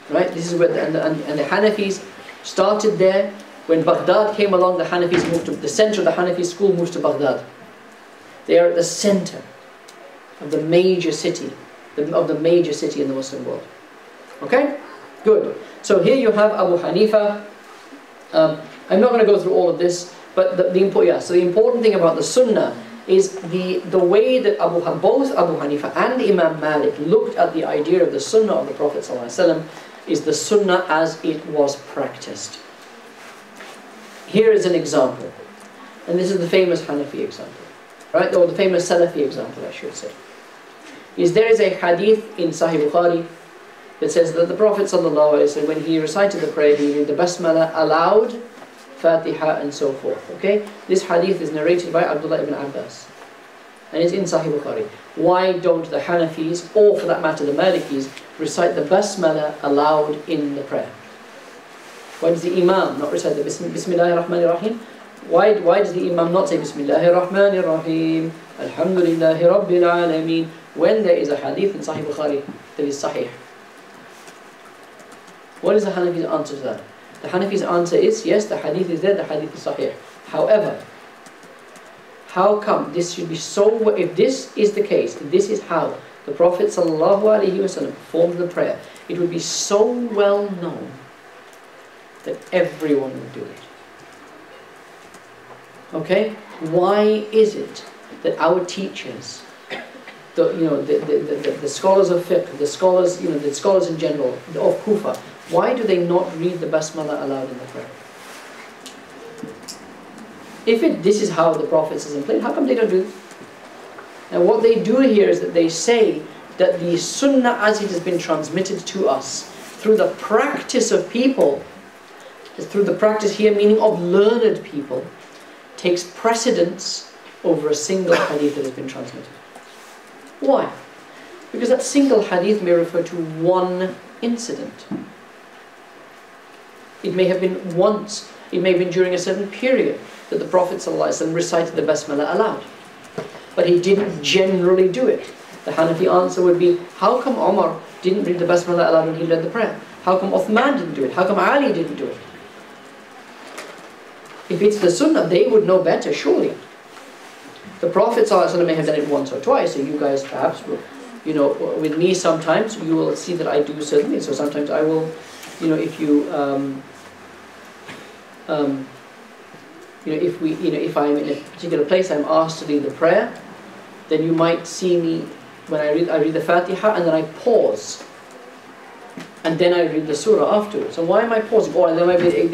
Right? This is where and the Hanafis started there. When Baghdad came along, the Hanafis moved to the center of the Hanafi school moves to Baghdad. They are at the center of the major city, in the Muslim world. Okay? Good. So here you have Abu Hanifa. I'm not going to go through all of this, but so the important thing about the Sunnah is the way that both Abu Hanifa and Imam Malik looked at the idea of the Sunnah of the Prophet ﷺ is the Sunnah as it was practiced. Here is an example, and this is the famous Hanafi example, right? Or the famous Salafi example, I should say. There is a hadith in Sahih Bukhari that says that the Prophet ﷺ, when he recited the prayer, he read the Basmala aloud, Fatiha, and so forth. Okay, this hadith is narrated by Abdullah ibn Abbas, and it's in Sahih Bukhari. Why don't the Hanafis, or for that matter the Malikis, recite the Basmala aloud in the prayer? Why does the Imam not recite the Bismillahir Rahmanir Rahim? Why does the Imam not say Bismillahir Rahmanir Rahim, Alhamdulillahi Rabbil Alameen, when there is a hadith in Sahih Bukhari that is Sahih? What is the Hanafi's answer to that? The Hanafi's answer is, yes, the hadith is there, the hadith is Sahih. However, how come this should be so, if this is the case, if this is how the Prophet ﷺ performed the prayer, it would be so well known that everyone would do it. Okay? Why is it that our teachers, the scholars of fiqh, the scholars in general of Kufa, why do they not read the Basmala aloud in the prayer? If this is how the Prophet is played, how come they don't do it? And what they do here is that they say that the Sunnah as it has been transmitted to us through the practice of people, through the practice here meaning of learned people, takes precedence over a single hadith that has been transmitted. Why? Because that single hadith may refer to one incident. It may have been once, it may have been during a certain period that the Prophet ﷺ recited the Basmala aloud. But he didn't generally do it. The Hanafi answer would be, how come Umar didn't read the Basmala aloud when he led the prayer? How come Uthman didn't do it? How come Ali didn't do it? If it's the Sunnah, they would know better, surely. The Prophet ﷺ may have done it once or twice, so you guys perhaps will, with me sometimes, you will see that I do certain things. So sometimes I will, if I'm in a particular place, I'm asked to lead the prayer, then you might see me, when I read the Fatiha, and then I pause. And then I read the surah afterwards. So why am I pausing? Or there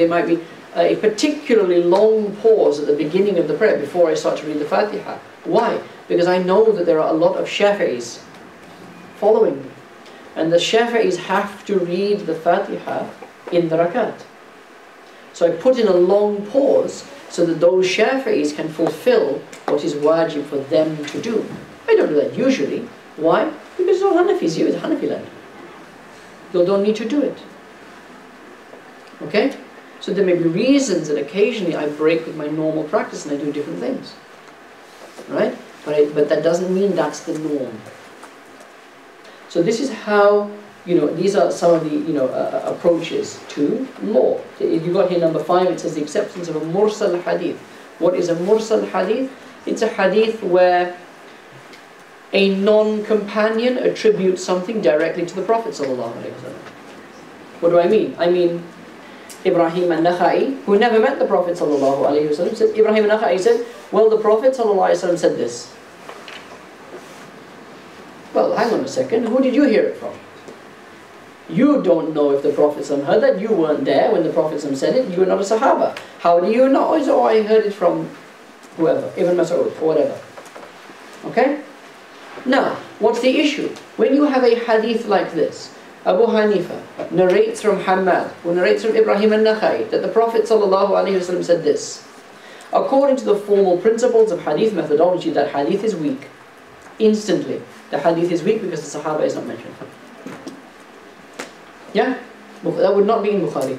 might be a particularly long pause at the beginning of the prayer before I start to read the Fatiha. Why? Because I know that there are a lot of Shafi'is following me. And the Shafi'is have to read the Fatiha in the rakat. So I put in a long pause so that those Shafi'is can fulfill what is wajib for them to do. I don't do that usually. Why? Because it's all Hanafis, it's Hanafi land. You don't need to do it. Okay? So there may be reasons that occasionally I break with my normal practice and I do different things. Right? But that doesn't mean that's the norm. So this is how, these are some of the, approaches to law. If you got here number 5, it says the acceptance of a mursal hadith. What is a mursal hadith? It's a hadith where a non-companion attributes something directly to the Prophet ﷺ. What do I mean? I mean, Ibrahim al-Nakhai, who never met the Prophet ﷺ, said, Ibrahim al-Nakhai said, well, the Prophet ﷺ said this. Well, hang on a second, who did you hear it from? You don't know if the Prophet ﷺ heard that, you weren't there when the Prophet ﷺ said it, you were not a Sahaba. How do you know? Oh, I heard it from whoever, Ibn Mas'ud, or whatever. Okay? Now, what's the issue? When you have a hadith like this, Abu Hanifa narrates from Hammad, who narrates from Ibrahim al-Nakhai, that the Prophet ﷺ said this. According to the formal principles of hadith methodology, that hadith is weak. Instantly, the hadith is weak because the Sahaba is not mentioned. Yeah? That would not be in Bukhari.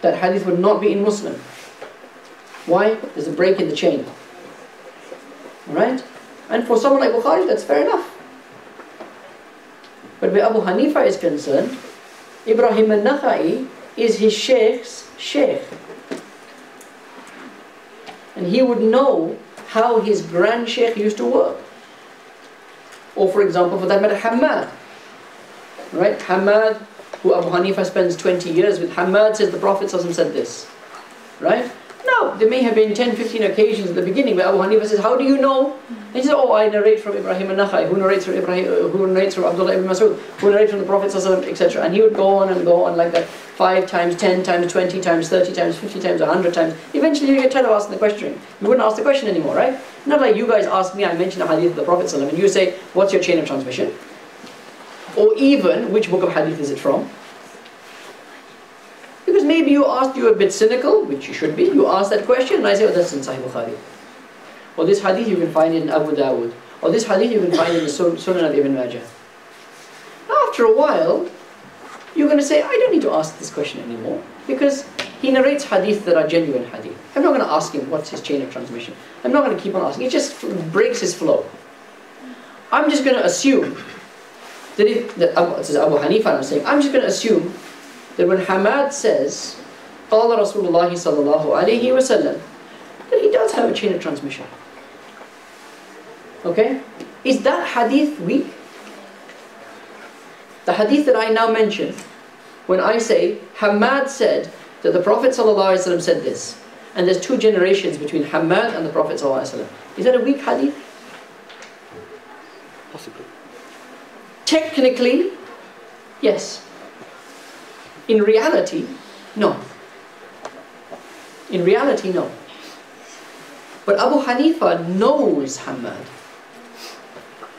That hadith would not be in Muslim. Why? There's a break in the chain. Alright? And for someone like Bukhari, that's fair enough. But where Abu Hanifa is concerned, Ibrahim al-Nakhai is his sheikh's sheikh. And he would know how his grand sheikh used to work. Or for example, for that matter, Hammad. Right? Hammad, who Abu Hanifa spends 20 years with, Hammad says the Prophet said this. Right? Now, there may have been 10, 15 occasions at the beginning where Abu Hanifa says, how do you know? And he says, oh, I narrate from Ibrahim al-Nakhai, who narrates from Abdullah ibn Mas'ud, who narrates from the Prophet etc. And he would go on like that 5 times, 10 times, 20 times, 30 times, 50 times, 100 times. Eventually you get tired of asking the question. You wouldn't ask the question anymore, right? Not like you guys ask me, I mention a hadith of the Prophet and you say, what's your chain of transmission? Or even, which book of hadith is it from? Because maybe you a bit cynical, which you should be, you ask that question and I say, oh, that's in Sahih Bukhari. Or this hadith you can find in Abu Dawud. Or this hadith you can find in the Sunan of Ibn Majah. After a while, you're going to say, I don't need to ask this question anymore. Because he narrates hadith that are genuine hadith. I'm not going to ask him what's his chain of transmission. I'm not going to keep on asking. It just breaks his flow. I'm just going to assume this is Abu Hanifa I'm saying, I'm just going to assume that when Hammad says, قال رسول الله صلى الله عليه وسلم, that he does have a chain of transmission. Okay? Is that hadith weak? The hadith that I now mention, when I say, Hammad said that the Prophet ﷺ said this, and there's 2 generations between Hammad and the Prophet ﷺ, is that a weak hadith? Possibly. Technically, yes. In reality, no. In reality, no. But Abu Hanifa knows Hammad.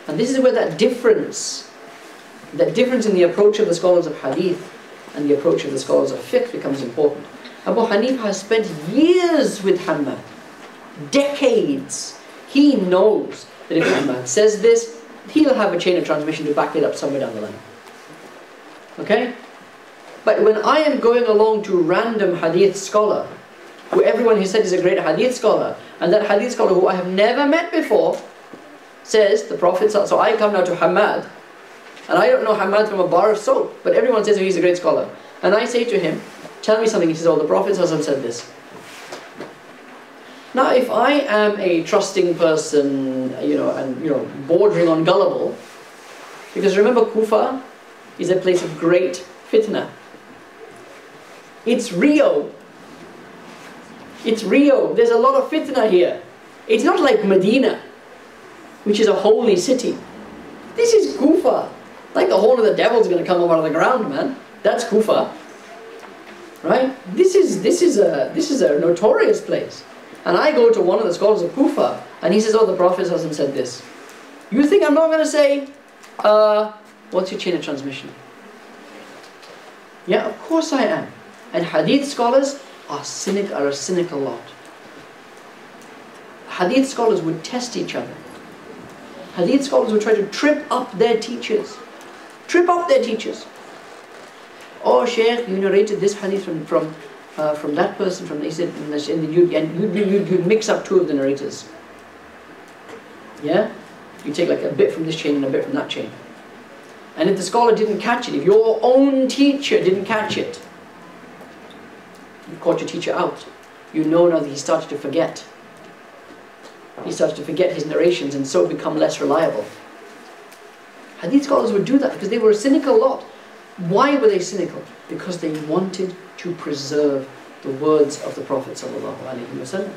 And this is where that difference in the approach of the scholars of hadith and the approach of the scholars of fiqh becomes important. Abu Hanifa has spent years with Hammad. Decades. He knows that if Hammad says this, he'll have a chain of transmission to back it up somewhere down the line. Okay? But when I am going along to a random hadith scholar, who everyone has said is a great hadith scholar, and that hadith scholar who I have never met before, says the Prophet, so I come now to Hammad, and I don't know Hammad from a bar of soap, but everyone says he's a great scholar. And I say to him, tell me something. He says, oh, the Prophet said this. Now, if I am a trusting person, bordering on gullible, because remember Kufa is a place of great fitna. It's Rio. It's Rio. There's a lot of fitna here. It's not like Medina, which is a holy city. This is Kufa. Like the horn of the devil's going to come up out of the ground, man. That's Kufa. Right? This is a notorious place. And I go to one of the scholars of Kufa, and he says, oh, the Prophet hasn't said this. You think I'm not going to say, what's your chain of transmission? Yeah, of course I am. And hadith scholars are a cynical lot. Hadith scholars would test each other. Hadith scholars would try to trip up their teachers. Trip up their teachers. Oh, Shaykh, you narrated this hadith from that person. He said, and you'd mix up two of the narrators. Yeah? You take like a bit from this chain and a bit from that chain. And if the scholar didn't catch it, if your own teacher didn't catch it, you caught your teacher out. You know now that he started to forget. He started to forget his narrations and so become less reliable. Hadith scholars would do that because they were a cynical lot. Why were they cynical? Because they wanted to preserve the words of the Prophet ﷺ.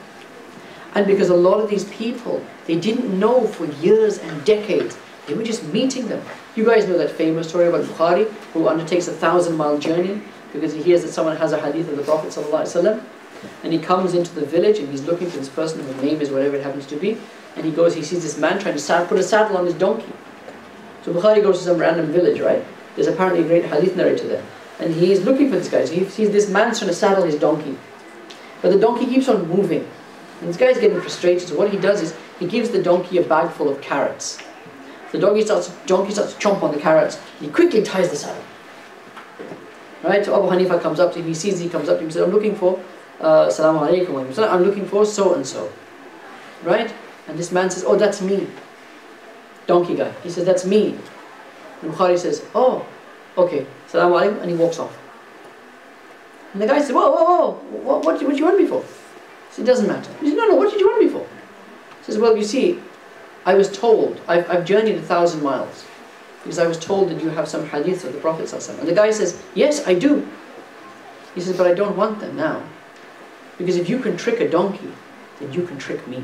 And because a lot of these people, they didn't know for years and decades. They were just meeting them. You guys know that famous story about Bukhari, who undertakes a 1,000-mile journey because he hears that someone has a hadith of the Prophet ﷺ. And he comes into the village and he's looking for this person whose name is whatever it happens to be. And he goes, he sees this man trying to put a saddle on his donkey. So Bukhari goes to some random village, right? There's apparently a great hadith narrator there. And he's looking for this guy. So he sees this man trying to saddle his donkey. But the donkey keeps on moving. And this guy's getting frustrated. So what he does is, he gives the donkey a bag full of carrots. The donkey starts to chomp on the carrots. And he quickly ties the saddle. Right? So Abu Hanifa comes up to him. He sees he comes up to him and says, I'm looking for, Assalamu alaikum, I'm looking for so-and-so. Right? And this man says, oh, that's me. Donkey guy. He says, that's me. And Bukhari says, oh, okay, Assalamu alaikum, and he walks off. And the guy says, whoa, what did you want me for? He says, it doesn't matter. He says, no, what did you want me for? He says, well, you see, I was told, I've journeyed 1,000 miles, because I was told that you have some hadiths of the Prophet ﷺ. And the guy says, yes, I do. He says, but I don't want them now. Because if you can trick a donkey, then you can trick me.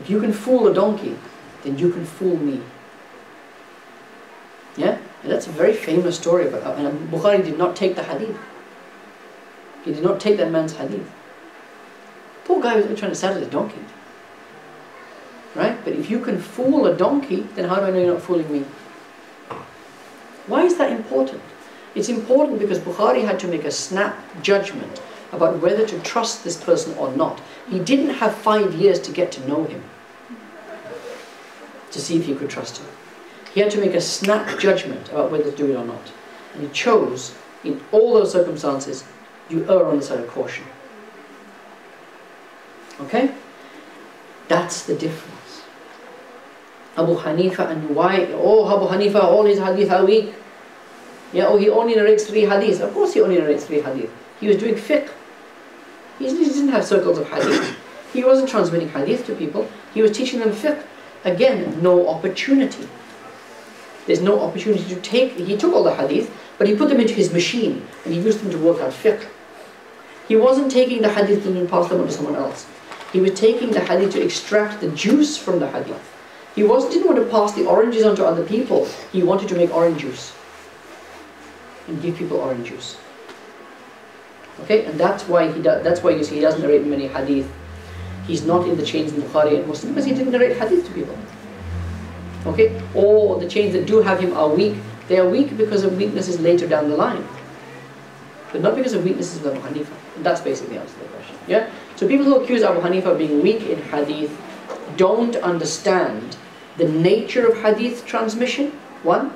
If you can fool a donkey, then you can fool me. Yeah? And that's a very famous story about, and Bukhari did not take the hadith. He did not take that man's hadith. Poor guy was trying to saddle his donkey. Right? But if you can fool a donkey, then how do I know you're not fooling me? Why is that important? It's important because Bukhari had to make a snap judgment about whether to trust this person or not. He didn't have 5 years to get to know him, to see if he could trust him. He had to make a snap judgment about whether to do it or not. And he chose, in all those circumstances, you err on the side of caution. Okay? That's the difference. Abu Hanifa and why? Oh, Abu Hanifa, all his hadith are weak. Yeah, oh, he only narrates 3 hadiths. Of course he only narrates 3 hadith. He was doing fiqh. He didn't have circles of hadith. He wasn't transmitting hadith to people. He was teaching them fiqh. Again, no opportunity. There's no opportunity to take. He took all the hadith, but he put them into his machine and he used them to work out fiqh. He wasn't taking the hadith and then pass them on to someone else. He was taking the hadith to extract the juice from the hadith. He didn't want to pass the oranges on to other people. He wanted to make orange juice and give people orange juice. Okay, and that's why you see he doesn't narrate many hadith. He's not in the chains in Bukhari and Muslim because he didn't narrate hadith to people. Okay, or the chains that do have him are weak. They are weak because of weaknesses later down the line, but not because of weaknesses of Abu Hanifa. And that's basically the answer to the question. Yeah. So people who accuse Abu Hanifa of being weak in hadith don't understand the nature of hadith transmission, one,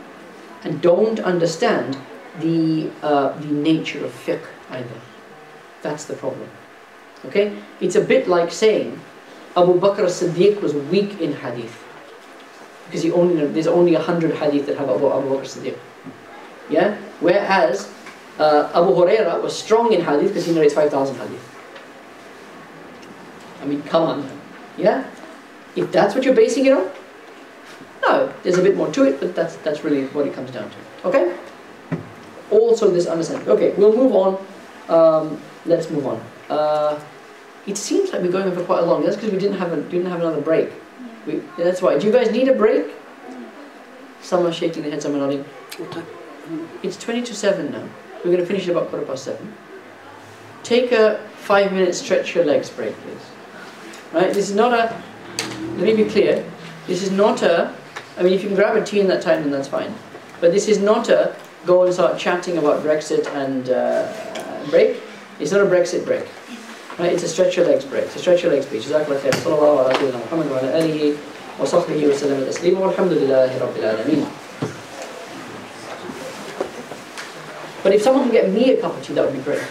and don't understand the nature of fiqh either. That's the problem. Okay? It's a bit like saying Abu Bakr as-Siddiq was weak in hadith because there's only 100 hadith that have Abu Bakr as-Siddiq. Yeah? Whereas Abu Huraira was strong in hadith because he narrates 5,000 hadith. I mean, come on. Yeah? If that's what you're basing it on, no, there's a bit more to it, but that's really what it comes down to. Okay? Also this understanding. Okay, we'll move on. Let's move on. It seems like we're going on for quite a long. That's because we didn't have another break. That's why. Do you guys need a break? Someone shaking their head, someone nodding. What time? It's 20 to 7 now. We're going to finish at about 7:15. Take a 5-minute stretch your legs break, please. Right? This is not a, let me be clear, this is not a, I mean if you can grab a tea in that time then that's fine. But this is not a go and start chatting about Brexit and break. It's not a Brexit break. Right? It's a stretch your legs break. It's a stretch your legs speech. Jazakallah khair. Sallallahu alaihi wa sallam wa ala alihi wa sahbihi wa sallam taslima walhamdulillahi rabbil alameen. But if someone can get me a cup of tea, that would be great.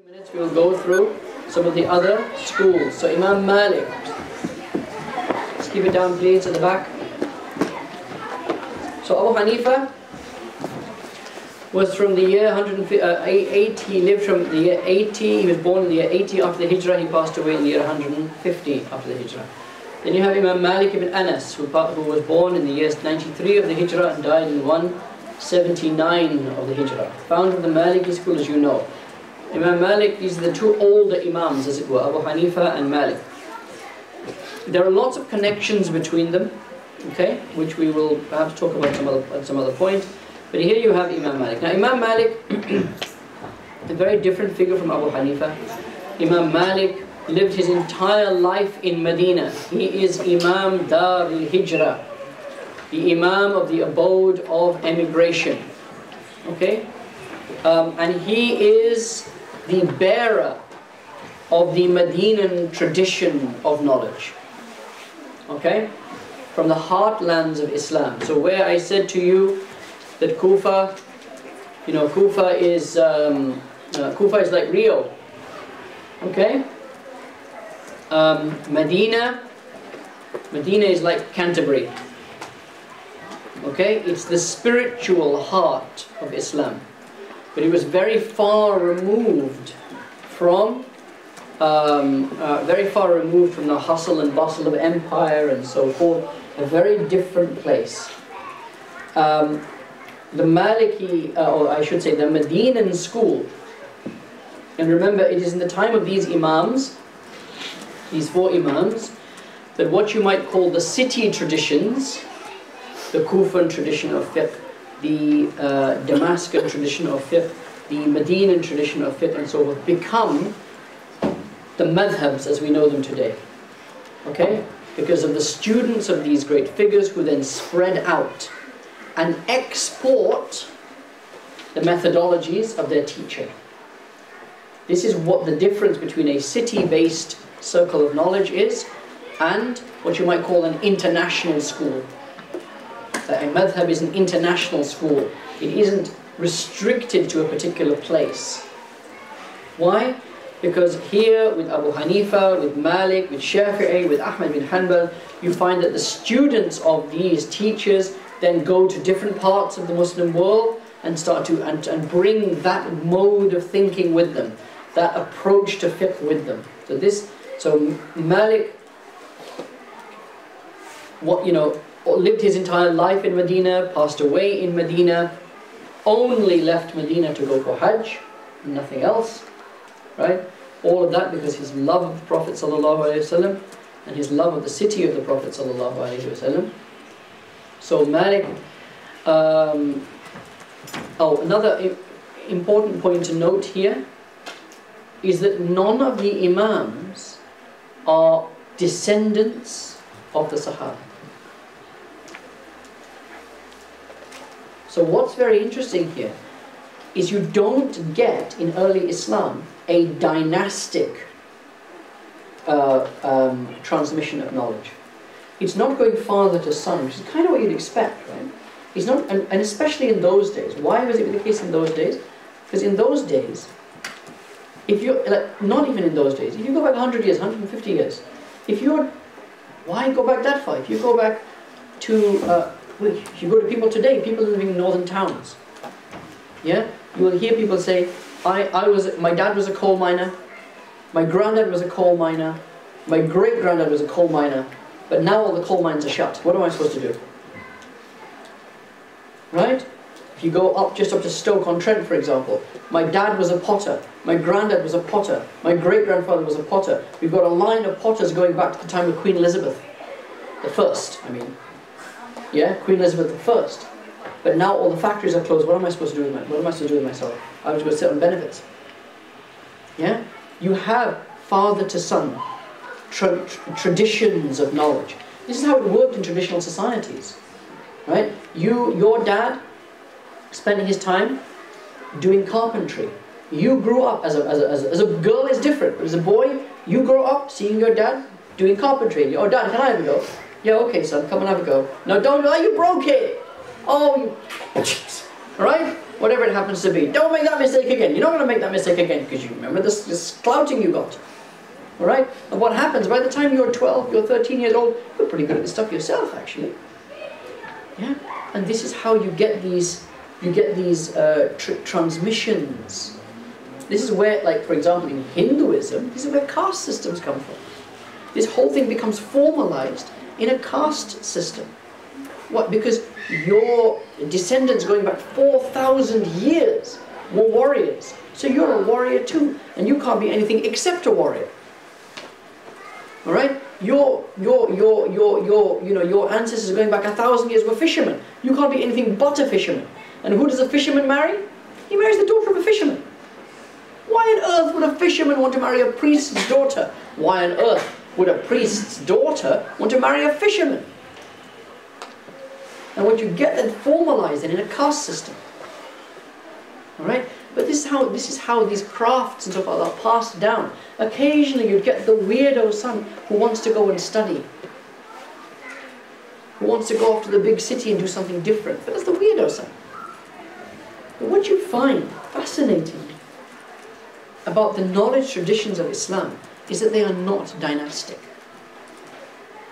minutes we will go through some of the other schools. So Imam Malik, let's keep it down please at the back. So Abu Hanifa was from the year 180, he lived from the year 80, he was born in the year 80 after the Hijrah, he passed away in the year 150 after the Hijrah. Then you have Imam Malik ibn Anas, who was born in the year 93 of the Hijrah and died in 179 of the Hijrah. Founder of the Maliki school, as you know. Imam Malik, these are the two older Imams, as it were, Abu Hanifa and Malik. There are lots of connections between them, okay, which we will perhaps talk about at some other point. But here you have Imam Malik. Now Imam Malik, a very different figure from Abu Hanifa. Imam Malik lived his entire life in Medina. He is Imam Dar al-Hijrah, the Imam of the abode of emigration. Okay? And he is the bearer of the Medinan tradition of knowledge. Okay? From the heartlands of Islam. So where I said to you that Kufa, you know, Kufa is like Rio. Okay? Medina is like Canterbury. Okay? It's the spiritual heart of Islam. But it was very far removed from the hustle and bustle of empire and so forth. A very different place. The Maliki, or I should say the Medinan school, and remember it is in the time of these Imams, these four Imams, that what you might call the city traditions, the Kufan tradition of fiqh, the Damascus tradition of fiqh, the Medinan tradition of fiqh and so forth, become the madhabs as we know them today. Okay? Because of the students of these great figures who then spread out and export the methodologies of their teacher. This is what the difference between a city-based circle of knowledge is and what you might call an international school. A madhab is an international school. It isn't restricted to a particular place. Why? Because here with Abu Hanifa, with Malik, with Shafi'i, with Ahmad bin Hanbal, you find that the students of these teachers then go to different parts of the Muslim world and start to and bring that mode of thinking with them, that approach to fiqh with them. So Malik, lived his entire life in Medina, passed away in Medina, only left Medina to go for Hajj, nothing else, right? All of that because his love of the Prophet ﷺ and his love of the city of the Prophet ﷺ. So Malik, another important point to note here is that none of the Imams are descendants of the Sahaba. So what's very interesting here is you don't get in early Islam a dynastic transmission of knowledge. It's not going father to son, which is kind of what you'd expect, right? It's not, and especially in those days. Why was it the case in those days? Because in those days, if you're, not even in those days, if you go back 100 years, 150 years, why go back that far? If you go back to, if you go to people today, people living in northern towns, yeah, you will hear people say, my dad was a coal miner, my granddad was a coal miner, my great-granddad was a coal miner, but now all the coal mines are shut. What am I supposed to do? Right? If you go just up to Stoke-on-Trent, for example, my dad was a potter, my granddad was a potter, my great-grandfather was a potter. We've got a line of potters going back to the time of Queen Elizabeth I. Yeah, Queen Elizabeth I. But now all the factories are closed. What am I supposed to do with myself? I was going to sit on benefits. Yeah? You have father to son traditions of knowledge. This is how it worked in traditional societies. Right? Your dad spending his time doing carpentry. You grew up as a girl is different, but as a boy, you grow up seeing your dad doing carpentry. Oh, Dad, can I have a go? Yeah, okay, son, come and have a go. No, don't. Oh, you broke it. Oh, you. Right? whatever it happens to be. Don't make that mistake again. You're not going to make that mistake again because you remember this clouting you got. All right? And what happens, by the time you're 12, you're 13 years old, you're pretty good at this stuff yourself, actually. Yeah? And this is how you get these, transmissions. This is where, like, for example, in Hinduism, this is where caste systems come from. This whole thing becomes formalized in a caste system. What? Because your descendants going back 4,000 years were warriors. So you're a warrior too. And you can't be anything except a warrior. Alright? Your ancestors going back 1,000 years were fishermen. You can't be anything but a fisherman. And who does a fisherman marry? He marries the daughter of a fisherman. Why on earth would a fisherman want to marry a priest's daughter? Why on earth would a priest's daughter want to marry a fisherman? And what you get then formalized in a caste system. Alright? But this is how these crafts and stuff like that are passed down. Occasionally you'd get the weirdo son who wants to go and study. Who wants to go off to the big city and do something different. But that's the weirdo son. But what you find fascinating about the knowledge traditions of Islam is that they are not dynastic.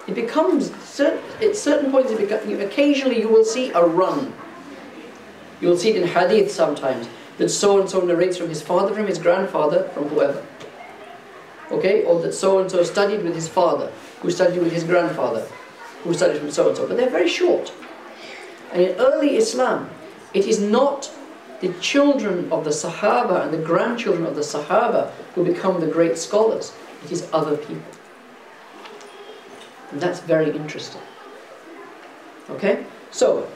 It becomes, at certain points, occasionally you will see a run. You will see it in hadith sometimes, that so-and-so narrates from his father, from his grandfather, from whoever. Okay? Or that so-and-so studied with his father, who studied with his grandfather, who studied from so-and-so. But they're very short. And in early Islam, it is not the children of the Sahaba and the grandchildren of the Sahaba who become the great scholars. It is other people. And that's very interesting. Okay? So,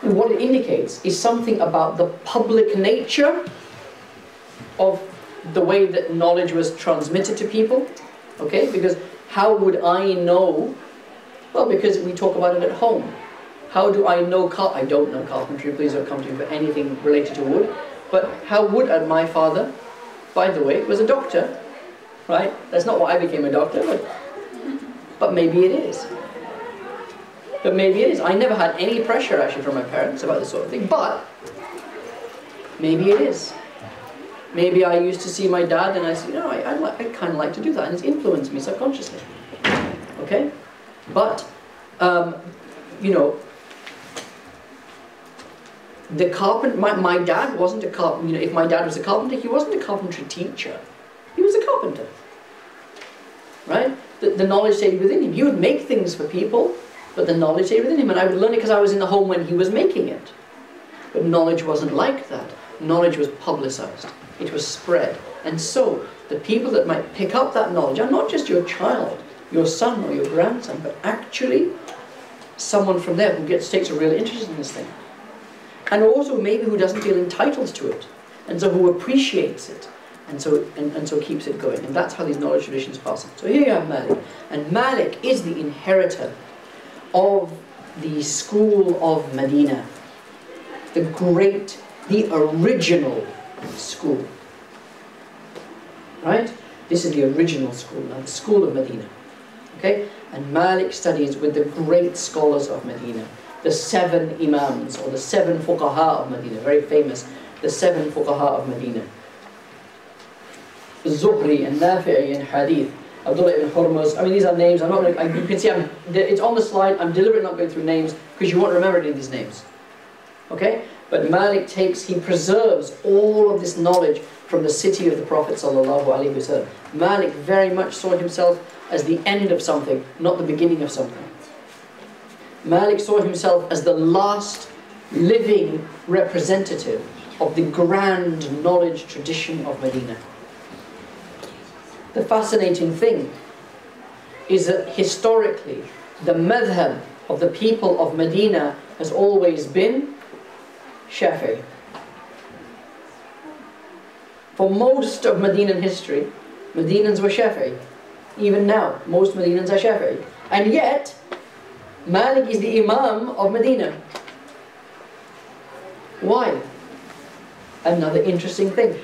what it indicates is something about the public nature of the way that knowledge was transmitted to people. Okay? Because how would I know? Well, because we talk about it at home. How do I know I don't know carpentry, please don't come to me for anything related to wood. But how would my father, by the way, was a doctor, right? That's not why I became a doctor, but maybe it is. But maybe it is. I never had any pressure actually from my parents about this sort of thing, but maybe it is. Maybe I used to see my dad and I said, you know, I kind of like to do that, and it's influenced me subconsciously. Okay? But, you know, the carpenter, my dad wasn't a carpenter. You know, if my dad was a carpenter, he wasn't a carpentry teacher. He was a carpenter. Right? The knowledge stayed within him. He would make things for people, but the knowledge stayed within him. And I would learn it because I was in the home when he was making it. But knowledge wasn't like that. Knowledge was publicized. It was spread. And so, the people that might pick up that knowledge are not just your child, your son or your grandson, but actually someone from there who takes a real interest in this thing. And also maybe who doesn't feel entitled to it, and so who appreciates it, and so keeps it going. And that's how these knowledge traditions pass on. So here you have Malik, and Malik is the inheritor of the school of Medina, the original school. Right? This is the original school, now the school of Medina. Okay? And Malik studies with the great scholars of Medina. The 7 Imams, or the 7 Fuqaha of Medina, very famous, the 7 Fuqaha of Medina. Zuhri and Nafi'i and Hadith, Abdullah ibn Hurmuz. I mean, these are names. I'm not going to, you can see it's on the slide. I'm deliberately not going through names because you won't remember any of these names. Okay? But Malik he preserves all of this knowledge from the city of the Prophet ﷺ. Malik very much saw himself as the end of something, not the beginning of something. Malik saw himself as the last living representative of the grand knowledge tradition of Medina. The fascinating thing is that historically, the madhab of the people of Medina has always been Shafi'i. For most of Medinan history, Medinans were Shafi'i. Even now, most Medinans are Shafi'i. And yet, Malik is the Imam of Medina. Why? Another interesting thing.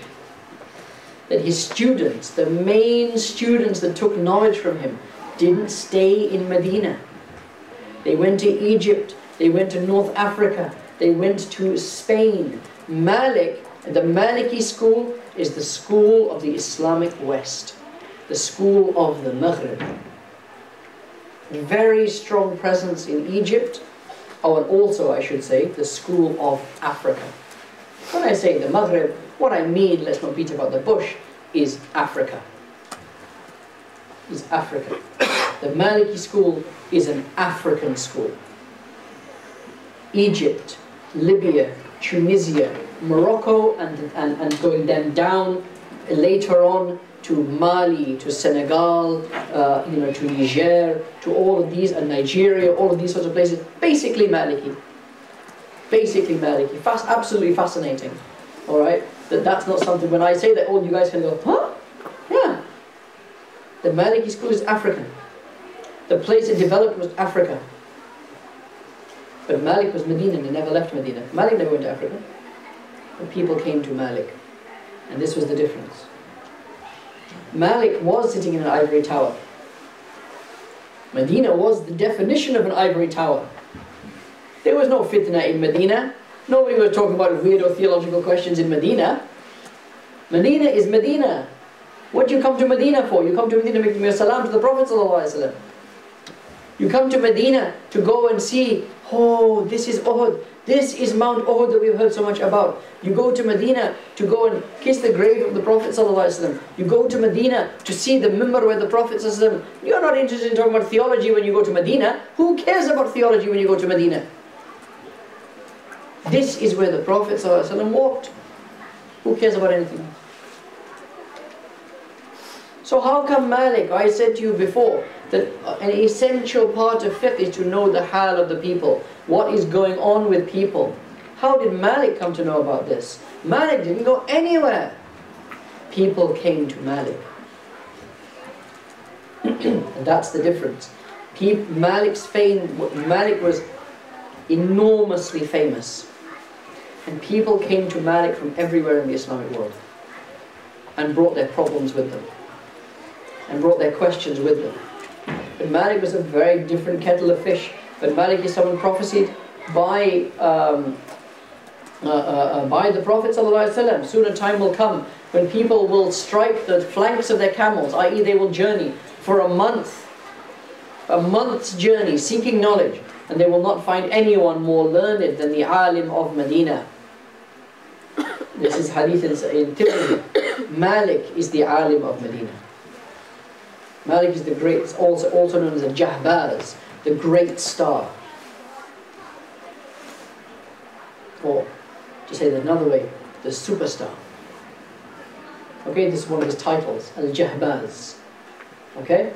That his students, the main students that took knowledge from him, didn't stay in Medina. They went to Egypt, they went to North Africa, they went to Spain, Malik, the Maliki school is the school of the Islamic West, the school of the Maghrib. Very strong presence in Egypt, and also, I should say, the school of Africa. When I say the Maghrib, what I mean, let's not beat about the bush, is Africa. Is Africa. The Maliki school is an African school. Egypt, Libya, Tunisia, Morocco, and going then down later on to Mali, to Senegal, to Niger, to all of these, and Nigeria, all of these sorts of places. Basically Maliki. Basically Maliki. Absolutely fascinating. All right? That's not something, when I say that, all you guys can go, huh? Yeah. The Maliki school is African. The place it developed was Africa. But Malik was Medina, and he never left Medina. Malik never went to Africa. The people came to Malik. And this was the difference. Malik was sitting in an ivory tower. Medina was the definition of an ivory tower. There was no fitna in Medina. Nobody was talking about weirdo theological questions in Medina. Medina is Medina. What do you come to Medina for? You come to Medina to make your salam to the Prophet ﷺ. You come to Medina to go and see, oh, this is Uhud. This is Mount Uhud that we've heard so much about. You go to Medina to go and kiss the grave of the Prophet ﷺ. You go to Medina to see the mimbar where the Prophet ﷺ. You're not interested in talking about theology when you go to Medina. Who cares about theology when you go to Medina? This is where the Prophet ﷺ walked. Who cares about anything? So how come Malik, I said to you before, that an essential part of fiqh is to know the hal of the people. What is going on with people? How did Malik come to know about this? Malik didn't go anywhere. People came to Malik. And that's the difference. Malik was enormously famous. And people came to Malik from everywhere in the Islamic world. And brought their problems with them. And brought their questions with them. But Malik was a very different kettle of fish. But Malik is someone prophesied by the Prophet ﷺ. Soon a time will come when people will strike the flanks of their camels, i.e. they will journey for a month's journey seeking knowledge, and they will not find anyone more learned than the alim of Medina. This is hadith in Tirmidhi. Malik is the alim of Medina. Malik is the great, also known as a Jahbaz, the great star. Or, to say that another way, the superstar. Okay, this is one of his titles, Al-Jahbaz. Okay?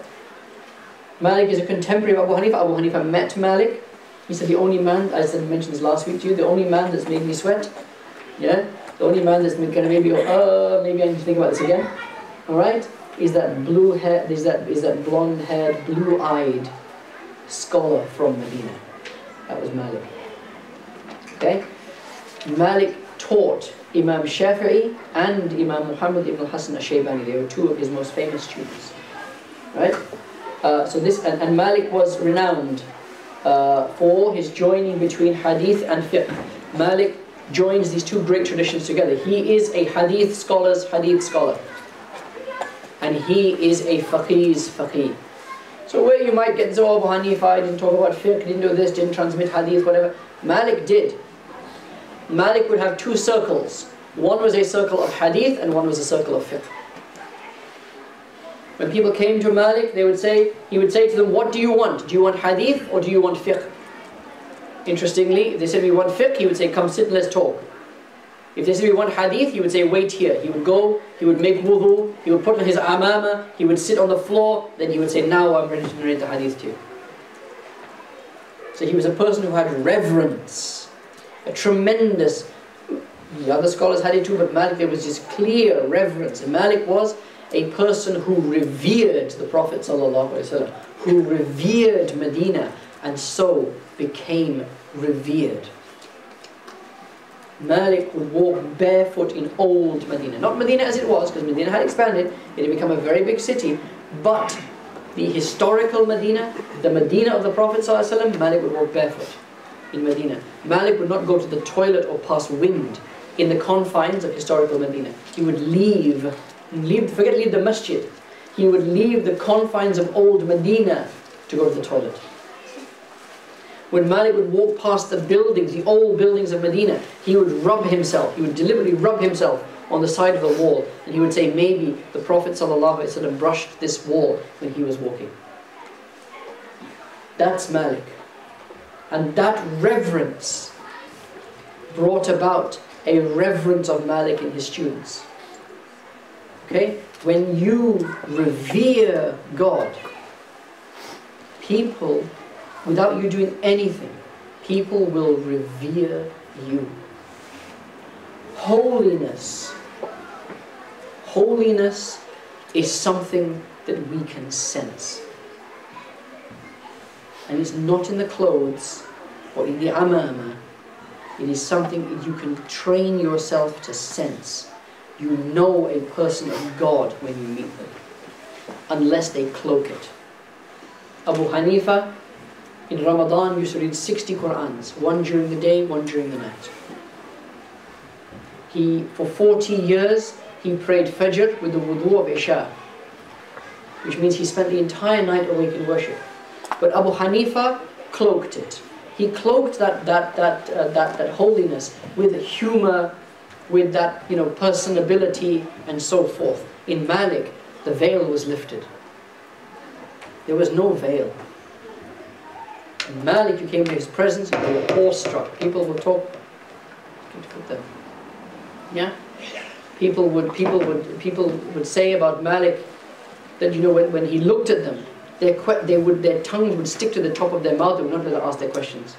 Malik is a contemporary of Abu Hanifa. Abu Hanifa met Malik. He said the only man, I mentioned this last week to you, the only man that's made me sweat, yeah? The only man that's going to maybe I need to think about this again. Alright? Is that blue hair, is that blonde haired, blue eyed scholar from Medina. That was Malik. Okay? Malik taught Imam Shafi'i and Imam Muhammad ibn al-Hasan al-Shaybani. They were two of his most famous students. Right? And Malik was renowned for his joining between hadith and fiqh. Malik joins these two great traditions together. He is a hadith scholar. And he is a faqih's faqih. So where you might get this, oh, Abu Hanifa didn't talk about fiqh, didn't do this, didn't transmit hadith, whatever. Malik did. Malik would have two circles. One was a circle of hadith and one was a circle of fiqh. When people came to Malik, he would say to them, what do you want? Do you want hadith or do you want fiqh? Interestingly, if they said we want fiqh, he would say, come sit and let's talk. If they said we want hadith, he would say wait here. He would go, he would make wudu, he would put on his amama, he would sit on the floor, then he would say now I'm ready to narrate the hadith to you. So he was a person who had reverence, a tremendous, the other scholars had it too, but Malik, there was this clear reverence. And Malik was a person who revered the Prophet ﷺ, who revered Medina, and so became revered. Malik would walk barefoot in old Medina. Not Medina as it was, because Medina had expanded, it had become a very big city, but the historical Medina, the Medina of the Prophet ﷺ, Malik would walk barefoot in Medina. Malik would not go to the toilet or pass wind in the confines of historical Medina. He would leave the masjid. He would leave the confines of old Medina to go to the toilet. When Malik would walk past the buildings, the old buildings of Medina, he would rub himself, he would deliberately rub himself on the side of the wall, and he would say, maybe the Prophet ﷺ brushed this wall when he was walking. That's Malik. And that reverence brought about a reverence of Malik in his students. Okay? When you revere God, people, without you doing anything, people will revere you. Holiness is something that we can sense. And it's not in the clothes or in the amama. It is something that you can train yourself to sense. You know a person of God when you meet them, unless they cloak it. Abu Hanifa in Ramadan used to read 60 Qur'ans, one during the day, one during the night. For 40 years, he prayed Fajr with the wudu of Isha, which means he spent the entire night awake in worship. But Abu Hanifa cloaked it. He cloaked that holiness with humor, with that personability and so forth. In Malik, the veil was lifted. There was no veil. In Malik, you came to his presence and you were awestruck. People would talk. Yeah. People would say about Malik that when he looked at them, their tongues would stick to the top of their mouth. They would not let them ask their questions.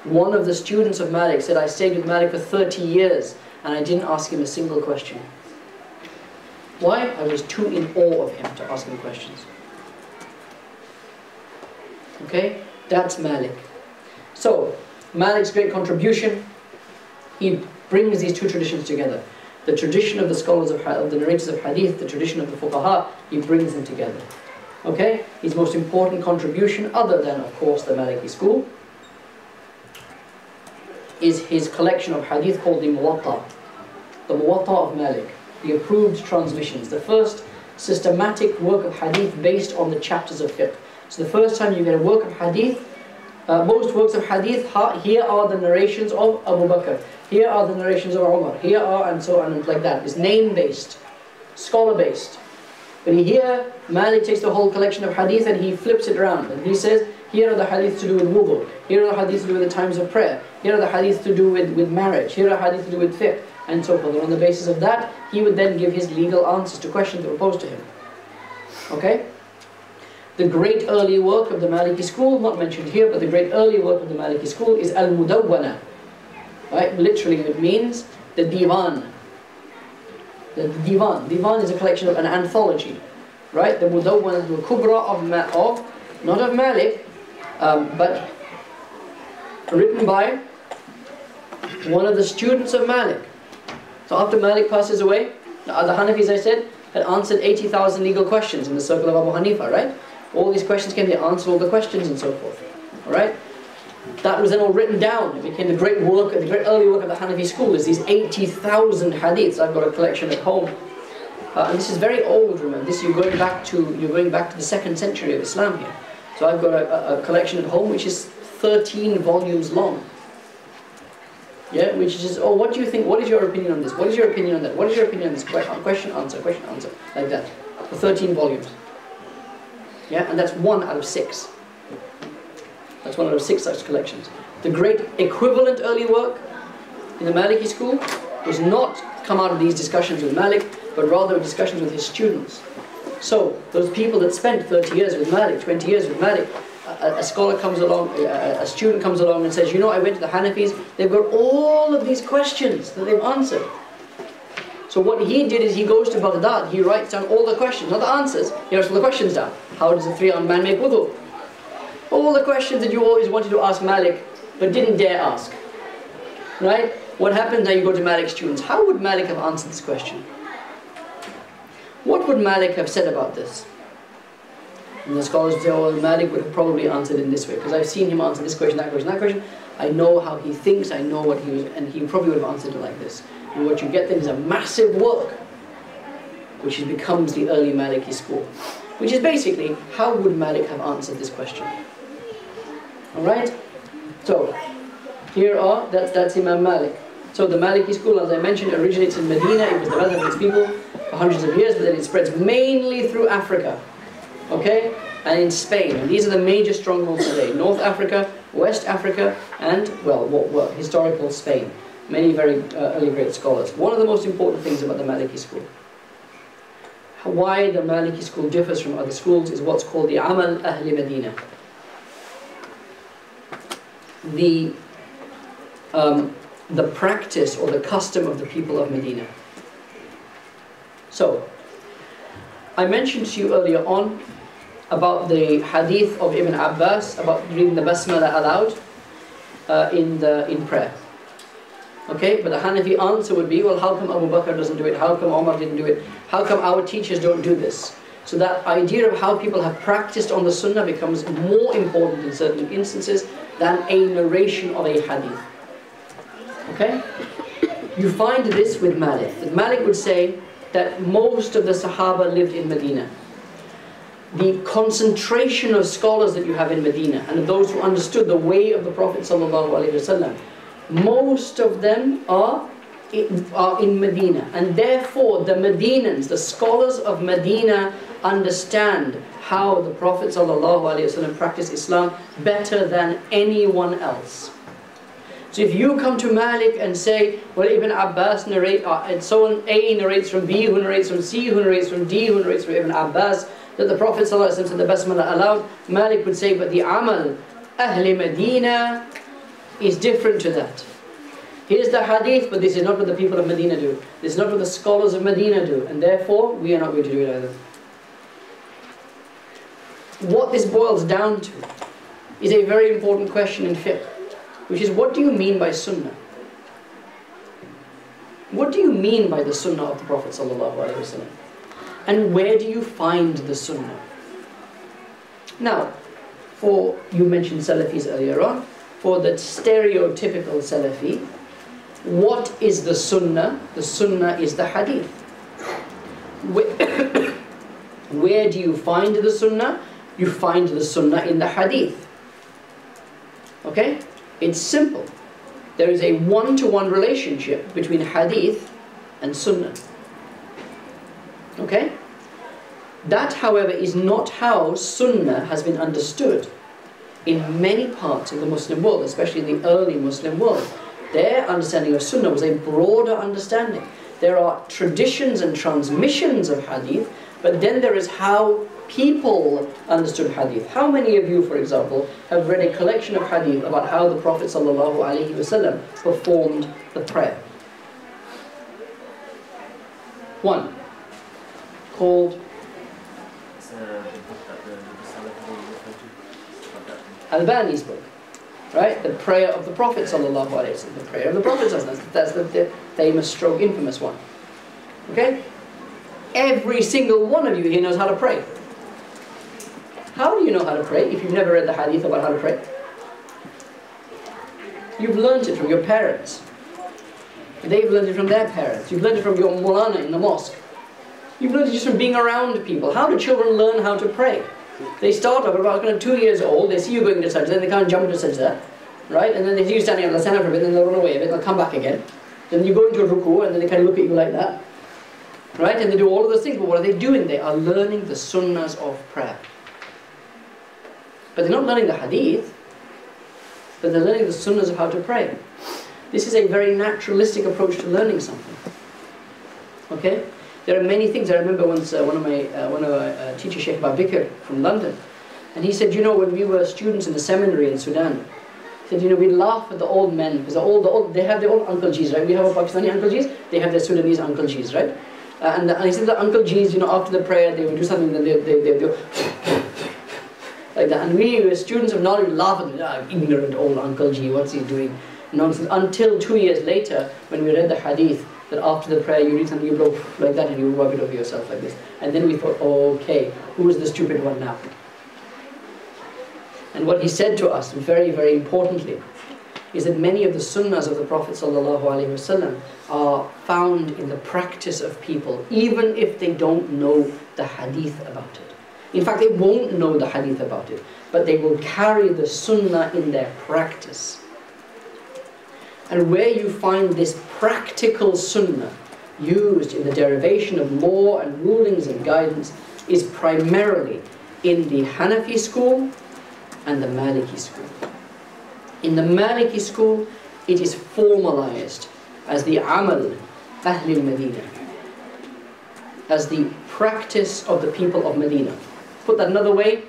One of the students of Malik said, I stayed with Malik for 30 years and I didn't ask him a single question. Why? I was too in awe of him to ask him questions. Okay? That's Malik. So, Malik's great contribution, he brings these two traditions together. The tradition of the scholars of the narrators of hadith, the tradition of the fuqaha, he brings them together. Okay? His most important contribution, other than, of course, the Maliki school, is his collection of hadith called the Muwatta. The Muwatta of Malik, the approved transmissions, the first systematic work of hadith based on the chapters of fiqh. So the first time you get a work of hadith, most works of hadith, here are the narrations of Abu Bakr, here are the narrations of Umar, here are, and so on and like that. It's name-based, scholar-based. But here, Malik takes the whole collection of hadith and he flips it around. And he says, here are the hadith to do with wudu, here are the hadith to do with the times of prayer, here are the hadith to do with marriage, here are hadith to do with fiqh, and so forth. And on the basis of that, he would then give his legal answers to questions that were posed to him. Okay? The great early work of the Maliki school, not mentioned here, but the great early work of the Maliki school is al-Mudawwana. Right? Literally it means the divan. The divan. Divan is a collection of an anthology. Right? The Mudawwana al-Kubra of not of Malik, but written by one of the students of Malik. So after Malik passes away, the Hanafis, I said, had answered 80,000 legal questions in the circle of Abu Hanifa, right? All these questions came, they answered all the questions and so forth. Alright? That was then all written down. It became the great work, the great early work of the Hanafi school is these 80,000 hadiths. I've got a collection at home. And this is very old, remember. You're going back to the 2nd century of Islam here. So I've got a collection at home which is 13 volumes long. Yeah, which is, oh, what do you think? What is your opinion on this? What is your opinion on that? What is your opinion on this? Question, answer, like that. For 13 volumes. Yeah, and that's 1 out of 6. That's 1 out of 6 such collections. The great equivalent early work in the Maliki school was not come out of these discussions with Malik, but rather discussions with his students. So, those people that spent 30 years with Malik, 20 years with Malik, a scholar comes along, a student comes along and says, I went to the Hanafis, they've got all of these questions that they've answered. So what he did is he goes to Baghdad, he writes down all the questions, not the answers, he writes all the questions down. How does a 3-armed man make wudu? All the questions that you always wanted to ask Malik, but didn't dare ask. Right? What happens now you go to Malik's students? How would Malik have answered this question? What would Malik have said about this? And the scholars say, oh, Malik would have probably answered in this way, because I've seen him answer this question, that question, that question. I know how he thinks, I know what he was, and he probably would have answered it like this. And what you get then is a massive work, which becomes the early Maliki school, which is basically, how would Malik have answered this question? Alright? So, here are, that's Imam Malik. So the Maliki school, as I mentioned, originates in Medina. It was the mother of its people for hundreds of years, but then it spreads mainly through Africa. Okay? And in Spain. And these are the major strongholds today. North Africa, West Africa, and, well, historical Spain. Many very early great scholars. One of the most important things about the Maliki school, why the Maliki school differs from other schools, is what's called the Amal Ahli Medina. The practice or the custom of the people of Medina. So, I mentioned to you earlier on about the hadith of Ibn Abbas about reading the Basmala aloud in prayer. Okay, but the Hanafi answer would be, well, how come Abu Bakr doesn't do it? How come Omar didn't do it? How come our teachers don't do this? So that idea of how people have practiced on the Sunnah becomes more important in certain instances than a narration of a hadith. Okay? You find this with Malik. That Malik would say that most of the Sahaba lived in Medina. The concentration of scholars that you have in Medina, and of those who understood the way of the Prophet ﷺ, most of them are in Medina. And therefore the Medinans, the scholars of Medina, understand how the Prophet ﷺ practiced Islam better than anyone else. So if you come to Malik and say, well, Ibn Abbas narrates, and so on, A narrates from B, who narrates from C, who narrates from D, who narrates from Ibn Abbas, that the Prophet ﷺ said the Basmala aloud, Malik would say, but the Amal Ahli Medina is different to that. Here's the hadith, but this is not what the people of Medina do. This is not what the scholars of Medina do, and therefore we are not going to do it either. What this boils down to is a very important question in fiqh, which is, what do you mean by Sunnah? What do you mean by the Sunnah of the Prophet ﷺ? And where do you find the Sunnah? Now, you mentioned Salafis earlier on, for the stereotypical Salafi, what is the Sunnah? The Sunnah is the Hadith. Where do you find the Sunnah? You find the Sunnah in the Hadith. Okay? It's simple. There is a one-to-one relationship between Hadith and Sunnah. Okay? That, however, is not how Sunnah has been understood in many parts of the Muslim world, especially in the early Muslim world. Their understanding of Sunnah was a broader understanding. There are traditions and transmissions of Hadith, but then there is how people understood Hadith. How many of you, for example, have read a collection of Hadith about how the Prophet ﷺ performed the prayer? One, called Albani's book, right? The prayer of the Prophet ﷺ. The prayer of the Prophet ﷺ. That's the famous stroke infamous one. Okay? Every single one of you here knows how to pray. How do you know how to pray if you've never read the hadith about how to pray? You've learned it from your parents. They've learned it from their parents. You've learned it from your mulana in the mosque. You've learned it just from being around people. How do children learn how to pray? They start off about 2 years old, they see you going to sajda, then they can't jump to sajda, right? And then they see you standing up, they'll stand up for a bit, then they'll run away a bit, they'll come back again. Then you go into a ruku, and then they kind of look at you like that. Right? And they do all of those things, but what are they doing? They are learning the sunnahs of prayer. But they're not learning the hadith, but they're learning the sunnahs of how to pray. This is a very naturalistic approach to learning something. Okay? There are many things. I remember once one of our teacher, Sheikh Babikr from London, and he said, you know, when we were students in the seminary in Sudan, he said, you know, we laugh at the old men, because they have their own Uncle G's, right? We have our Pakistani Uncle G's, they have their Sudanese Uncle G's, right? And he said the Uncle G's, you know, after the prayer, they would do something, then they go like that. And we, as students of knowledge, laugh at the ignorant old Uncle G, what's he doing? Nonsense. Until 2 years later, when we read the hadith, that after the prayer you read something, you blow like that and you rub it over yourself like this. And then we thought, okay, who is the stupid one now? And what he said to us, very, very importantly, is that many of the sunnahs of the Prophet ﷺ are found in the practice of people, even if they don't know the hadith about it. In fact, they won't know the hadith about it, but they will carry the sunnah in their practice. And where you find this practical sunnah used in the derivation of law and rulings and guidance is primarily in the Hanafi school and the Maliki school. In the Maliki school, it is formalized as the amal Ahl al-Madinah, as the practice of the people of Medina. Put that another way,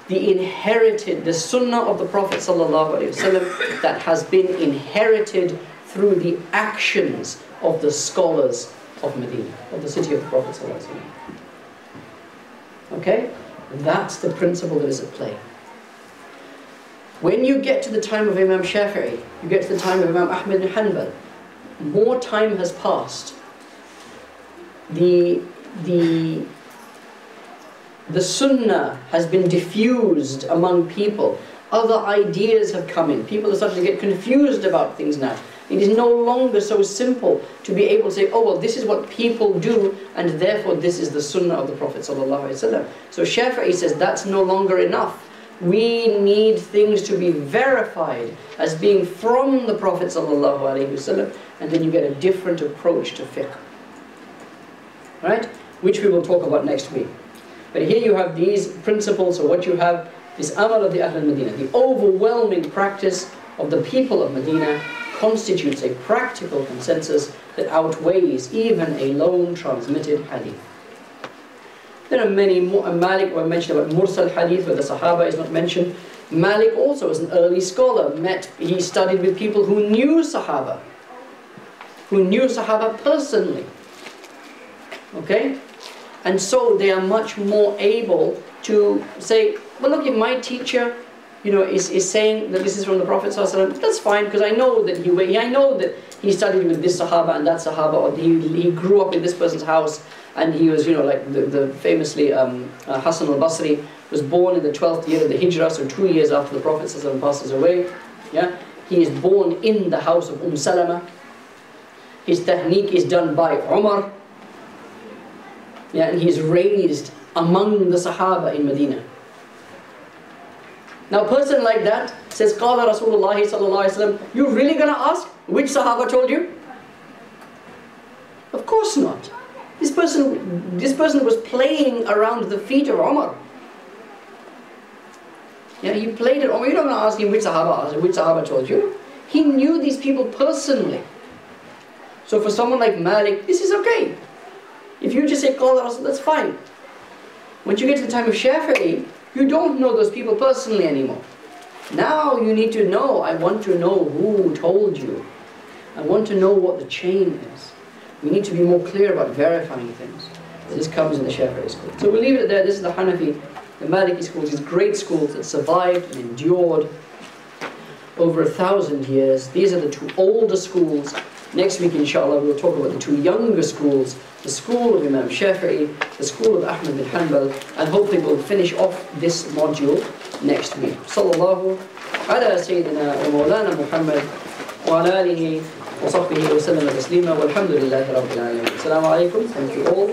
the sunnah of the Prophet ﷺ that has been inherited through the actions of the scholars of Medina, of the city of the Prophet ﷺ. Okay? That's the principle that is at play. When you get to the time of Imam Shafi'i, you get to the time of Imam Ahmad bin Hanbal, more time has passed. The sunnah has been diffused among people. Other ideas have come in. People are starting to get confused about things now. It is no longer so simple to be able to say, oh well, this is what people do, and therefore this is the sunnah of the Prophet ﷺ. So Shafi'i says that's no longer enough. We need things to be verified as being from the Prophet ﷺ, and then you get a different approach to fiqh. Right? Which we will talk about next week. But here you have these principles. So what you have is amal of the Ahl al-Madinah. The overwhelming practice of the people of Medina constitutes a practical consensus that outweighs even a lone transmitted hadith. There are many more. Malik, I mentioned about Mursal hadith, where the Sahaba is not mentioned. Malik also was an early scholar. He studied with people who knew Sahaba personally. Okay? And so they are much more able to say, well look, if my teacher is saying that this is from the Prophet ﷺ, that's fine, because I know that he studied with this Sahaba and that Sahaba, or he grew up in this person's house, and he was, like the famously Hassan al-Basri was born in the 12th year of the Hijrah, so 2 years after the Prophet ﷺ passes away. Yeah, he is born in the house of Salama. His tahniq is done by Umar. Yeah, and he is raised among the Sahaba in Medina. Now a person like that says, Qala Rasulullah sallallahu alaihi wasallam, you're really going to ask which Sahaba told you? Of course not. This person was playing around the feet of Umar. Yeah, he played it. Umar, you're not going to ask him which Sahaba told you. He knew these people personally. So for someone like Malik, this is okay. If you just say Qala Rasul, that's fine. Once you get to the time of Shafi'i, you don't know those people personally anymore. Now you need to know, I want to know who told you. I want to know what the chain is. We need to be more clear about verifying things. This comes in the Shafi'i school. So we'll leave it there. This is the Hanafi, the Maliki schools, these great schools that survived and endured over 1,000 years. These are the two older schools. Next week, inshallah, we'll talk about the two younger schools, the school of Imam Shafi'i, the school of Ahmad bin Hanbal, and hopefully we'll finish off this module next week. Sallallahu ala Sayyidina wa Mawlana Muhammad wa ala alihi wa sahbihi wa sallam taslima walhamdulillahi rabbil alamin. Assalamu alaikum. Thank you all.